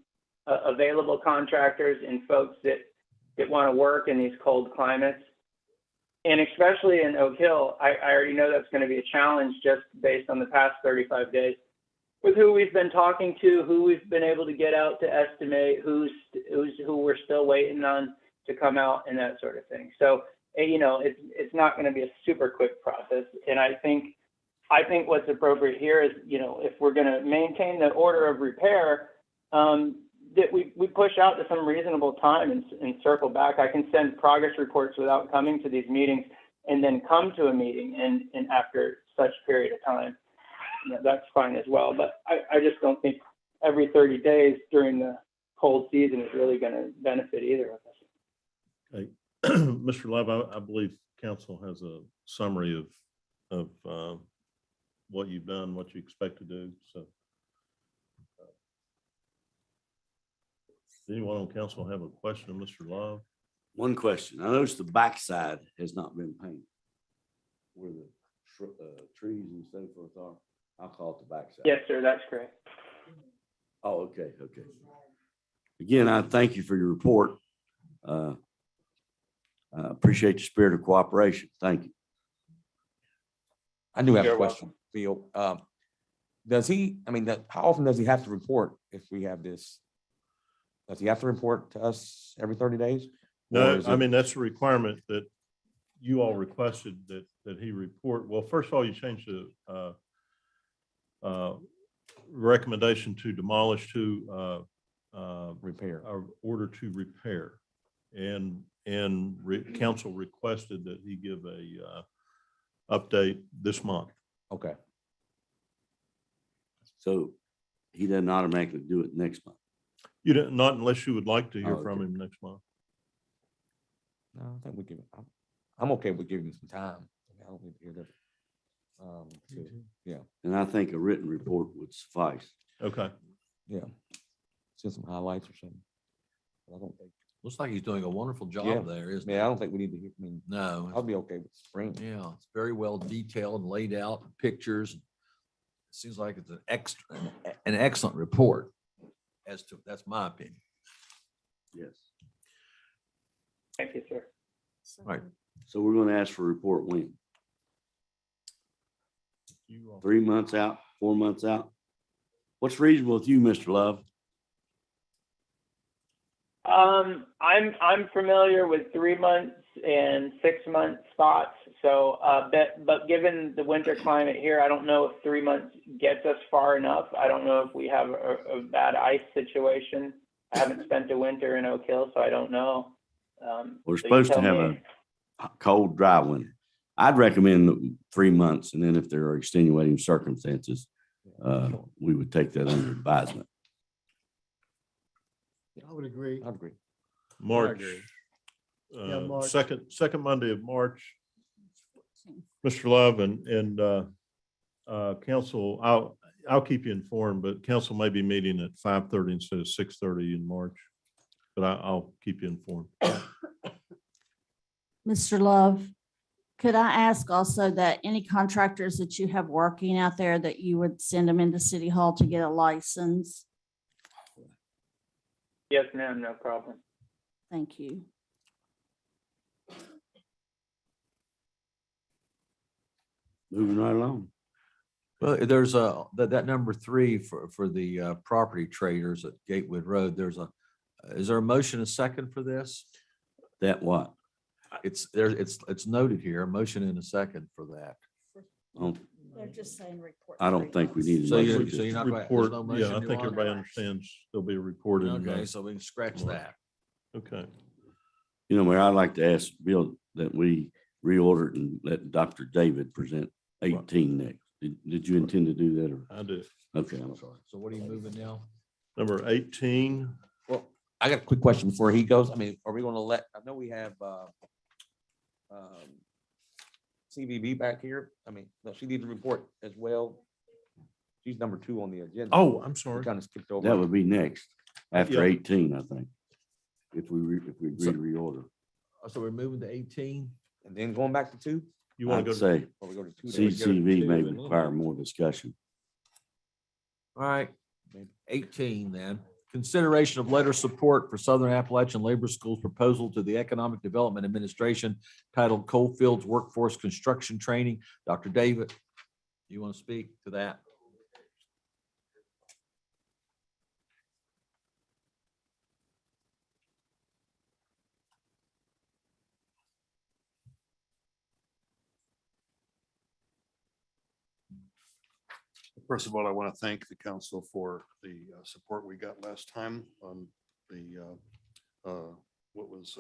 available contractors and folks that want to work in these cold climates. And especially in Oak Hill, I already know that's going to be a challenge just based on the past 35 days with who we've been talking to, who we've been able to get out to estimate, who we're still waiting on to come out, and that sort of thing. So, you know, it's not going to be a super quick process. And I think what's appropriate here is, you know, if we're going to maintain the order of repair, that we push out to some reasonable time and circle back. I can send progress reports without coming to these meetings, and then come to a meeting and after such period of time. You know, that's fine as well. But I just don't think every 30 days during the cold season is really going to benefit either of us. Okay. Mr. Love, I believe council has a summary of what you've done, what you expect to do. So does anyone on council have a question of Mr. Love? One question. I noticed the backside has not been painted. Where the trees and so forth are. I'll call it the backside. Yes, sir, that's correct. Oh, okay, okay. Again, I thank you for your report. I appreciate the spirit of cooperation. Thank you. I do have a You're question, Phil. Does he, I mean, how often does he have to report if we have this? Does he have to report to us every 30 days? Or No, is I it- mean, that's a requirement that you all requested that he report. Well, first of all, you changed the recommendation to demolish to repair, order to repair. And council requested that he give a update this month. Okay. So he doesn't automatically do it next month. You don't, not unless you would like to hear Oh, from okay. him next month. No, I think we give, I'm okay with giving him some time. I don't need to hear that. Yeah, And I think a written report would suffice. Okay. yeah. Send some highlights or something. But I don't think, Looks like he's doing a wonderful Yeah. job there, isn't he? yeah, I don't think we need to hear, I mean, No, I'll be okay with spring. yeah, it's very well detailed and laid out, pictures. Seems like it's an excellent report. That's my opinion. Yes. Thank you, sir. Right. So we're going to ask for a report when? You all- 3 months out, 4 months out? What's reasonable with you, Mr. Love? I'm familiar with 3 months and 6 month spots. So, but given the winter climate here, I don't know if 3 months gets us far enough. I don't know if we have a bad ice situation. I haven't spent the winter in Oak Hill, so I don't know. We're so you supposed to tell have me. a cold, dry winter. I'd recommend 3 months, and then if there are extenuating circumstances, we would take that under advisement. I would agree. I'd agree. March, Yeah, March. second Monday of March. Mr. Love and council, I'll keep you informed, but council may be meeting at 5:30 instead of 6:30 in March. But I'll keep you informed. Mr. Love, could I ask also that any contractors that you have working out there, that you would send them into City Hall to get a license? Yes, ma'am, no problem. Thank you. Moving right along. Well, there's that number 3 for the property traders at Gatewood Road. Is there a motion, a second for this? That what? It's noted here, a motion and a second for that. They're just saying report. I don't think we need a So motion. you're not going to, Report, there's no yeah, motion I you think want? everybody understands there'll be a report in. Okay, so we can scratch that. Okay. You know, Mayor, I'd like to ask Bill that we reorder it and let Dr. David present 18 next. Did you intend to do that or? I do. Okay, I'm sorry. So what are you moving now? Number 18. Well, I got a quick question before he goes. I mean, are we gonna I know we have CVB back here. I mean, no, she needs a report as well. She's number 2 on the agenda. Oh, I'm sorry. Kind of skipped over. That would be next, after Yeah. 18, I think. If we agree to reorder. So we're moving to 18? And then going back to 2? You want I'd to go to say Or we go to 2? CCV may require more discussion. All right, 18 then. Consideration of letter of support for Southern Appalachian Labor School's proposal to the Economic Development Administration titled Coalfields Workforce Construction Training. Dr. David, you want to speak to that? First of all, I want to thank the council for the support we got last time on the what was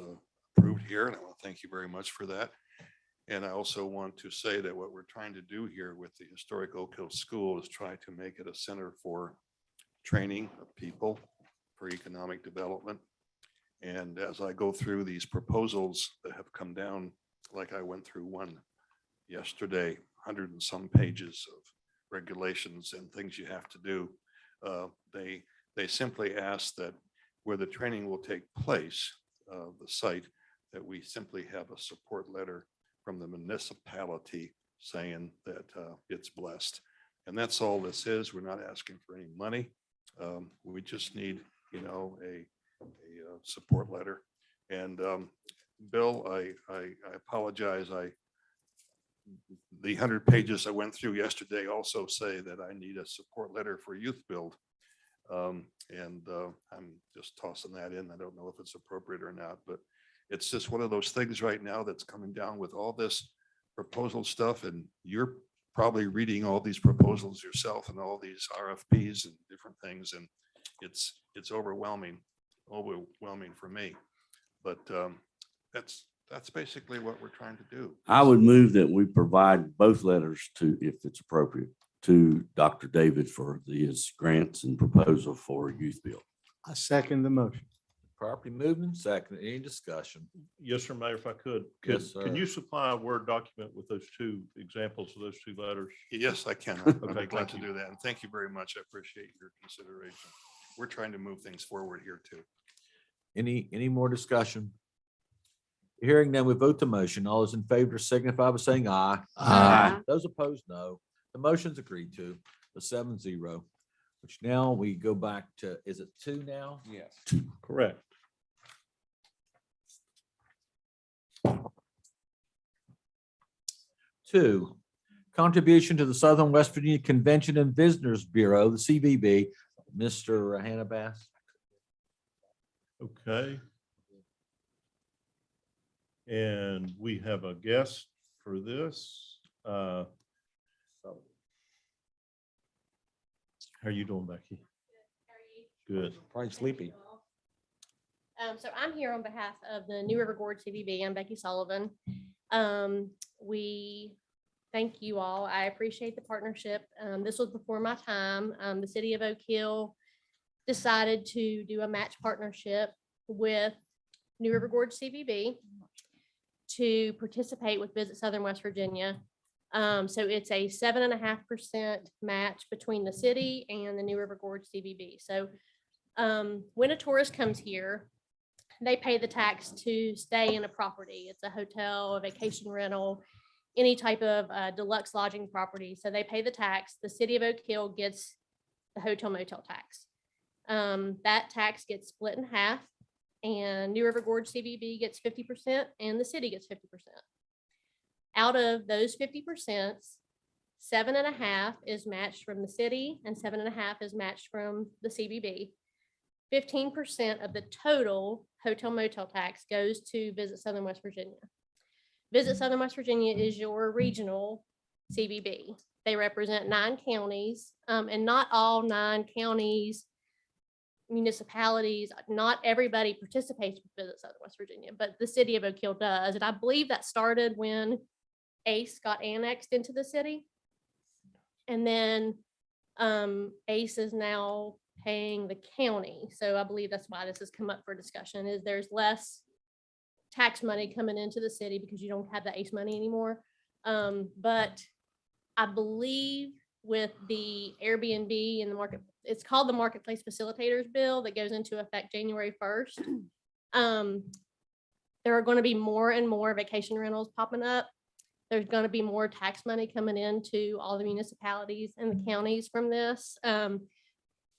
approved here, and I want to thank you very much for that. And I also want to say that what we're trying to do here with the historic Oak Hill School is try to make it a center for training of people for economic development. And as I go through these proposals that have come down, like I went through one yesterday, 100 and some pages of regulations and things you have to do. They simply ask that where the training will take place, the site, that we simply have a support letter from the municipality saying that it's blessed. And that's all this is. We're not asking for any money. We just need, you know, a support letter. And Bill, I apologize. The 100 pages I went through yesterday also say that I need a support letter for Youth Build. I'm just tossing that in. I don't know if it's appropriate or not, but it's just one of those things right now that's coming down with all this proposal stuff. And you're probably reading all these proposals yourself and all these RFPs and different things. And it's overwhelming for me. But that's basically what we're trying to do. I would move that we provide both letters to, if it's appropriate, to Dr. David for his grants and proposal for Youth Build. I second the motion. Property movement, second. Any discussion? Yes, sir, Mayor, if I could. Yes, Can sir. you supply a Word document with those 2 examples of those 2 letters? Yes, I can. I'd be Okay, glad thank to you. do that. And thank you very much. I appreciate your consideration. We're trying to move things forward here too. Any more discussion? Hearing none, we vote the motion. All those in favor signify by saying aye. Aye. Those opposed, no. The motion's agreed to, the 7-0, which now we go back to, is it 2 now? Yes. Correct. Two, contribution to the Southern West Virginia Convention and Visitors Bureau, the CVB, Mr. Hannah Bass. Okay. And we have a guest for this. How are you doing, Becky? Good. Probably sleepy. So I'm here on behalf of the New River Gorge CVB. I'm Becky Sullivan. We thank you all. I appreciate the partnership. This was before my time. The city of Oak Hill decided to do a match partnership with New River Gorge CVB to participate with Visit Southern West Virginia. So it's a 7.5% match between the city and the New River Gorge CVB. So when a tourist comes here, they pay the tax to stay in a property. It's a hotel, a vacation rental, any type of deluxe lodging property. So they pay the tax. The city of Oak Hill gets the hotel motel tax. That tax gets split in half, and New River Gorge CVB gets 50% and the city gets 50%. Out of those 50%, 7.5 is matched from the city and 7.5 is matched from the CVB. 15% of the total hotel motel tax goes to Visit Southern West Virginia. Visit Southern West Virginia is your regional CVB. They represent 9 counties, and not all 9 counties, municipalities, not everybody participates with Visit Southern West Virginia, but the city of Oak Hill does. And I believe that started when ACE got annexed into the city. And then ACE is now paying the county. So I believe that's why this has come up for discussion, is there's less tax money coming into the city because you don't have the ACE money anymore. But I believe with the Airbnb and the market, it's called the Marketplace Facilitators Bill that goes into effect January 1st. There are going to be more and more vacation rentals popping up. There's going to be more tax money coming into all the municipalities and the counties from this.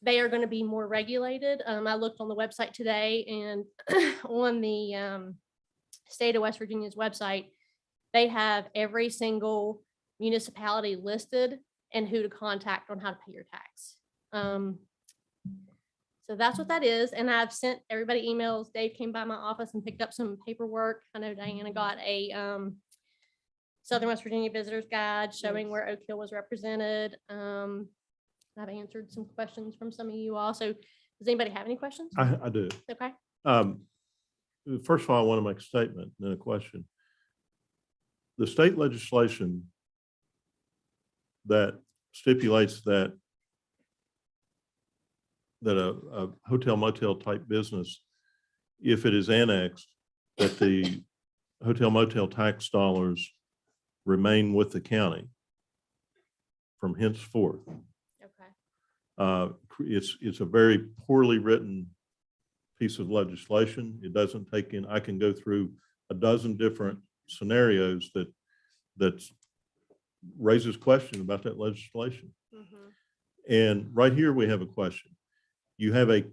They are going to be more regulated. I looked on the website today, and on the state of West Virginia's website, they have every single municipality listed and who to contact on how to pay your tax. So that's what that is. And I've sent everybody emails. Dave came by my office and picked up some paperwork. I know Diana got a Southern West Virginia Visitors Guide showing where Oak Hill was represented. I've answered some questions from some of you all. So does anybody have any questions? I do. Okay. First of all, I want to make a statement and then a question. The state legislation that stipulates that a hotel motel type business, if it is annexed, that the hotel motel tax dollars remain with the county from henceforth. Okay. It's a very poorly written piece of legislation. It doesn't take in, I can go through a dozen different scenarios that raises question about that legislation. And right here we have a question. You have a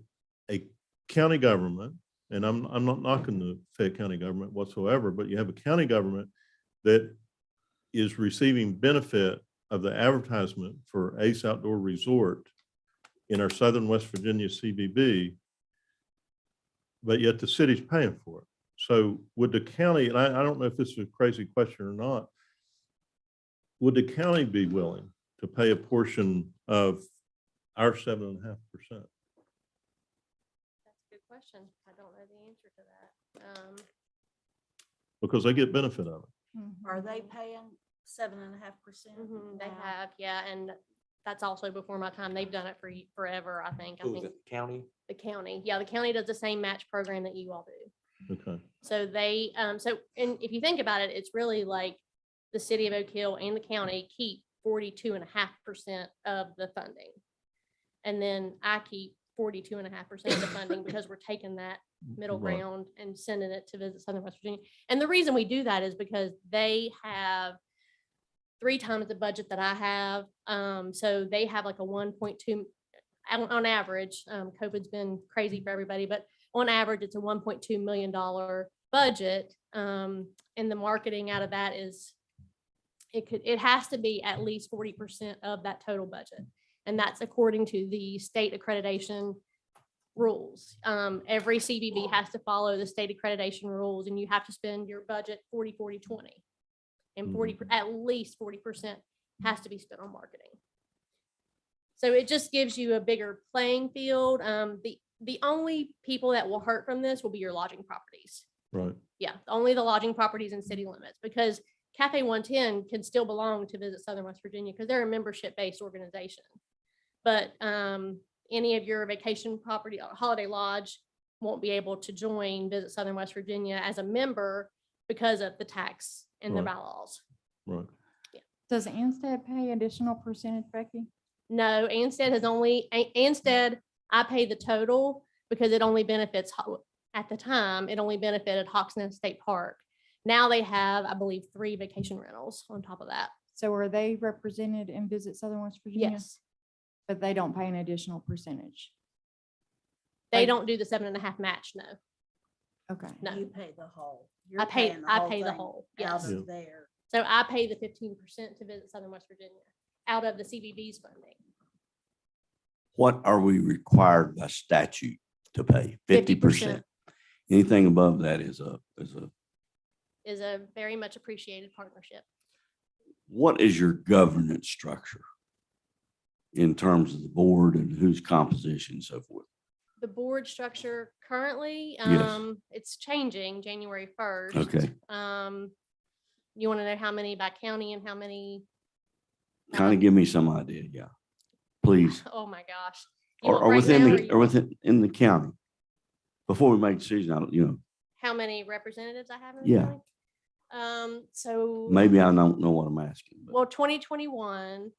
county government, and I'm not knocking the Fayette County government whatsoever, but you have a county government that is receiving benefit of the advertisement for Ace Outdoor Resort in our Southern West Virginia CVB, but yet the city's paying for it. So would the county, and I don't know if this is a crazy question or not, would the county be willing to pay a portion of our 7.5%? That's a good question. I don't know the answer to that. Because they get benefit of it. Are they paying 7.5%? They have, yeah, and that's also before my time. They've done it for forever, I think. Who is it, county? The county, yeah, the county does the same match program that you all do. Okay. So they, and if you think about it, it's really like the city of Oak Hill and the county keep 42.5% of the funding. And then I keep 42.5% of the funding because we're taking that middle Right. ground and sending it to Visit Southern West Virginia. And the reason we do that is because they have 3 times the budget that I have. So they have like a 1.2 on average. COVID's been crazy for everybody, but on average, it's a $1.2 million budget. And the marketing out of that is, it has to be at least 40% of that total budget. And that's according to the state accreditation rules. Every CVB has to follow the state accreditation rules, and you have to spend your budget 40, 40, 20. And 40, at least 40% has to be spent on marketing. So it just gives you a bigger playing field. the only people that will hurt from this will be your lodging properties. Right. Yeah, only the lodging properties in city limits, because Cafe 110 can still belong to Visit Southern West Virginia because they're a membership-based organization. But any of your vacation property, Holiday Lodge won't be able to join Visit Southern West Virginia as a member because of the tax and the Right. bylaws. Right. Does Anstead pay additional percentage, Becky? No, Anstead has only, Anstead, I pay the total because it only benefits, at the time, it only benefited Hawksnest State Park. Now they have, I believe, 3 vacation rentals on top of that. So are they represented in Visit Southern West Virginia? Yes, But they don't pay an additional percentage. they Like- don't do the 7.5 match, no. Okay. No. You pay the whole. I pay the whole, yes. Out of there. So I pay the 15% to Visit Southern West Virginia out of the CVB's funding. What are we required by statute to pay? 50%. 50%. Anything above that is a, Is a very much appreciated partnership. what is your governance structure in terms of the board and whose composition and so forth? The board structure currently, Yes. it's changing January 1st. Okay, You want to know how many by county and how many? kind of give me some idea, yeah, please. Oh, my gosh. You Or want right within now, the, you or want within, in the county. Before we make a decision, I don't, How many representatives I have in the Yeah. county? So. maybe I don't know what I'm asking, but Well, 2021,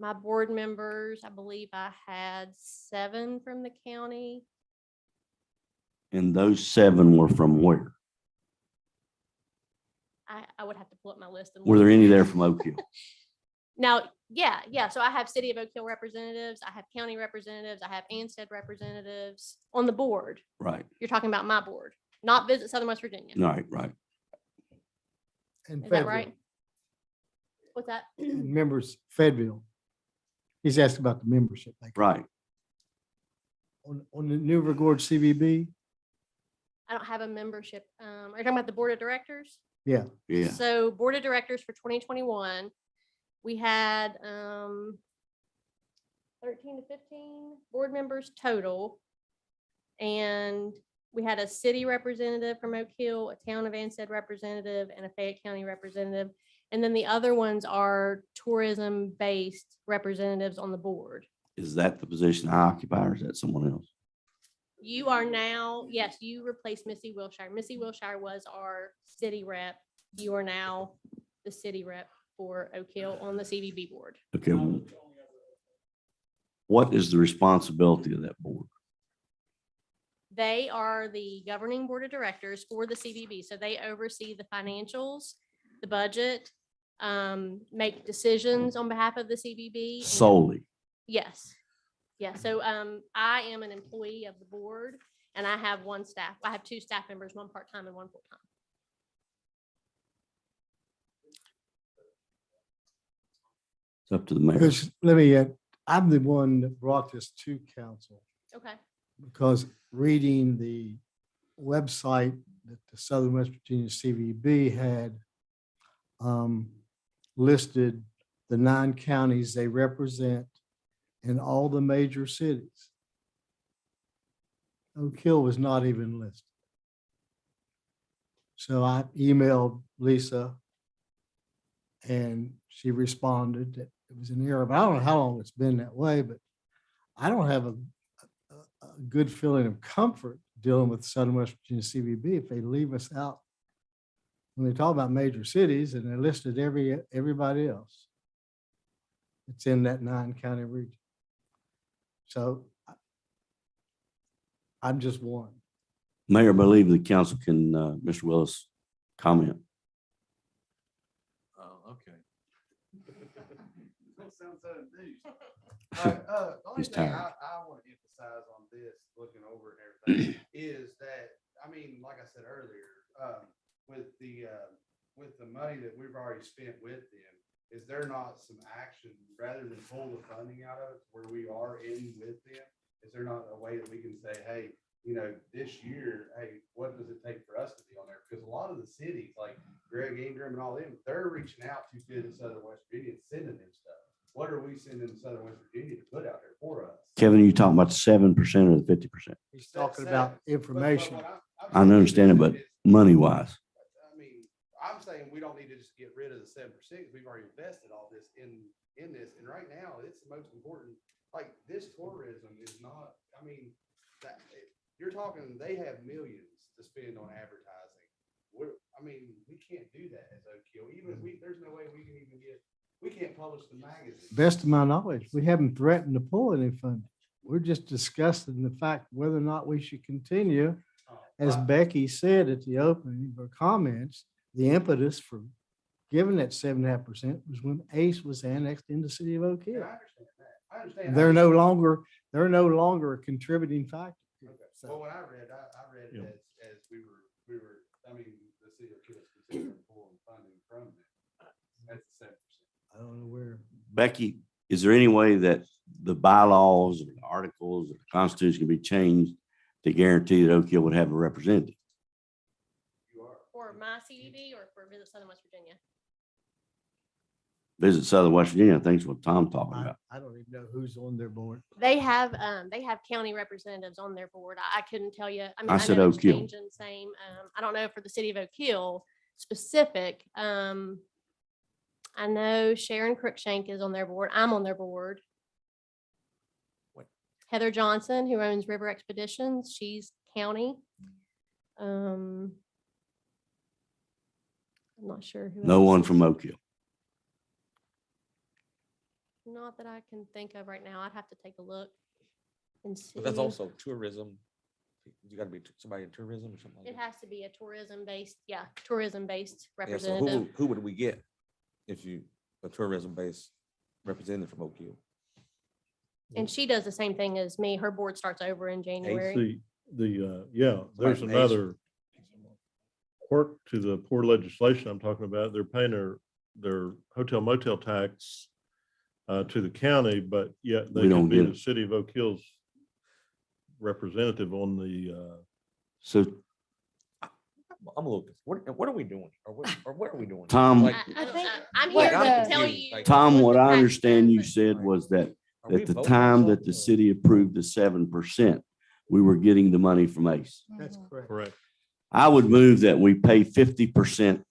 my board members, I believe I had 7 from the county. and those 7 were from where? I would have to pull up my list. And Were there look. any there from Oak Hill? Now, yeah. So I have City of Oak Hill representatives, I have county representatives, I have Anstead representatives on the board. Right, You're talking about my board, not Visit Southern West Virginia. right. And Is that Fayetteville. right? What's that? And members, Fayetteville. He's asked about the membership. Like, Right. On the New River Gorge CVB, I don't have a membership. Are you talking about the board of directors? yeah, Yeah, So board of directors for 2021, we had 13 to 15 board members total. And we had a city representative from Oak Hill, a town of Anstead representative, and a Fayette County representative. And then the other ones are tourism-based representatives on the board. is that the position I occupy or is that someone else? You are now, yes, you replaced Missy Wilshire. Missy Wilshire was our city rep. You are now the city rep for Oak Hill on the CVB board. Okay. What is the responsibility of that board? They are the governing board of directors for the CVB. So they oversee the financials, the budget, make decisions on behalf of the CVB. and- Solely. Yes. Yeah. So I am an employee of the board and I have I have 2 staff members, 1 part-time and 1 full-time. It's up to the mayor. because let me, I'm the one that brought this to council Okay. because reading the website that the Southern West Virginia CVB had listed the 9 counties they represent in all the major cities. Oak Hill was not even listed. So I emailed Lisa and she responded that it was an error. But I don't know how long it's been that way, but I don't have a good feeling of comfort dealing with Southern West Virginia CVB if they leave us out when they talk about major cities and they listed everybody else. It's in that 9 county region. So I'm just one. Mayor, I believe the council can, Mr. Willis, comment. Oh, okay. Don't sound so enthused. All right, the only He's thing tired. I want to emphasize on this, looking over it and everything, is that, I mean, like I said earlier, with the money that we've already spent with them, is there not some action, rather than pull the funding out of it where we are in with them? Is there not a way that we can say, hey, this year, hey, what does it take for us to be on there? Because a lot of the cities, like Greg Ingram and all them, they're reaching out to Visit Southern West Virginia and sending them stuff. what are we sending Southern West Virginia to put out there for us? Kevin, you talking about 7% or the 50%? He's talking about information. I understand it, but money wise, I mean, I'm saying we don't need to just get rid of the 7%. We've already invested all this in this. And right now, it's the most important, like this tourism is not, I mean, you're talking, they have millions to spend on advertising. I mean, we can't do that as Oak Hill. Even there's no way we can even we can't publish the magazine. Best of my knowledge, we haven't threatened to pull any funding. We're just discussing the fact whether or not we should continue. As Becky said at the opening of her comments, the impetus for giving that 7.5% was when ACE was annexed into the city of Oak Hill. I understand. They're no longer a contributing factor. Okay. Well, when I read it as we were, I mean, the city of Oak Hill is considering pulling funding from them. That's 7%. I don't know where. Becky, is there any way that the bylaws or the articles or the Constitution can be changed to guarantee that Oak Hill would have a representative? For my CDB or for Visit Southern West Virginia? Visit Southern West Virginia, I think is what Tom's talking about. I don't even know who's on their board. They have county representatives on their board. I couldn't tell you. I mean, I I said know it's Oak Hill. changing, same. I don't know for the city of Oak Hill specific. I know Sharon Cruikshank is on their board. I'm on their board. Heather Johnson, who owns River Expeditions, she's county. I'm not sure who. No else one is. from Oak Hill. Not that I can think of right now. I'd have to take a look and see. But that's also tourism. You gotta be somebody in tourism or something like It that. has to be a tourism-based Yeah, so representative. who would we get if a tourism-based representative from Oak Hill? And she does the same thing as me. Her board starts over in January. There's another quirk to the poor legislation I'm talking about. They're paying their hotel motel tax to the county, but yet they We don't can be get the it. city of Oak Hill's representative on the, So I'm a little, what are we doing? Or what are we doing? Tom- Like, I'm Like, here I'm to tell confused. you. Like- Tom, what the I facts understand is, you but- said was that are we at the voting time on that the something? city approved the 7%, we were getting the money from ACE. That's correct. correct. I would move that we pay 50%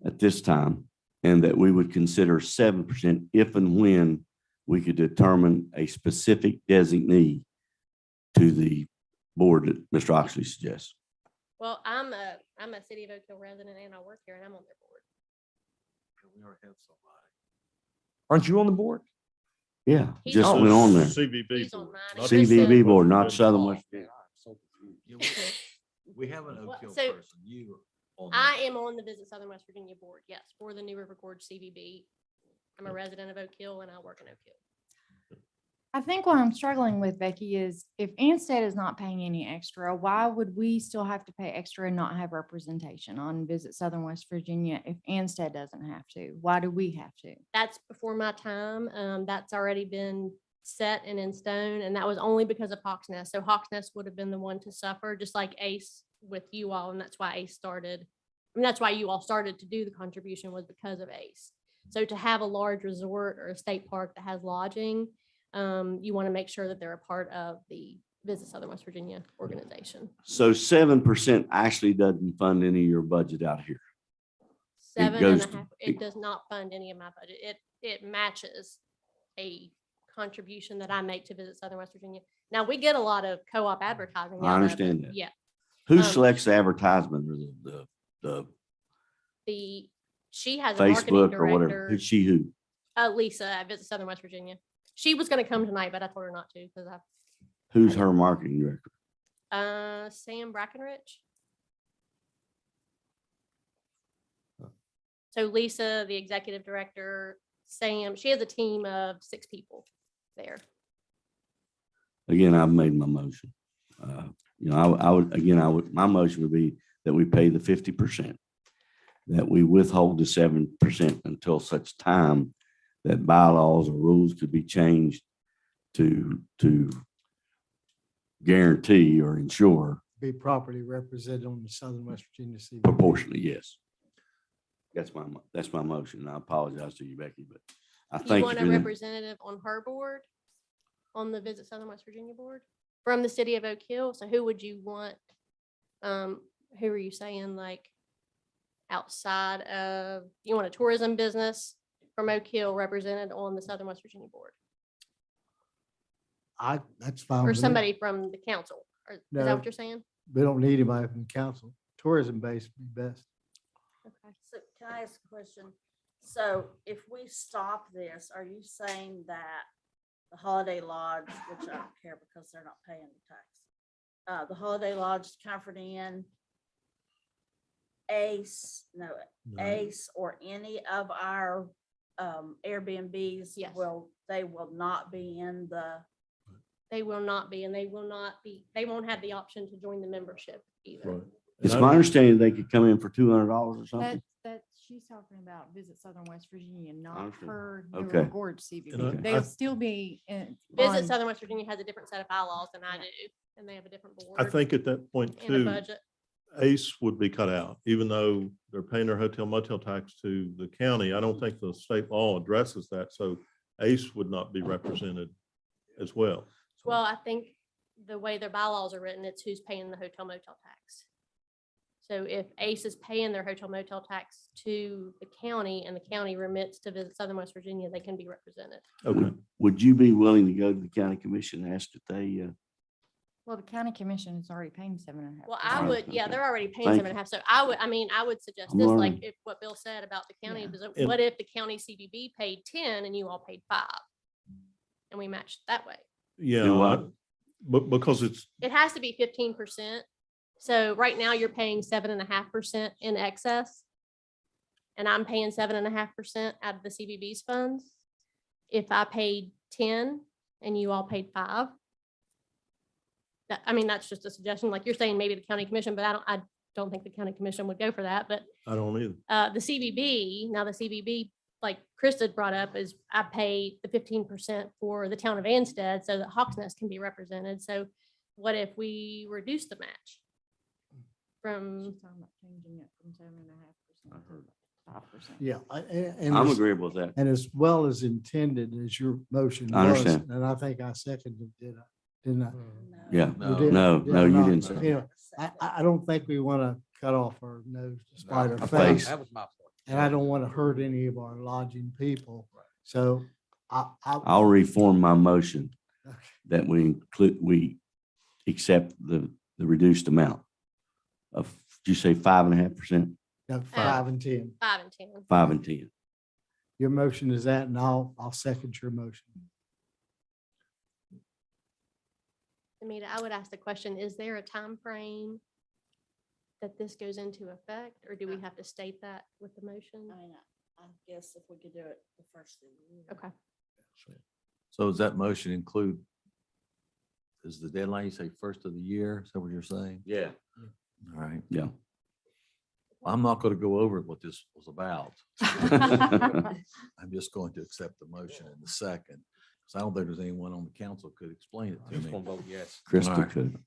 at this time and that we would consider 7% if and when we could determine a specific designee to the board that Mr. Oxley suggests. Well, I'm a city of Oak Hill resident and I work here and I'm on their board. Aren't you on the board? Yeah, He's just on went on there. CVB He's on board, mine. not Chris CVB said- board, not Southern Oh, West Virginia. man, I'm so confused. We have an Well, Oak Hill so person, you. on I that. am on the Visit Southern West Virginia board, yes, for the New River Gorge CVB. I'm a resident of Oak Hill and I work in Oak Hill. I think what I'm struggling with, Becky, is if Anstead is not paying any extra, why would we still have to pay extra and not have representation on Visit Southern West Virginia if Anstead doesn't have to? Why do we have to? That's before my time. That's already been set and in stone, and that was only because of Hawks Nest. So Hawks Nest would have been the one to suffer, just like ACE with you all, and that's why ACE started. I mean, that's why you all started to do the contribution was because of ACE. So to have a large resort or a state park that has lodging, you want to make sure that they're a part of the Visit Southern West Virginia organization. So 7% actually doesn't fund any of your budget out here. 7.5, goes to- it does not fund any of my budget. It matches a contribution that I make to Visit Southern West Virginia. Now, we get a lot of co-op advertising. I out of it. understand that. Yeah. Who Um, selects the advertisement or She has a marketing Facebook or whatever? director, Who's she who? Lisa at Visit Southern West Virginia. She was going to come tonight, but I told her not to because Who's her marketing director? Sam Brackenrich. So Lisa, the executive director, Sam, she has a team of 6 people there. Again, I've made my motion. My motion would be that we pay the 50%, that we withhold the 7% until such time that bylaws or rules could be changed to guarantee or ensure Be properly represented on the Southern West Virginia CBD. proportionally, yes. That's my motion. I apologize to you, Becky, but I You thank want you a for that. representative on her board, on the Visit Southern West Virginia board from the city of Oak Hill? So who would you want? Who are you saying, like, outside of, you want a tourism business from Oak Hill represented on the Southern West Virginia board? That's fine. Or with me. somebody from the council? Is that No. what you're saying? We don't need anybody from council. Tourism base would be best. Okay. So can I ask a question? So if we stop this, are you saying that the Holiday Lodge, which I don't care because they're not paying the tax, the Holiday Lodge, Comfort Inn, Ace, Ace, or any of our Airbnbs, Yes. they will not be in the, They will not be, and they will not be, they won't have the option to join the membership either. Right. It's And my I- understanding they could come in for $200 or something. She's talking about Visit Southern West Virginia, I not understand. her Okay. New Gorge And CVB. I- They'll still be in. Visit on- Southern West Virginia has a different set of bylaws than I do, and they have a different board. I think at that point And a too, budget. ACE would be cut out, even though they're paying their hotel motel tax to the county. I don't think the state law addresses that, so ACE would not be represented as well. Well, I think the way their bylaws are written, it's who's paying the hotel motel tax. So if ACE is paying their hotel motel tax to the county and the county remits to Visit Southern West Virginia, they can be represented. Okay. Would you be willing to go to the county commission and ask that they, Well, the county commission is already paying 7.5%. Well, I would, yeah, they're already paying Thank 7.5. So I would suggest I'm this, like learning. if what Bill said about the county, Yeah. is And- what if the county CBB paid 10 and you all paid 5? And we matched that way. Yeah, Do what? but because it's, It has to be 15%. So right now you're paying 7.5% in excess. And I'm paying 7.5% out of the CBB's funds. If I paid 10 and you all paid 5. That's just a suggestion. Like you're saying, maybe the county commission, but I don't think the county commission would go for that. But I don't either. the CBB, like Krista brought up, is I pay the 15% for the town of Anstead so that Hawks Nest can be represented. So what if we reduce the match from, She's talking about changing it from 7.5% to 5%. Yeah. I'm agreeable with that. And as well as intended as your motion I was, understand. and I think I seconded, didn't I? Yeah. You did? No, Did no, I you not? didn't say. You know, I don't think we want to cut off our nose to spite our Our face. face. That was my point. And I don't want to hurt any of our lodging people. So I'll reform my motion Okay. that we accept the reduced amount of, did you say 5.5%, no, 5 and 10. 5 and 10? 5 and 10? Your motion is that, and I'll second your motion. Amita, I would ask the question, is there a time frame that this goes into effect, or do we have to state that with the motion? I guess if we could do it the first of the year. Okay. So does that motion include, is the deadline, you say first of the year? Is that what you're saying? Yeah. All right. Yeah. I'm not going to go over what this was about. I'm just going to accept the motion in the second. So I don't think there's anyone on the council could explain it I to just me. want to vote yes. Krista All right. could.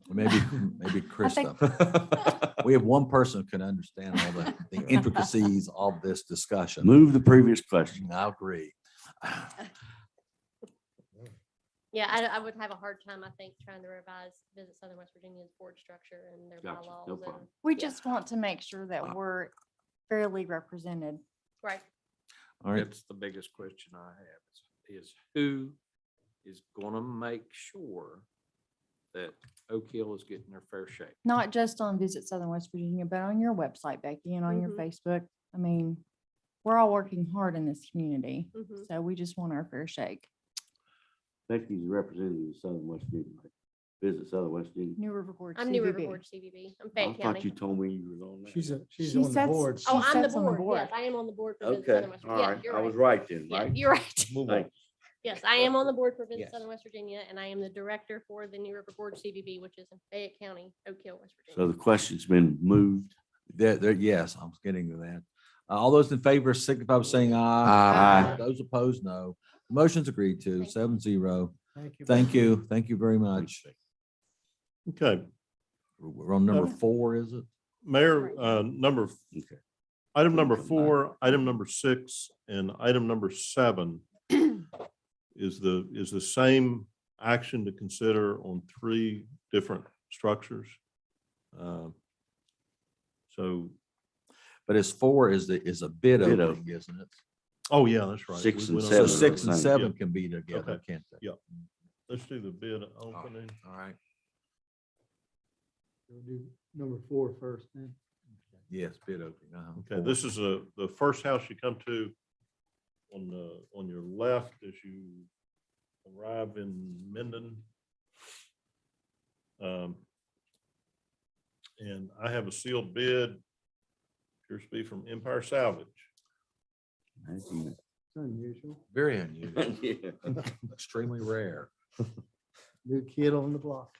Maybe Krista. We have one person who can understand all the intricacies of this discussion. Move the previous question. I agree. Yeah, I would have a hard time, I think, trying to revise Visit Southern West Virginia's board structure and their Gotcha, no bylaws. problem. We Yeah. just want to make sure that we're fairly represented. Right. All right. That's the biggest question I have is who is gonna make sure that Oak Hill is getting their fair shake? Not just on Visit Southern West Virginia, but on your website, Becky, and on your Mhm. Facebook. I mean, we're all working hard in this community, Mhm. so we just want our fair shake. Becky's representing Southern West Virginia, right? Visit Southern West Virginia. New River Gorge I'm New River CVB. Gorge CVB. I'm I Fayette thought you County. told me you were on that. She's She on the sets- board. she Oh, I'm the sits on the board. board. Yes, I am on the board for Visit Okay, Southern West all Virginia. right. You're I was right. right then, Yeah, right? you're right. Move Thank on. Yes, I am on the board for Visit Yes. Southern West Virginia, and I am the director for the New River Gorge CVB, which is in Fayette County, Oak Hill, West So Virginia. the question's been moved. Yes, I'm getting to that. All those in favor signify by saying aye. Aye. Those opposed, no. Motion's agreed to, 7-0. Thank you. Thank you. Thank you very much. Okay, We're on number 4, is it? Mayor, Okay. Item number 4, item number 6, and item number 7 is the same action to consider on 3 different structures. So, But it's 4 is a bid Bid opening, isn't it? oh yeah, that's right. 6 We and went So over 7 that. are 6 and same. 7 Yeah. can be together, Okay. can't they? Yeah. Let's do the bid opening. All right. We'll do number 4 first then. Yes, bid opening. Okay, this is the first house you come to on your left as you arrive in Minden. And I have a sealed bid. Appears to be from Empire Salvage. It's unusual. Very unusual. Yeah. Extremely rare. New kid on the block.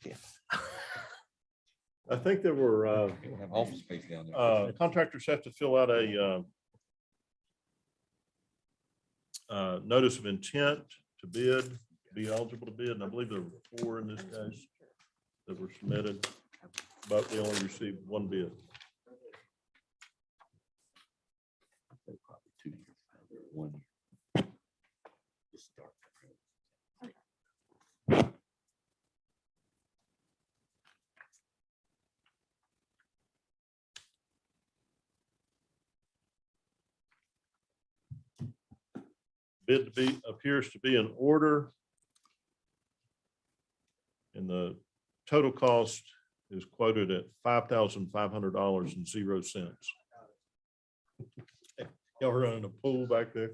I think there were, Have office space down there. contractors have to fill out a notice of intent to bid, be eligible to bid, and I believe there were 4 in this case that were submitted, but we only received 1 bid. Probably 2 years, 1 year. Just start. Bid appears to be in order. And the total cost is quoted at $5,500.00. Y'all running a pool back there?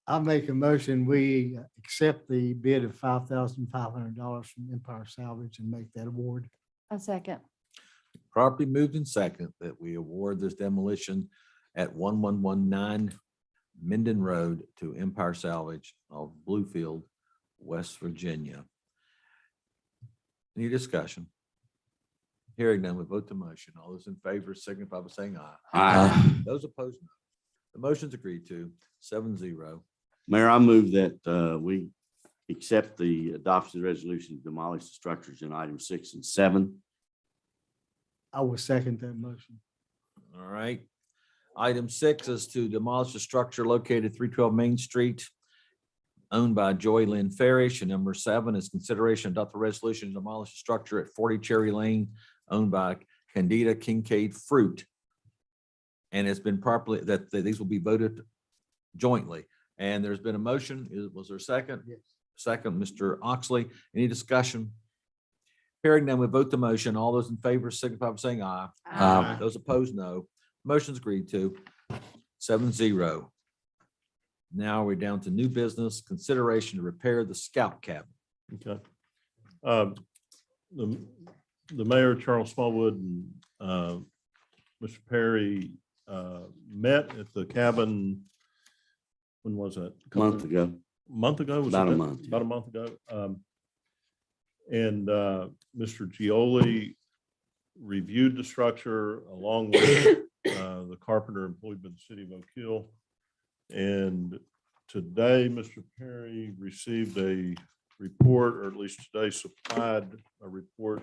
I'll make a motion. We accept the bid of $5,500 from Empire Salvage and make that award. A second. Properly moved in second that we award this demolition at 1119 Minden Road to Empire Salvage of Bluefield, West Virginia. Any discussion? Hearing none, we vote the motion. All those in favor signify by saying aye. Aye. Those opposed, no. The motion's agreed to 7-0. Mayor, I move that we accept the adoption resolution to demolish the structures in items 6 and 7. I will second that motion. All right. Item 6 is to demolish the structure located 312 Main Street owned by Joy Lynn Farish. And number 7 is consideration to adopt the resolution to demolish the structure at 40 Cherry Lane owned by Candida Kincaid Fruit. And it's been properly that these will be voted jointly. And there's been a motion. Was there a second? Yes. Second, Mr. Oxley. Any discussion? Hearing none, we vote the motion. All those in favor signify by saying aye. Aye. Those opposed, no. Motion's agreed to 7-0. Now we're down to new business, consideration to repair the scout cabin. Okay. The mayor, Charles Smallwood, and Mr. Perry met at the cabin. When was that? A month ago. Month ago? Was About it a that? month, About a month ago. And Mr. Gioli reviewed the structure along with the carpenter employed by the city of Oak Hill. And today, Mr. Perry received a report, or at least today supplied a report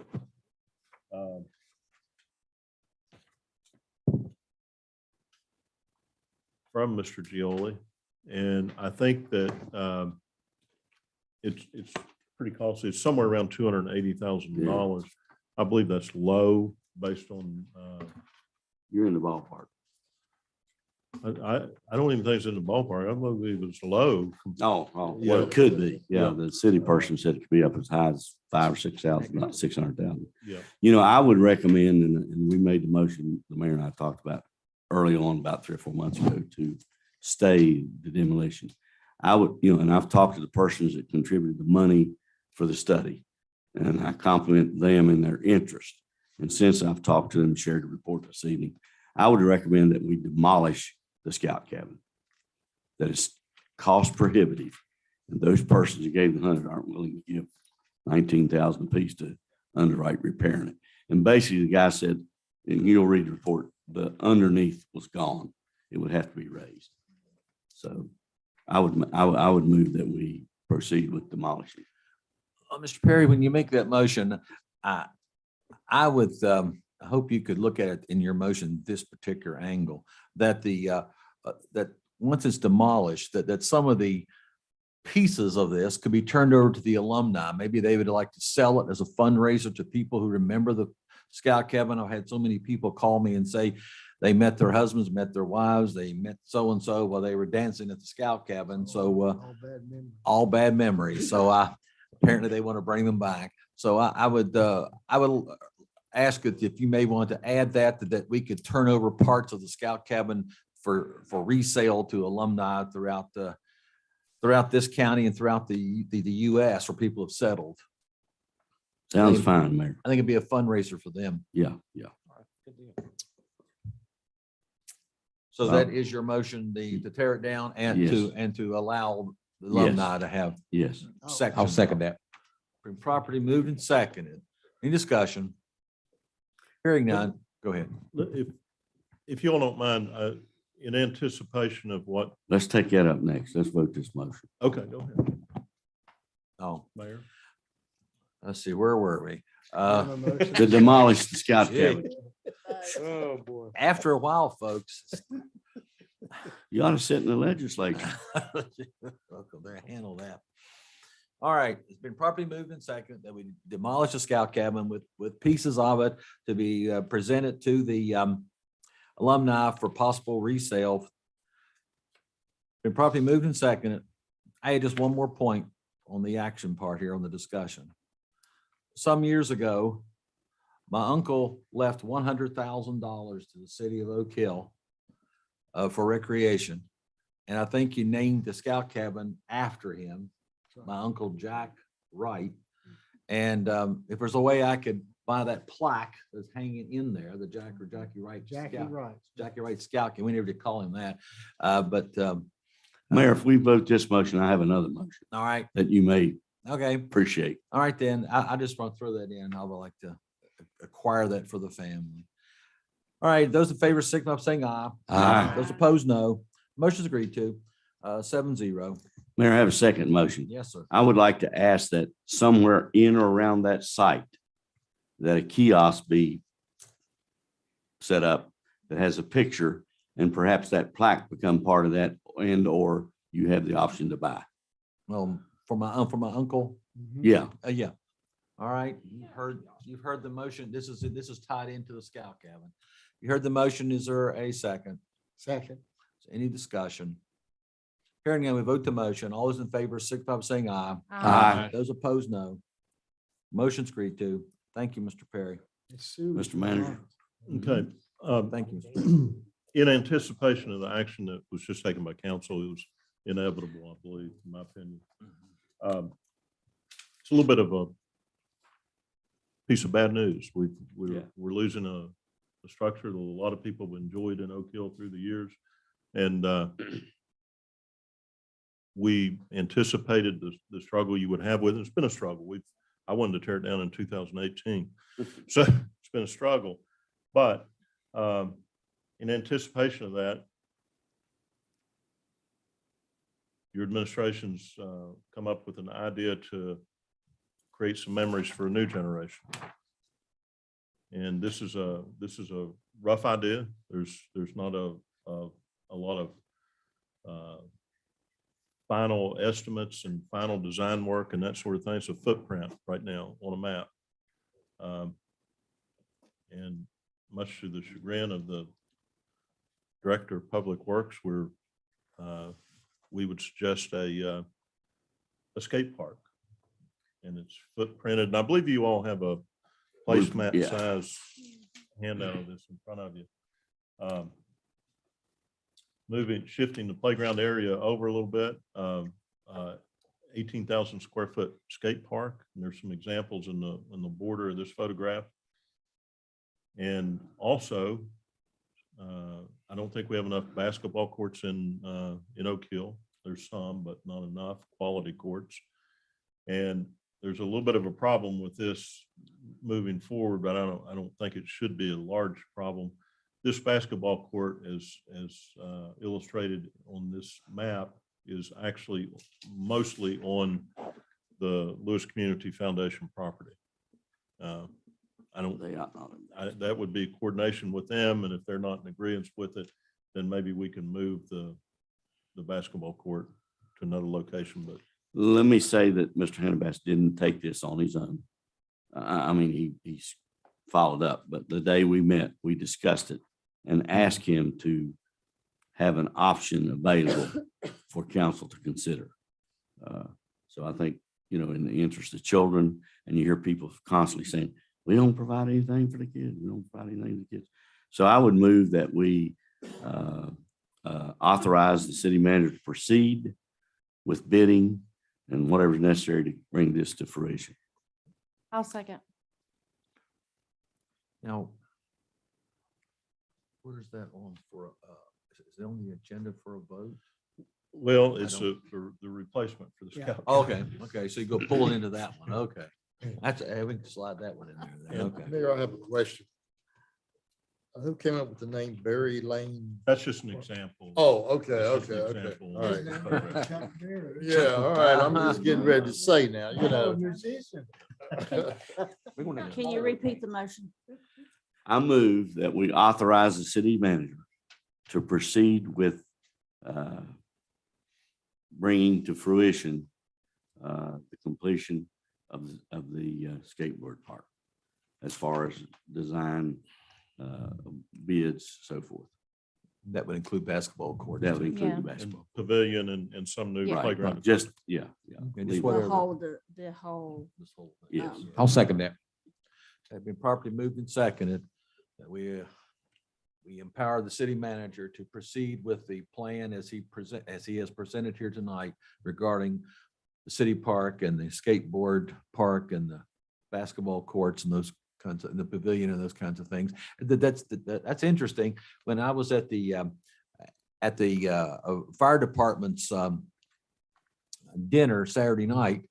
from Mr. Gioli. And I think that it's pretty costly. It's somewhere around $280,000. I believe that's low based on, You're in the ballpark. I don't even think it's in the ballpark. I believe it's low. Oh, well, Yeah. it could be. Yeah, Yeah. the city person said it could be up as high as 5,000 or 6,000, not 600,000. Yeah. You know, I would recommend, and we made the motion, the mayor and I talked about early on, about 3 or 4 months ago, to stay the demolition. I would, you know, and I've talked to the persons that contributed the money for the study, and I compliment them in their interest. And since I've talked to them and shared the report this evening, I would recommend that we demolish the scout cabin. That is cost prohibitive. And those persons that gave the 100 aren't willing to give 19,000 apiece to underwrite repairing it. And basically the guy said, and you'll read the report, the underneath was gone. It would have to be raised. So I would move that we proceed with demolishing. Mr. Perry, when you make that motion, I would, I hope you could look at it in your motion, this particular angle, that that once it's demolished, that some of the pieces of this could be turned over to the alumni. Maybe they would like to sell it as a fundraiser to people who remember the scout cabin. I've had so many people call me and say they met their husbands, met their wives, they met so-and-so while they were dancing at the scout cabin. So, all bad memories. So apparently they want to bring them back. So I would ask if you may want to add that we could turn over parts of the scout cabin for resale to alumni throughout this county and throughout the US where people have settled. Sounds fine, Mayor. I think it'd be a fundraiser for them. Yeah. So that is your motion, to tear it down and Yes. to allow the alumni to have Yes. sections. I'll second that. Been properly moved and seconded. Any discussion? Hearing none, go ahead. If you all don't mind, in anticipation of what, Let's take that up next. Let's vote this motion. okay, go ahead, Oh, Mayor. let's see, where were we? To demolish the scout Yeah. cabin. Oh, boy. After a while, folks. You ought to sit in the legislature. Welcome there, handle that. All right, it's been properly moved and seconded that we demolish the scout cabin with pieces of it to be presented to the alumni for possible resale. Been properly moved and seconded. I had just one more point on the action part here on the discussion. Some years ago, my uncle left $100,000 to the city of Oak Hill for recreation. And I think you named the scout cabin after him, my uncle Jack Wright. And if there's a way I could buy that plaque that's hanging in there, the Jackie Wright Scout, we never did call him that. Mayor, if we vote this motion, I have another motion All right, that you may okay. appreciate. All right, then, I just want to throw that in. I would like to acquire that for the family. All right, those in favor, signify by saying aye. Aye. Those opposed, no. Motion's agreed to, 7-0. Mayor, I have a second motion. Yes, sir. I would like to ask that somewhere in or around that site, that a kiosk be set up that has a picture, and perhaps that plaque become part of that, and or you have the option to buy. Well, for my uncle. Yeah. Yeah. All right, you've heard the motion. This is tied into the scout cabin. You heard the motion. Is there a second? Second. Any discussion? Hearing none, we vote the motion. All those in favor, signify by saying aye. Aye. Those opposed, no. Motion's agreed to. Thank you, Mr. Perry. Mr. Manager. Okay. Thank you, Mr. In anticipation of the action that was just taken by council, it was inevitable, I believe, in my opinion. It's a little bit of a piece of bad news. We're losing a structure that a lot of people have enjoyed in Oak Hill through the years. And we anticipated the struggle you would have with it. It's been a struggle. I wanted to tear it down in 2018. So it's been a struggle. But in anticipation of that, your administration's come up with an idea to create some memories for a new generation. And this is a rough idea. There's not a lot of final estimates and final design work and that sort of thing. It's a footprint right now on a map. And much to the chagrin of the Director of Public Works, we would suggest a skate park. And it's footprinted. And I believe you all have a placemat size handout of this in front of you. Shifting the playground area over a little bit, 18,000 square foot skate park. And there's some examples in the border of this photograph. And also, I don't think we have enough basketball courts in Oak Hill. There's some, but not enough quality courts. And there's a little bit of a problem with this moving forward, but I don't think it should be a large problem. This basketball court, as illustrated on this map, is actually mostly on the Lewis Community Foundation property. I don't, They ought not. that would be coordination with them, and if they're not in agreement with it, then maybe we can move the basketball court to another location, but Let me say that Mr. Hannibal didn't take this on his own. I mean, he's followed up, but the day we met, we discussed it and asked him to have an option available for council to consider. So I think, you know, in the interest of children, and you hear people constantly saying, we don't provide anything for the kids. We don't provide anything for the kids. So I would move that we authorize the city manager to proceed with bidding and whatever's necessary to bring this to fruition. I'll second. Now, where is that on for, is it on the agenda for a vote? well, I it's don't- the replacement for the Yeah. scout. Okay, okay, so you go pull it into that one, okay. That's, we can slide that one in there then, okay. Mayor, I have a question. Who came up with the name Berry Lane? That's just an example. Oh, okay, That's just an okay, okay. example All of right. the program. Yeah, all right. I'm just getting ready to say now, you know. Can you repeat the motion? I move that we authorize the city manager to proceed with bringing to fruition the completion of the skateboard park as far as design, bids, so forth. That would include basketball court. That would include Yeah. the And basketball. pavilion and some new Yeah. playground. Just, yeah, yeah. Okay, just Leave it. whatever. The whole, This whole thing. Yes. I'll second that. Have been properly moved and seconded that we empower the city manager to proceed with the plan as he has presented here tonight regarding the city park and the skateboard park and the basketball courts and those kinds of, and the pavilion and those kinds of things. That's interesting. When I was at the fire department's dinner Saturday night,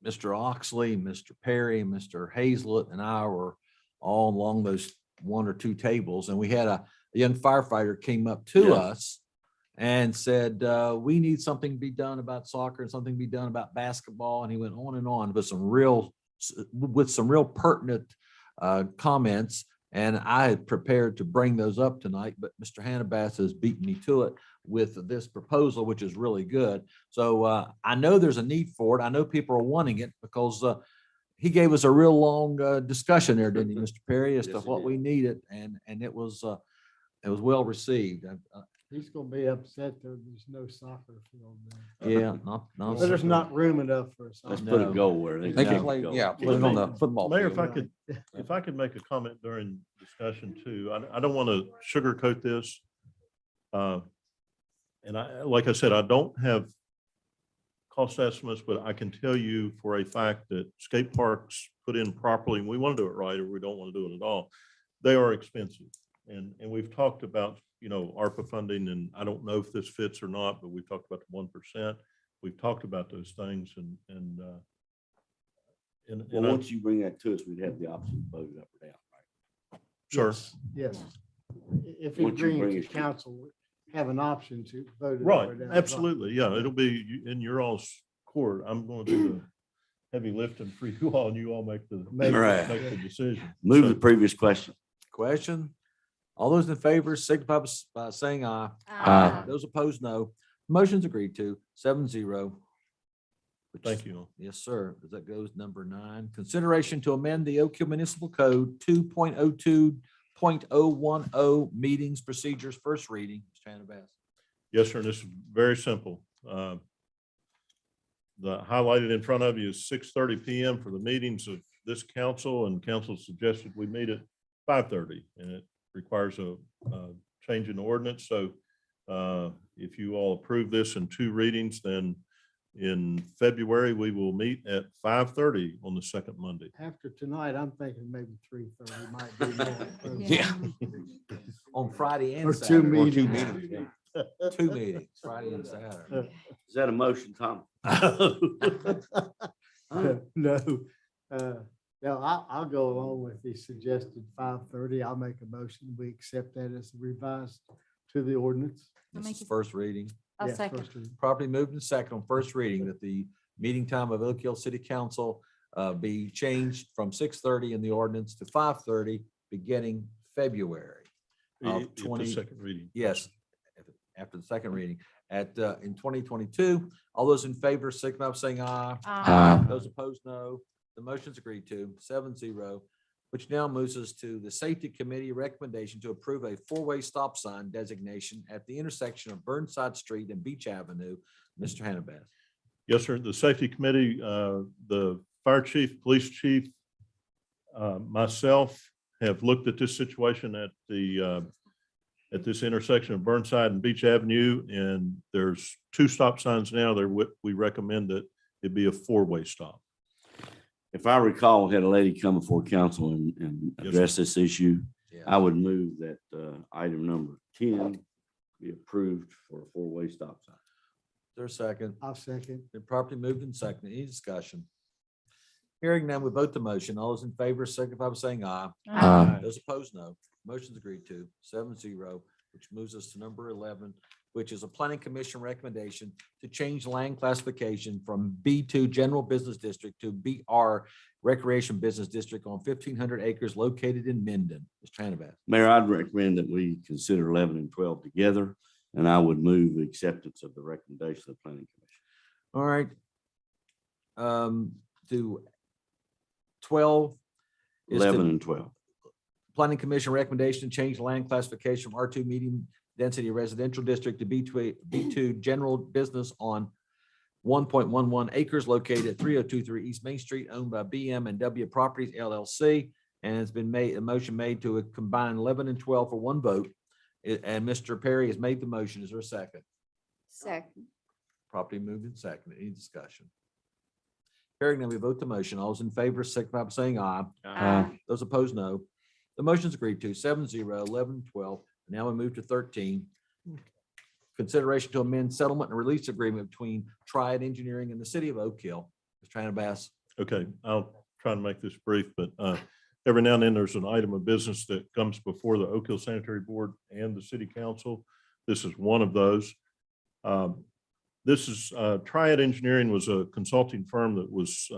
Mr. Oxley, Mr. Perry, Mr. Hazlett, and I were all along those one or two tables, and we had a young firefighter came up to Yeah. us and said, we need something to be done about soccer and something to be done about basketball. And he went on with some real pertinent comments. And I had prepared to bring those up tonight, but Mr. Hannibal has beaten me to it with this proposal, which is really good. So I know there's a need for it. I know people are wanting it because he gave us a real long discussion there, didn't he, Mr. Perry, as to Yes, he what did. we needed, and it was well received. He's gonna be upset that there's no soccer field there. Yeah, not. But there's not room enough for us. Let's put a No. goal where they. They can can play, go. yeah, put it on the football Mayor, field. if I could make a comment during discussion too, I don't want to sugarcoat this. And like I said, I don't have cost estimates, but I can tell you for a fact that skate parks put in properly, and we want to do it right, or we don't want to do it at all. They are expensive. And we've talked about, you know, ARPA funding, and I don't know if this fits or not, but we've talked about the 1%. We've talked about those things and Well, once you bring that to us, we'd have the option to vote it up or down, right? Sure. Yes. If you Once you bring bring it it to to- council, we have an option to vote it up Right, or down. absolutely. Yeah, it'll be in your all's court. I'm going to do the heavy lifting for you all, and you all make the Right. make the decision. Move So- the previous question. Question? All those in favor signify by saying aye. Aye. Those opposed, no. Motion's agreed to, 7-0. Which- Thank you. Yes, sir. That goes number 9. Consideration to amend the Oak Hill Municipal Code 2.02.010 meetings, procedures, first reading. Mr. Hannibal. Yes, sir. And this is very simple. The highlighted in front of you is 6:30 PM for the meetings of this council, and council suggested we meet at 5:30, and it requires a change in ordinance. So if you all approve this in 2 readings, then in February, we will meet at 5:30 on the second Monday. After tonight, I'm thinking maybe 3:30 might be more. Yeah. On Friday and Or Saturday. two meetings. Yeah. 2 meetings, Friday and Saturday. Is that a motion, Tom? No, I'll go along with the suggested 5:30. I'll make a motion. We accept that as revised to the ordinance. This is first reading. I'll Yes, second. first reading. Properly moved and second on first reading that the meeting time of Oak Hill City Council be changed from 6:30 in the ordinance to 5:30 beginning February of If the 20. second reading. Yes, after the second reading in 2022. All those in favor, signify by saying aye. Aye. Those opposed, no. The motion's agreed to, 7-0, which now moves us to the Safety Committee recommendation to approve a four-way stop sign designation at the intersection of Burnside Street and Beach Avenue. Mr. Hannibal. Yes, sir. The Safety Committee, the Fire Chief, Police Chief, myself have looked at this situation at this intersection of Burnside and Beach Avenue, and there's 2 stop signs now. We recommend that it be a 4-way stop. If I recall, we had a lady come before council and Yes, address this issue. Yeah. I would move that item number 10 be approved for a 4-way stop sign. Is there a second? I'll second. Been properly moved and seconded. Any discussion? Hearing none, we vote the motion. All those in favor, signify by saying aye. Aye. Those opposed, no. Motion's agreed to, 7-0, which moves us to number 11, which is a planning commission recommendation to change land classification from B2 General Business District to BR Recreation Business District on 1,500 acres located in Minden. Mr. Hannibal. Mayor, I'd recommend that we consider 11 and 12 together, and I would move acceptance of the recommendation of the planning commission. All right. Do 12 is to- 11 and 12. Planning Commission recommendation to change land classification from R2 medium density residential district to B2 general business on 1.11 acres located at 3023 East Main Street, owned by BM and W Properties LLC. And it's been made, a motion made to combine 11 and 12 for one vote. And Mr. Perry has made the motion. Is there a second? Second. Properly moved and seconded. Any discussion? Hearing none, we vote the motion. All those in favor, signify by saying aye. Aye. Those opposed, no. The motion's agreed to, 7-0, 11, 12. Now we move to 13. Consideration to amend settlement and release agreement between Triad Engineering and the city of Oak Hill. Mr. Hannibal. Okay, I'll try and make this brief, but every now and then there's an item of business that comes before the Oak Hill Sanitary Board and the city council. This is one of those. This is Triad Engineering was a consulting firm that was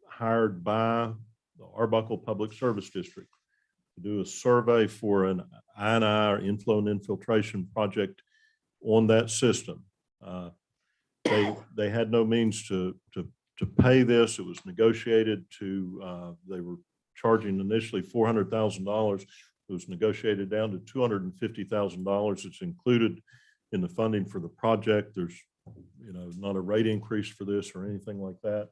hired by the Arbuckle Public Service District to do a survey for an I&I or inflow and infiltration project on that system. They had no means to pay this. It was negotiated to, they were charging initially $400,000. It was negotiated down to $250,000. It's included in the funding for the project. There's, not a rate increase for this or anything like that.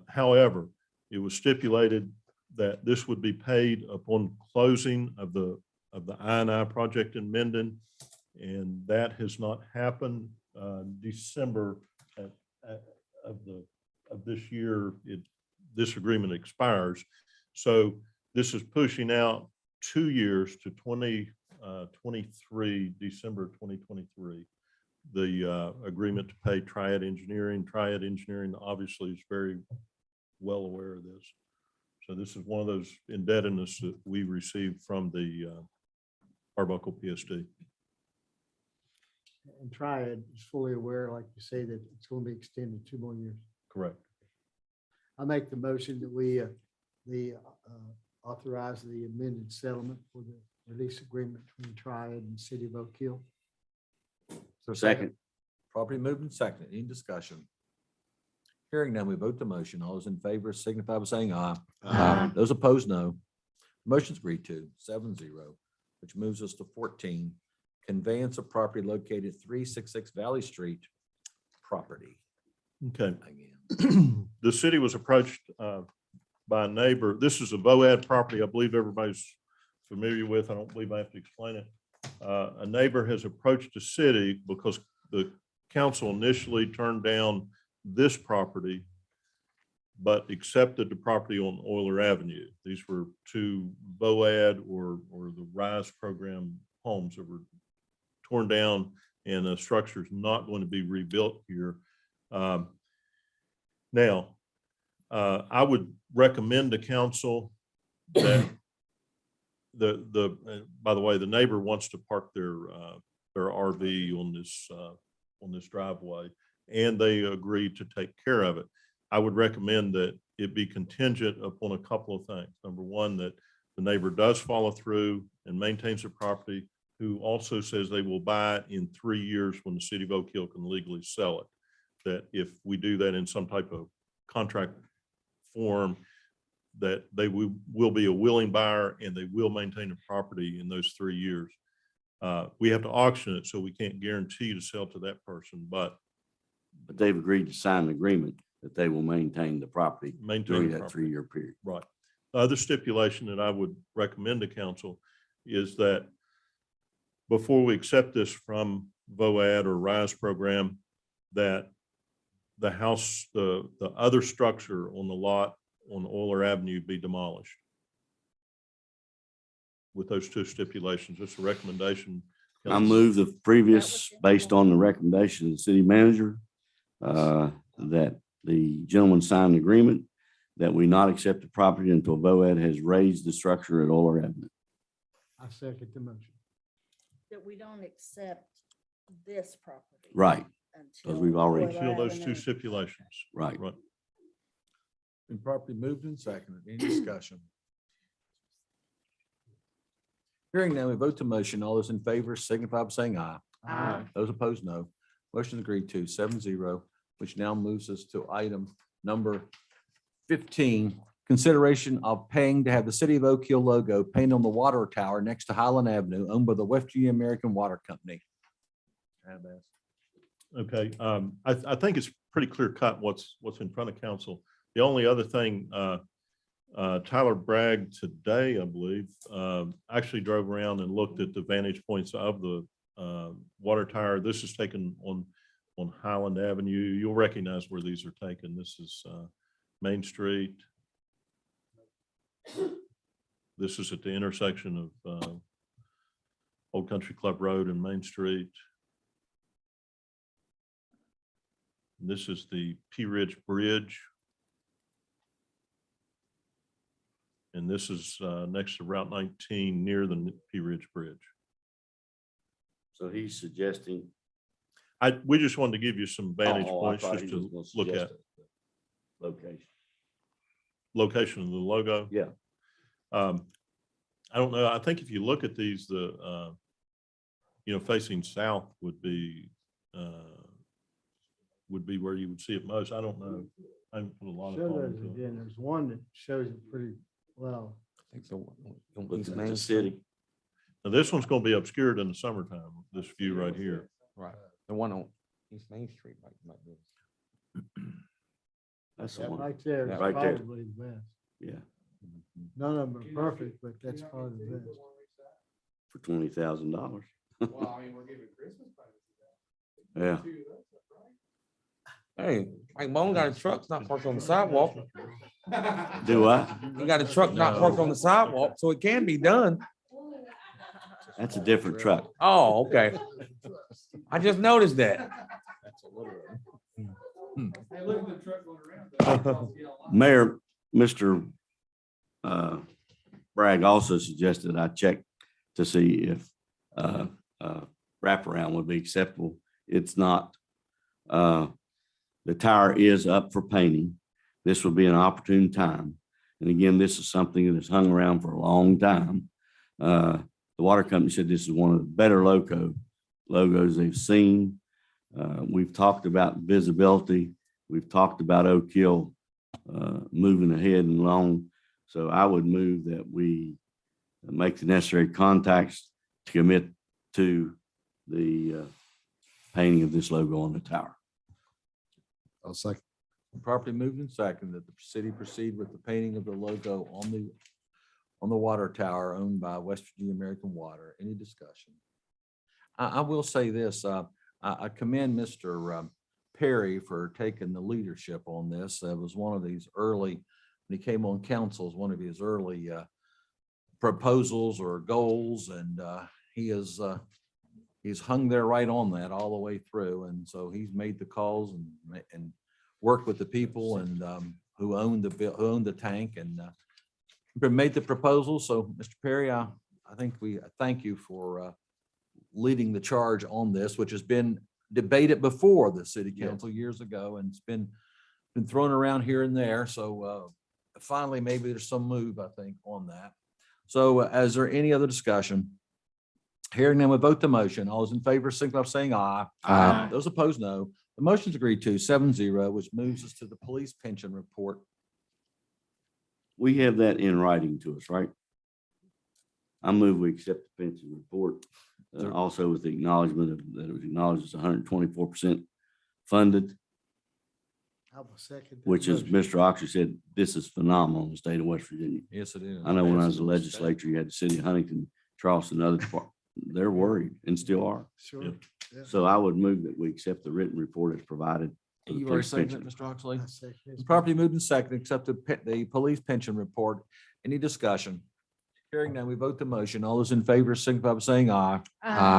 However, it was stipulated that this would be paid upon closing of the I&I project in Minden, and that has not happened. December of this year, this agreement expires. So this is pushing out 2 years to 2023, December 2023. The agreement to pay Triad Engineering. Triad Engineering obviously is very well aware of this. So this is one of those indebtedness that we received from the Arbuckle PSD. And Triad is fully aware, like you say, that it's going to be extended 2 more years. Correct. I make the motion that we authorize the amended settlement for the release agreement between Triad and City of Oak Hill. Second. Properly moved and seconded. Any discussion? Hearing none, we vote the motion. All those in favor signify by saying aye. Aye. Those opposed, no. Motion's agreed to, 7-0, which moves us to 14. Conveyance of property located at 366 Valley Street property. Okay. Again. The city was approached by a neighbor. This is a VOAD property I believe everybody's familiar with. I don't believe I have to explain it. A neighbor has approached the city because the council initially turned down this property, but accepted the property on Euler Avenue. These were 2 VOAD or the RISE program homes that were torn down, and the structure is not going to be rebuilt here. Now, I would recommend to council that by the way, the neighbor wants to park their RV on this driveway, and they agreed to take care of it. I would recommend that it be contingent upon a couple of things. Number one, that the neighbor does follow through and maintains the property, who also says they will buy it in 3 years when the city of Oak Hill can legally sell it. That if we do that in some type of contract form, that they will be a willing buyer and they will maintain the property in those 3 years. We have to auction it, so we can't guarantee to sell to that person, but they've agreed to sign an agreement that they will maintain the property maintain during the that property. 3-year period. Right. The other stipulation that I would recommend to council is that before we accept this from VOAD or RISE program, that the house, the other structure on the lot on Euler Avenue be demolished. With those two stipulations, it's a recommendation. I move the previous, based on the recommendation of the city manager, that the gentleman sign an agreement that we not accept the property until VOAD has raised the structure at Euler Avenue. I second the motion. That we don't accept this property. Right, because until we've already, Euler Fill those two Avenue. stipulations. right. Right. Been properly moved and seconded. Any discussion? Hearing none, we vote to motion. All those in favor signify by saying aye. Aye. Those opposed, no. Motion agreed to 7-0, which now moves us to item number 15. Consideration of paying to have the City of Oak Hill logo painted on the water tower next to Highland Avenue, owned by the West Virginia American Water Company. Okay, I think it's pretty clear cut what's in front of council. The only other thing, Tyler Bragg today, I believe, actually drove around and looked at the vantage points of the water tower. This is taken on Highland Avenue. You'll recognize where these are taken. This is Main Street. This is at the intersection of Old Country Club Road and Main Street. This is the P Ridge Bridge. And this is next to Route 19 near the P Ridge Bridge. So he's suggesting. We just wanted to give you some vantage Oh, I points thought just he was to gonna look suggest at. a location. Location of the logo. Yeah. I don't know. I think if you look at these, facing south would be where you would see it most. I don't know. I haven't put a lot of Show thought those into it. again. There's one that shows it pretty well. Looks at the city. Now, this one's going to be obscured in the summertime, this view right here. Right. The one on East Main Street. That's the That one. right there is Right there. probably the best. Yeah, None of them are perfect, but that's probably the best. for $20,000. Well, I mean, we're giving Christmas Yeah. Hey, Mike Bone got a truck not parked on the sidewalk. Do I? He got a truck not parked on the sidewalk, so it can be done. That's a different truck. Oh, okay. I just noticed that. Hey, look at the truck going around. Mayor, Mr. Bragg also suggested I check to see if wraparound would be acceptable. It's not. The tower is up for painting. This would be an opportune time. And again, this is something that has hung around for a long time. The water company said this is one of the better logos they've seen. We've talked about visibility. We've talked about Oak Hill moving ahead and along. So I would move that we make the necessary contacts to commit to the painting of this logo on the tower. I'll second. Properly moved and seconded that the city proceed with the painting of the logo on the water tower owned by West Virginia American Water. Any discussion? I will say this, I commend Mr. Perry for taking the leadership on this. That was one of these early, when he came on council, was one of his early proposals or goals, and he's hung there right on that all the way through. And so he's made the calls and worked with the people and who owned the tank and made the proposal. So Mr. Perry, I think we thank you for leading the charge on this, which has been debated before the city council years ago, and it's been been thrown around here and there. So finally, maybe there's some move, I think, on that. So is there any other discussion? Hearing none, we vote the motion. All those in favor, signify by saying aye. Aye. Those opposed, no. The motion is agreed to 7-0, which moves us to the police pension report. We have that in writing to us, right? I move we accept the pension report, also with the acknowledgement of, that it was acknowledged as 124% funded, I will second. that which is, motion. Mr. Oxley said, this is phenomenal in the state of West Virginia. Yes, it is. I know when I was in the legislature, you had the city of Huntington, Charleston, other departments. They're worried and still are. Sure. Yeah. Yeah. So I would move that we accept the written report as provided. for the You already police seconded pension. it, Mr. Oxley? I second his It's properly moved and seconded, accept the police pension report. Any discussion? Hearing none, we vote the motion. All those in favor, signify by saying aye.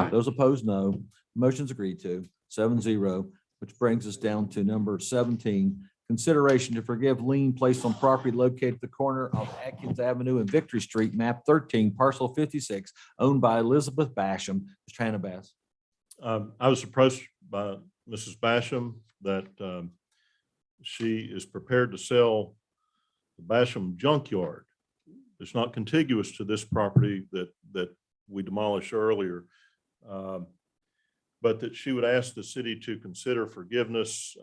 Those opposed, no. Motion's agreed to 7-0, which brings us down to number 17. Consideration to forgive lien placed on property located at the corner of Atkins Avenue and Victory Street, map 13, parcel 56, owned by Elizabeth Basham. Mr. Hannah Bass. I was approached by Mrs. Basham that she is prepared to sell the Basham junkyard. It's not contiguous to this property that we demolished earlier. But that she would ask the city to consider forgiveness.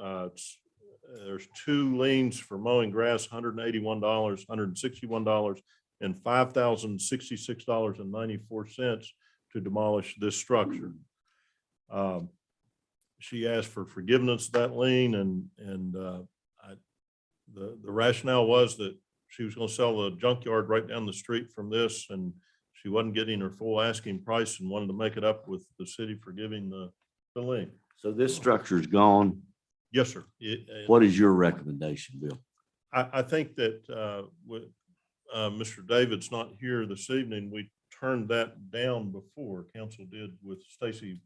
There's 2 liens for mowing grass, $181, $161, and $5,066.94 to demolish this structure. She asked for forgiveness of that lien, and the rationale was that she was going to sell the junkyard right down the street from this, and she wasn't getting her full asking price and wanted to make it up with the city forgiving the lien. So this structure's gone. Yes, sir. What is your recommendation, Bill? I think that Mr. David's not here this evening. We turned that down before. Council did with Stacy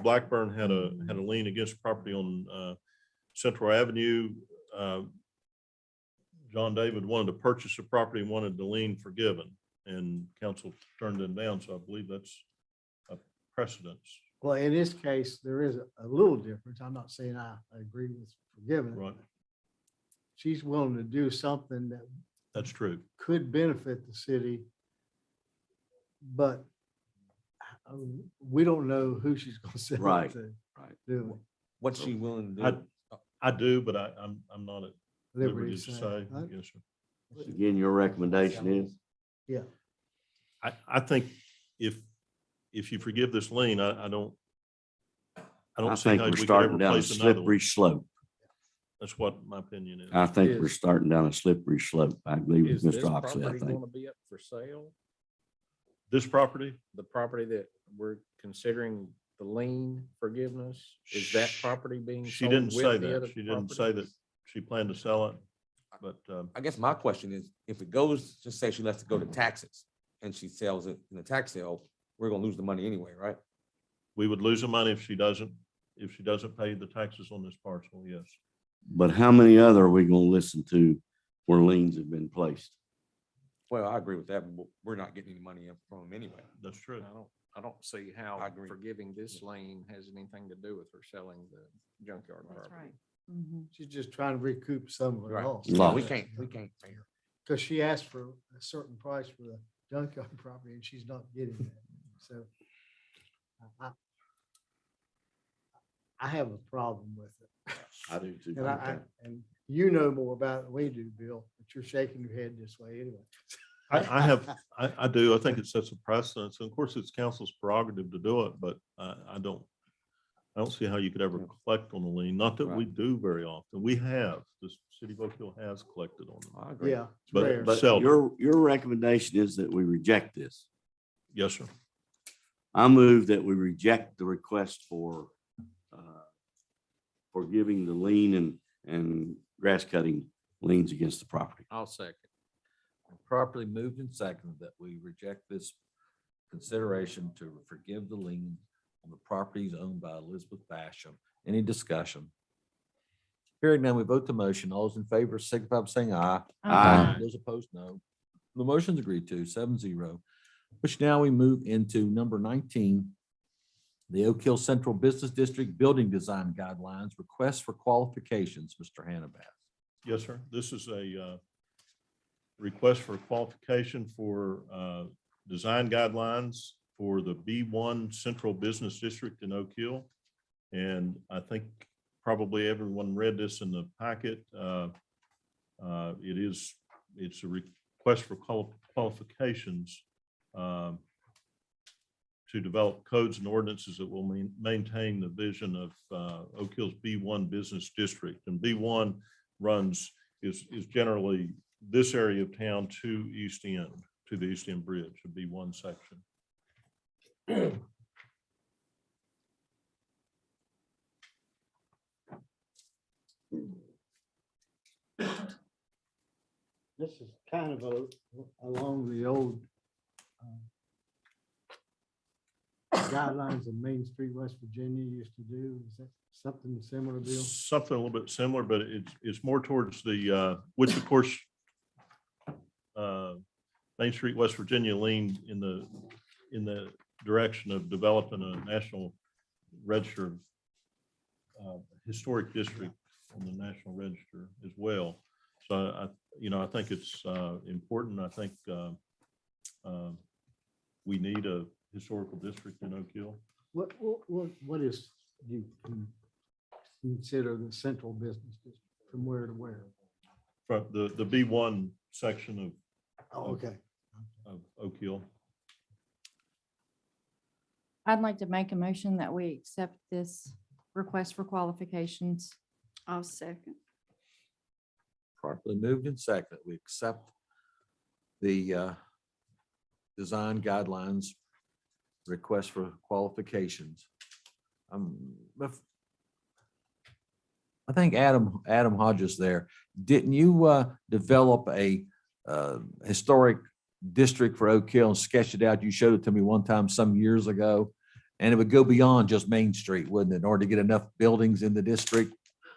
Blackburn had a lien against property on Central Avenue. John David wanted to purchase the property and wanted the lien forgiven, and council turned it down. So I believe that's a precedence. Well, in this case, there is a little difference. I'm not saying I agree with forgiving. Right. She's willing to do something that That's true. could benefit the city, but we don't know who she's going to sell it Right, to. right. Do What's she willing to do? I do, but I'm not at we? liberty to say. Huh? Yes, sir. Again, your recommendation is? Yeah. I think if you forgive this lien, I don't I see think how we're we could ever starting down a place another slippery one. slope. That's what my opinion is. I think we're Is- starting down a slippery slope. I agree with Is this Mr. Oxley, I property think. going to be up for sale? This property, The property that we're considering the lien forgiveness, is that property being she sold didn't with say the that. other She didn't say property? that she planned to sell it, but I guess my question is, if it goes, just say she lets it go to taxes and she sells it in the tax sale, we're gonna lose the money anyway, right? we would lose the money if she doesn't pay the taxes on this parcel, yes. But how many other are we gonna listen to where liens have been placed? Well, I agree with that, but we're not getting any money from them anyway. That's true. I don't see how I agree. forgiving this lien has anything to do with her selling the junkyard That's property. right. Mhm. She's just trying to recoup some of her Right. loss. Yeah, we Loss. can't pay her. Because she asked for a certain price for the junkyard property and she's not getting that. So I have a problem with it. I do too. And you know more about it than we do, Bill, but you're shaking your head this way anyway. I do. I think it sets a precedence. And of course, it's council's prerogative to do it, but I don't see how you could ever collect on the lien. Not that we do very often. We have, the city of Oak Hill has collected on them. I agree. Yeah. it's But- rare. But Seldom. your recommendation is that we reject this. Yes, sir. I move that we reject the request for giving the lien and grass cutting liens against the property. I'll second. Properly moved and seconded that we reject this consideration to forgive the lien on the properties owned by Elizabeth Basham. Any discussion? Hearing none, we vote the motion. All those in favor signify by saying aye. Aye. Those opposed, no. The motion's agreed to 7-0, which now we move into number 19. The Oak Hill Central Business District Building Design Guidelines, request for qualifications, Mr. Hannibal. Yes, sir. This is a request for qualification for design guidelines for the B1 Central Business District in Oak Hill. And I think probably everyone read this in the packet. It's a request for qualifications to develop codes and ordinances that will maintain the vision of Oak Hill's B1 business district. And B1 is generally this area of town to East End, to the East End Bridge, the B1 section. This is kind of along the old guidelines of Main Street, West Virginia used to do. Is that something similar, Bill? Something a little bit similar, but it's more towards the, which of course, Main Street, West Virginia leaned in the direction of developing a national register, historic district on the National Register as well. So I think it's important. I think we need a historical district in Oak Hill. What is you consider the central business district from where to where? From the B1 section Oh, okay. of Oak Hill. I'd like to make a motion that we accept this request for qualifications. I'll second. Properly moved and second. We accept the design guidelines request for qualifications. I think Adam Hodges there, didn't you develop a historic district for Oak Hill and sketch it out? You showed it to me one time some years ago, and it would go beyond just Main Street, wouldn't it, in order to get enough buildings in the district?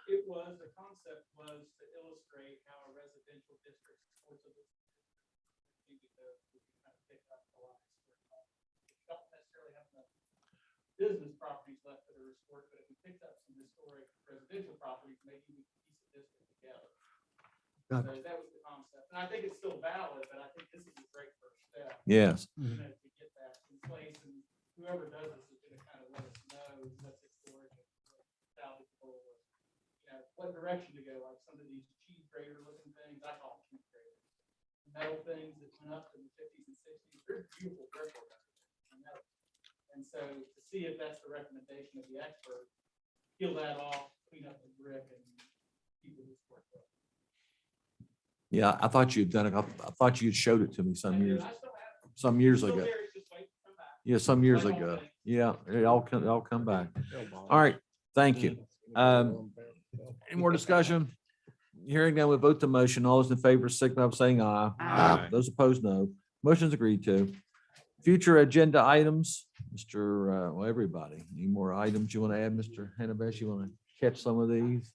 It was, the concept was to illustrate how a residential district supports a don't necessarily have enough business properties left that are historic, but if we picked up some historic residential properties, maybe we could piece a district together. So that was the concept. And I think it's still valid, but I think this is a great first step. Yes. To get that in place, and whoever does this is gonna kind of let us know what's historic and what's salvageable, what direction to go, like some of these cheese grater looking things, I call them cheese graters. Metal things that went up in the 50s and 60s, they're beautiful brickwork. And so to see if that's the recommendation of the expert, peel that off, clean up the brick and keep it work. Yeah, I thought you'd done it. I thought you'd showed it to me some years ago. Yeah, some years ago. Yeah, it all come back. All right, thank you. Any more discussion? Hearing none, we vote the motion. All those in favor, signify by saying aye. Aye. Those opposed, no. Motion's agreed to. Future agenda items, well, everybody. Any more items you want to add, Mr. Hannibal? You want to catch some of these?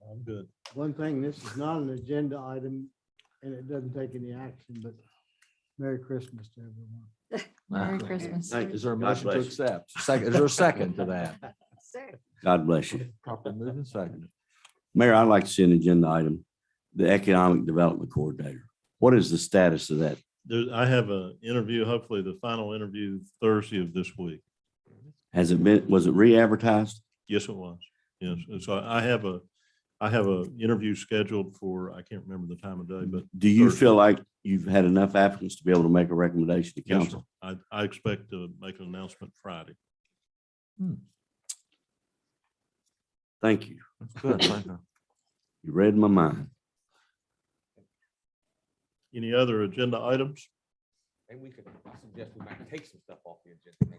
I'm good. One thing, this is not an agenda item and it doesn't take any action, but Merry Christmas to everyone. Merry Christmas. Is there a God motion to bless you. accept? Second, is there a second to that? God bless you. Properly moved and seconded. Mayor, I'd like to see an agenda item, the Economic Development Coordinator. What is the status of that? I have an interview, hopefully the final interview Thursday of this week. Was it re-advertised? Yes, it was. Yes. And so I have a interview scheduled for, I can't remember the time of day, but. Do you Thursday. feel like you've had enough applicants to be able to make a recommendation to Yes, sir. council? I expect to make an announcement Friday. Thank you. That's good. Thank you. You read my mind. Any other agenda items? Maybe we could, I suggest we might take some stuff off the agenda.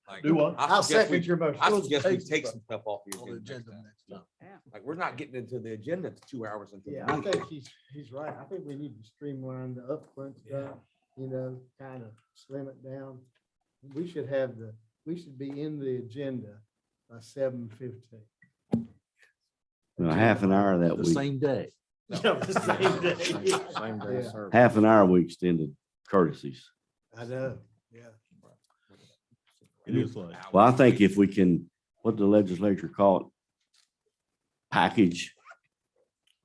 Like, Do what? I suggest we- your motion. I suggest we take some stuff off the On the agenda. agenda next time. next time. Like, we're not getting into the agenda to 2 hours into. the Yeah, I meeting. think he's right. I think we need to streamline the upfront stuff, kind of slim it down. We should be in the agenda by 7:15. A half an hour that The week, same day. Same day. Same day, Yeah. sir. half an hour we extended courtesies. I know. It is like. Well, I think if we can, what the legislature call it, package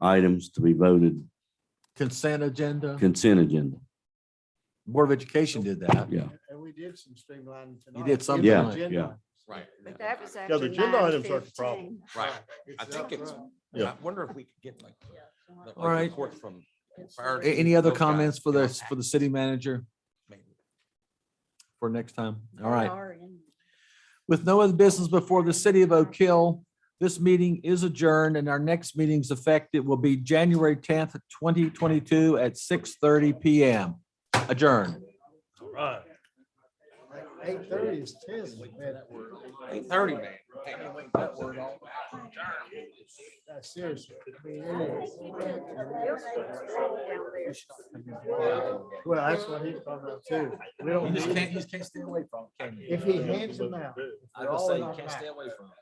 items to be voted Consent agenda. consent agenda. Board of Education did that. Yeah. And we did some streamlining tonight. You did some Yeah, Agenda yeah. items. Right. But that was Yeah, after the agenda items aren't the problem. 9:15. Right. I It's think up it's, front. Yeah. I wonder if we could get like All right. reports from. fire Any chief, other those guys, comments for get the, on for the package. city manager Maybe. for next time? All They right. are in- With no other business before the city of Oak Hill, this meeting is adjourned and our next meeting's effective will be January 10th, 2022 at 6:30 PM. Adjourned. All right. 8:30 is 10. 8:30, man. Seriously. I mean, it is. Well, that's what he's talking about too. We don't You just need- can't, you just can't stay away from it, can you? If he hands them out. I just say you can't stay away from it.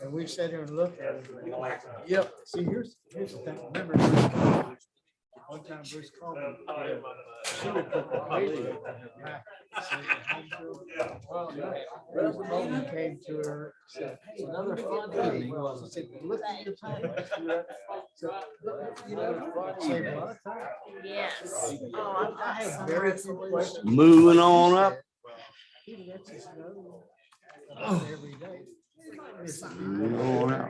And we sat here and looked at it. Yep. See, here's the thing. Remember, one time Bruce called me. She would put the paper in her packet. Bruce Coleman came to her, said, hey, Another fun hey, evening, wasn't said, look at your packet. So, you know, saved a lot of time. Yes. Oh, I had very few questions. Moving on up. He lets us know about it every day. Moving on up.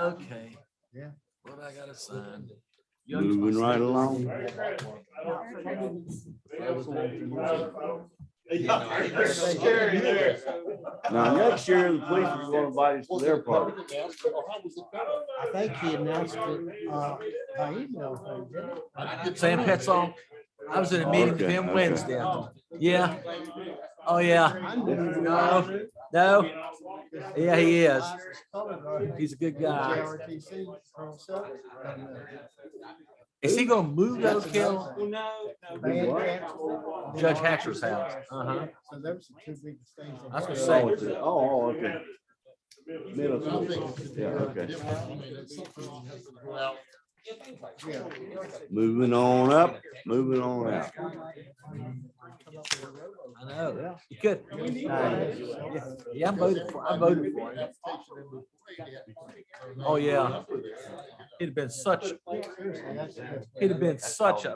Okay. Yeah. What I gotta sign? Moving right along. Now, next year, the police are going to invite us to their party. I think he announced it, by email. Didn't he? Sam Petzold, I was in a meeting with Okay, him okay. Wednesday. Yeah. Oh, yeah. No, no. Yeah, he is. He's a good guy. JRTC, Colonel Silver, and, Is he gonna move to Oak Hill? band canceled. Judge Hatcher's house. Uh-huh. So those are two big things. I was gonna Oh, say, it's oh, okay. Middle school. Yeah, okay. Moving on up, moving on out. I know. You could. Yeah, I voted for him. Oh, yeah. He'd have been such a